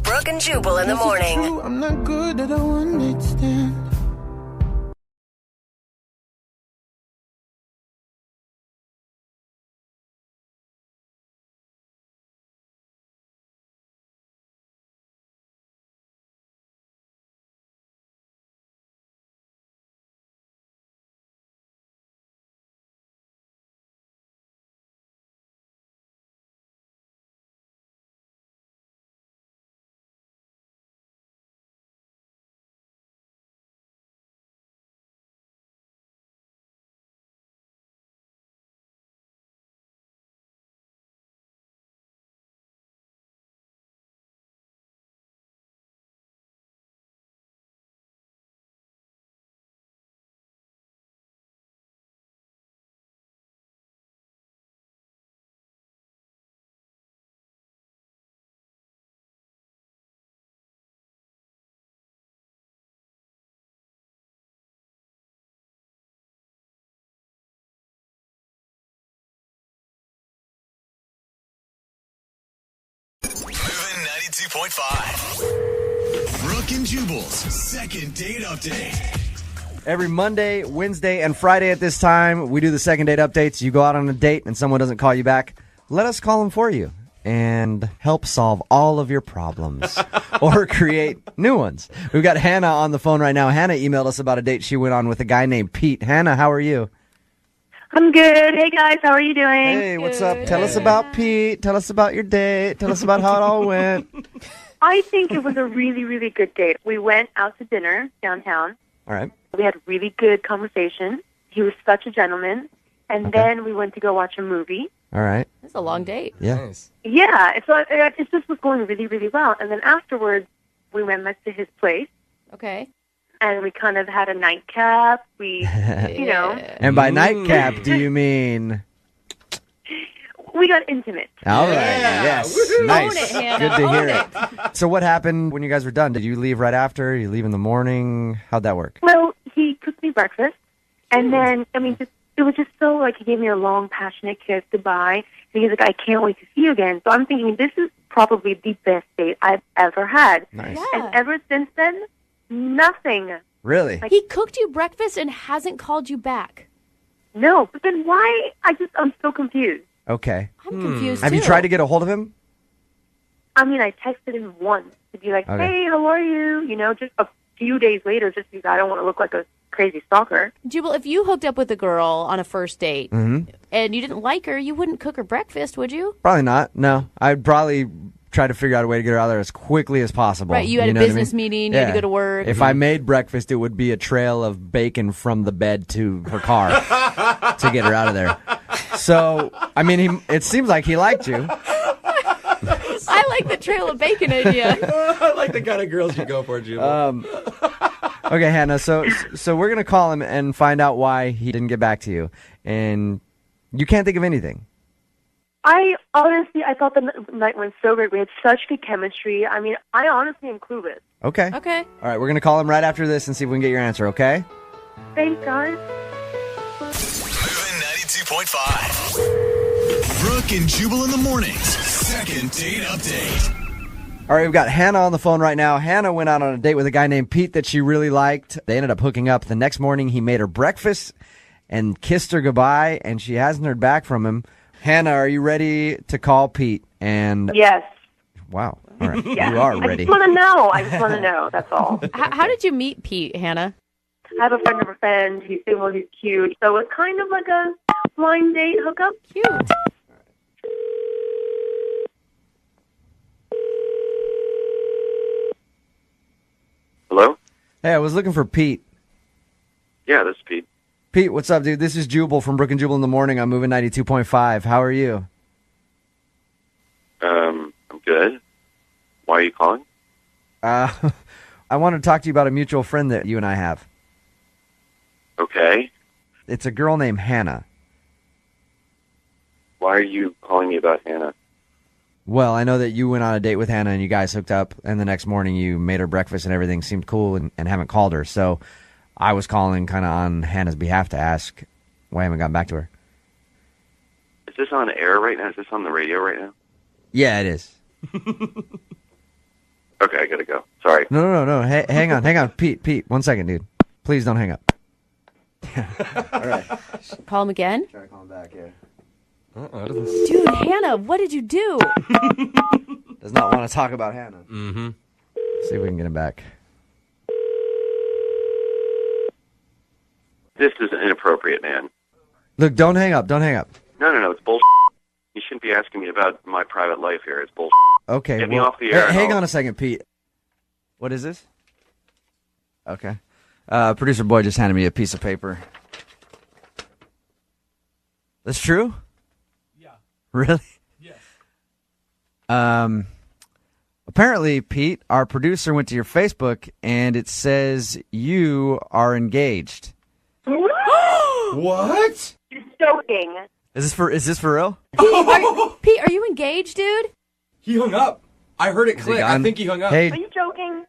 Brooke and Jubal in the morning. I'm not good at understand. Moving 92.5. Brooke and Jubal's second date update. Every Monday, Wednesday, and Friday at this time, we do the second date updates. You go out on a date and someone doesn't call you back. Let us call them for you and help solve all of your problems or create new ones. We've got Hannah on the phone right now. Hannah emailed us about a date she went on with a guy named Pete. Hannah, how are you? I'm good. Hey, guys. How are you doing? Hey, what's up? Tell us about Pete. Tell us about your date. Tell us about how it all went. I think it was a really, really good date. We went out to dinner downtown. All right. We had a really good conversation. He was such a gentleman. And then we went to go watch a movie. All right. That's a long date. Yeah. Yeah, it just was going really, really well. And then afterwards, we went back to his place. Okay. And we kind of had a nightcap. We, you know. And by nightcap, do you mean? We got intimate. All right. Yes. Nice. Own it, Hannah. Good to Own hear it. So what happened when you guys were done? Did you leave right after? You leave in the morning? How'd that work? Well, he cooked me breakfast. And then, I mean, it was just so, like, he gave me a long, passionate kiss goodbye. And he's like, I can't wait to see you again. So I'm thinking, this is probably the best date I've ever had. Nice. And ever since then, nothing. Really? He cooked you breakfast and hasn't called you back. No, but then why? I'm so confused. Okay. I'm confused, Have you too. tried to get a hold of him? I mean, I texted him once to be like, Okay. hey, how are you? You know, just a few days later, just because I don't want to look like a crazy stalker. Jubal, if you hooked up with a girl on a first date Mm-hmm. and you didn't like her, you wouldn't cook her breakfast, would you? Probably not. No. I'd probably try to figure out a way to get her out of there as quickly as possible. Right, you had a know what I business mean? meeting, you had to go to work. If I made breakfast, it would be a trail of bacon from the bed to her car to get her out of there. So, I mean, it seems like he liked you. I like the trail of bacon idea. I like the kind of girls you go for, Jubal. Okay, Hannah, so we're going to call him and find out why he didn't get back to you. And you can't think of anything. I thought the night went so great. We had such good chemistry. I mean, I honestly am clueless. Okay. Okay. All right, we're going to call him right after this and see if we can get your answer, okay? Thanks, guys. Moving 92.5. Brooke and Jubal in the mornings. Second date update. All right, we've got Hannah on the phone right now. Hannah went out on a date with a guy named Pete that she really liked. They ended up hooking up. The next morning, he made her breakfast and kissed her goodbye, and she hasn't heard back from him. Hannah, are you ready to call Pete? And Yes. Wow. All right. Yeah. You are I ready. just want to know. I just want to know. That's all. How did you meet Pete, Hannah? I have a friend of a friend. He's single. He's cute. So it's kind of like a blind date hookup. Cute. Hello? Hey, I was looking for Pete. Yeah, this is Pete. Pete, what's up, dude? This is Jubal from Brooke and Jubal in the morning. I'm moving 92.5. How are you? I'm good. Why are you calling? I want to talk to you about a mutual friend that you and I have. Okay. It's a girl named Hannah. Why are you calling me about Hannah? Well, I know that you went on a date with Hannah and you guys hooked up, and the next morning you made her breakfast and everything seemed cool and haven't called her. So I was calling kind of on Hannah's behalf to ask why I haven't gotten back to her. Is this on air right now? Is this on the radio right now? Yeah, it is. Okay, I gotta go. Sorry. No. Hey, hang on. Pete, 1 second, dude. Please don't hang up. All right. Call him again? Try to call him back, yeah. Dude, Hannah, what did you do? Does not want to talk about Hannah. Mm-hmm. See if we can get him back. This is inappropriate, man. Look, don't hang up. No, it's bullshit. You shouldn't be asking me about my private life here. It's bullshit. Okay. Get me off the air. Hang on a second, Pete. What is this? Okay. Producer Boy just handed me a piece of paper. That's true? Yeah. Really? Yes. Apparently, Pete, our producer went to your Facebook and it says you are engaged. What? You're joking. Is this for real? Pete, are you engaged, dude? He hung up. I heard it Is he click. I gone? think he hung up. Hey. Are you joking?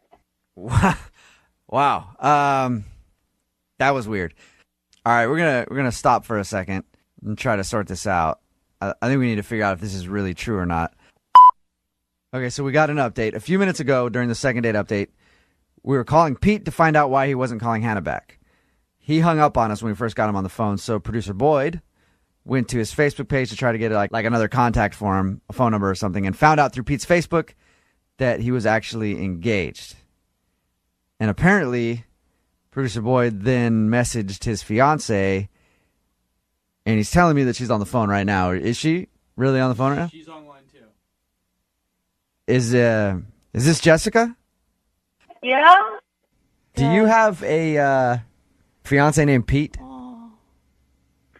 Wow. That was weird. All right, we're gonna stop for a second and try to sort this out. I think we need to figure out if this is really true or not. Okay, so we got an update. A few minutes ago during the second date update, we were calling Pete to find out why he wasn't calling Hannah back. He hung up on us when we first got him on the phone, so producer Boyd went to his Facebook page to try to get like another contact for him, a phone number or something, and found out through Pete's Facebook that he was actually engaged. And apparently, producer Boyd then messaged his fiance, and he's telling me that she's on the phone right now. Is she really on the phone right now? She's online too. Is this Jessica? Yeah. Do you have a fiance named Pete?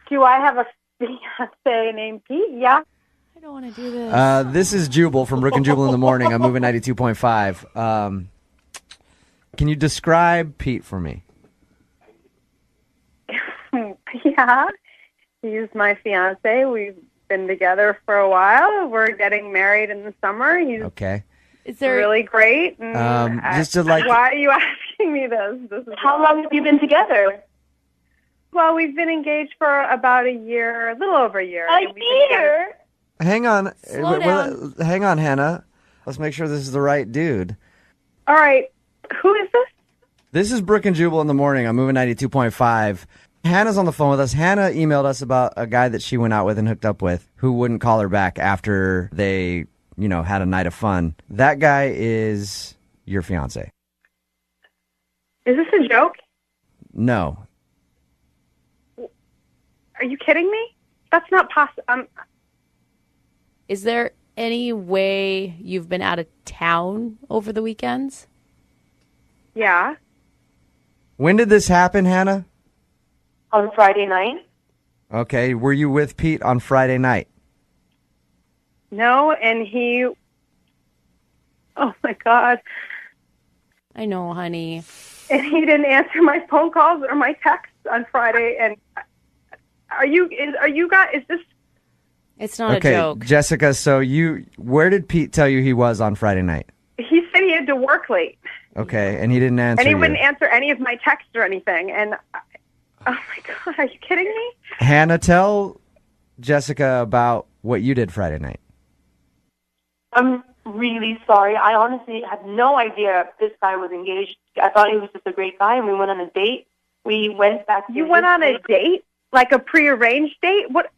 Do I have a fiance named Pete? Yeah. I don't want to do this. This is Jubal from Brooke and Jubal in the morning. I'm moving 92.5. Can you describe Pete for me? Yeah. He's my fiance. We've been together for a while. We're getting married in the summer. He's Okay. Is there really great. And just to like. why are you asking me this? How long have you been together? Well, we've been engaged for about a year, a little over a year. Hang on. Slow down. Hang on, Hannah. Let's make sure this is the right dude. All right. Who is this? This is Brooke and Jubal in the morning. I'm moving 92.5. Hannah's on the phone with us. Hannah emailed us about a guy that she went out with and hooked up with who wouldn't call her back after they, had a night of fun. That guy is your fiance. Is this a joke? No. Are you kidding me? That's not possible. Is there any way you've been out of town over the weekends? Yeah. When did this happen, Hannah? On Friday night? Okay. Were you with Pete on Friday night? No, and he... Oh, my God. I know, honey. And he didn't answer my phone calls or my texts on Friday. And are you guys... Is this... It's not okay, a joke. Jessica, so where did Pete tell you he was on Friday night? He said he had to work late. Okay, and he didn't answer And he you. wouldn't answer any of my texts or anything. And, oh, my God, are you kidding me? Hannah, tell Jessica about what you did Friday night. I'm really sorry. I honestly had no idea this guy was engaged. I thought he was just a great guy, and we went on a date. We went back to You went on a date? Like a prearranged date? What?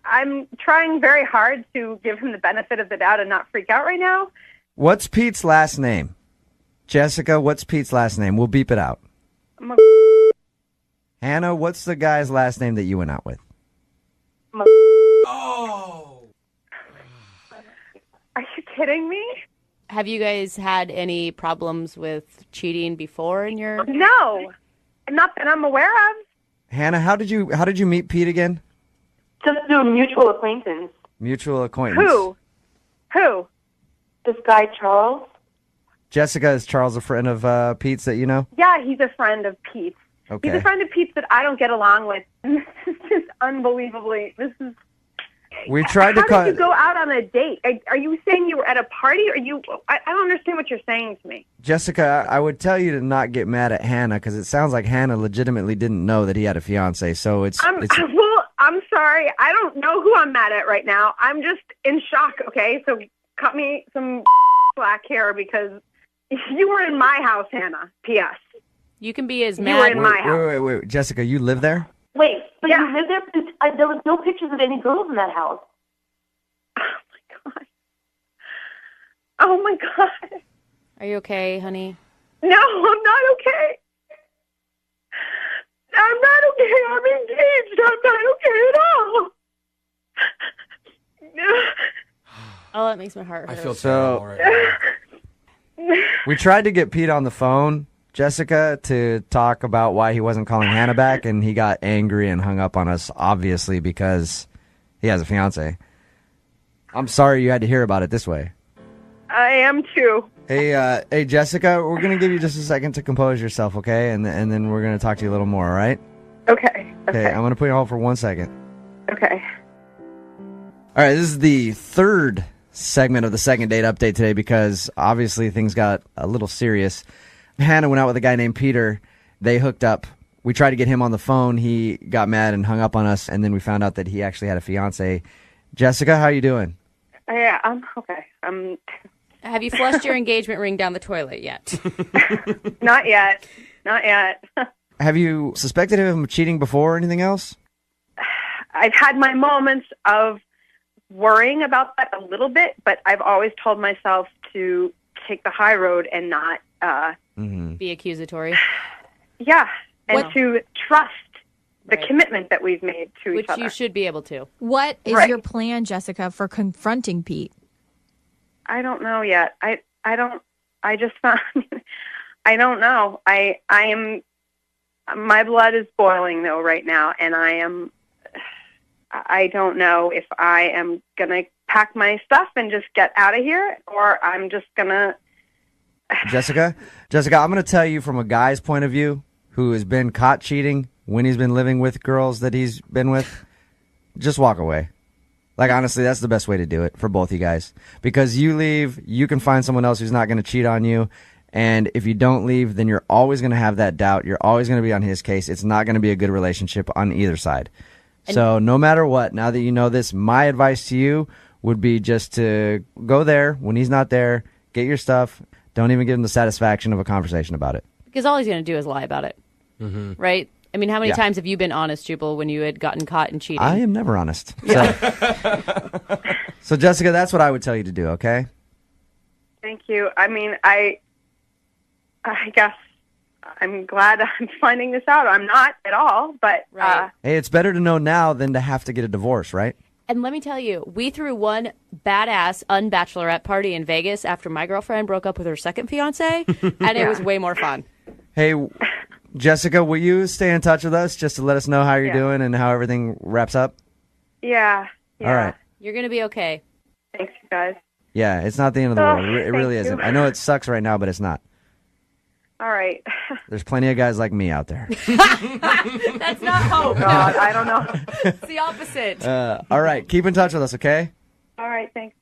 I'm trying very hard to give him the benefit of the doubt and not freak out right now. What's Pete's last name? Jessica, what's Pete's last name? We'll beep it out. Hannah, what's the guy's last name that you went out with? Oh. Are you kidding me? Have you guys had any problems with cheating before in your... No, not that I'm aware of. Hannah, how did you meet Pete again? Just through a mutual acquaintance. Mutual acquaintance. Who? This guy, Charles. Jessica, is Charles a friend of Pete's that you know? Yeah, he's a friend of Pete's. Okay. He's a friend of Pete's that I don't get along with. This is just unbelievably... We tried to How did you go out on a date? Are you saying you were at a party? Or I don't understand what you're saying to me. Jessica, I would tell you to not get mad at Hannah because it sounds like Hannah legitimately didn't know that he had a fiance. So Well, I'm sorry. I don't know who I'm mad at right now. I'm just in shock, okay? So cut me some slack here because you were in my house, Hannah. P.S. You can be as You mad... were in my house. Wait. Jessica, you live there? Wait, but you lived there? Because there was no pictures of any girls in that house. Oh, my God. Are you okay, honey? No, I'm not okay. I'm not okay. I'm engaged. I'm not okay at all. Oh, that makes my heart hurt. I feel terrible right now. We tried to get Pete on the phone, Jessica, to talk about why he wasn't calling Hannah back, and he got angry and hung up on us, obviously, because he has a fiance. I'm sorry you had to hear about it this way. I am too. Hey, Jessica, we're going to give you just a second to compose yourself, okay? And then we're going to talk to you a little more, all right? Okay. Okay, I'm going to put you on hold for 1 second. Okay. All right, this is the third segment of the second date update today because obviously things got a little serious. Hannah went out with a guy named Peter. They hooked up. We tried to get him on the phone. He got mad and hung up on us, and then we found out that he actually had a fiance. Jessica, how you doing? Yeah, I'm okay. Have you flushed your engagement ring down the toilet yet? Not yet. Not yet. Have you suspected him of cheating before or anything else? I've had my moments of worrying about that a little bit, but I've always told myself to take the high road and not... Be accusatory. Yeah, and to trust the commitment that we've made to each other. Which you should be able to. What is your plan, Jessica, for confronting Pete? I don't know yet. I don't know. I am, my blood is boiling though right now, and I don't know if I am going to pack my stuff and just get out of here, or I'm just going to... Jessica, I'm going to tell you from a guy's point of view who has been caught cheating when he's been living with girls that he's been with, just walk away. Like, honestly, that's the best way to do it for both you guys. Because you leave, you can find someone else who's not going to cheat on you. And if you don't leave, then you're always going to have that doubt. You're always going to be on his case. It's not going to be a good relationship on either side. So no matter what, now that you know this, my advice to you would be just to go there when he's not there, get your stuff. Don't even give him the satisfaction of a conversation about it. Because all he's going to do is lie about it. Right? I mean, how many Yeah. times have you been honest, Jubal, when you had gotten caught in cheating? I am never honest. So Jessica, that's what I would tell you to do, okay? Thank you. I mean, I guess I'm glad I'm finding this out. I'm not at all, but... Hey, it's better to know now than to have to get a divorce, right? And let me tell you, we threw one badass unbachelorette party in Vegas after my girlfriend broke up with her second fiance, and it was way more fun. Hey, Jessica, will you stay in touch with us just to let us know how you're doing and how everything wraps up? Yeah. All right. You're going to be okay. Thanks, you guys. Yeah, it's not the end of the world. It really thank isn't. you. I know it sucks right now, but it's not. All right. There's plenty of guys like me out there. That's not hope. Oh, God, I don't know. It's the opposite. All right, keep in touch with us, okay? All right, thanks.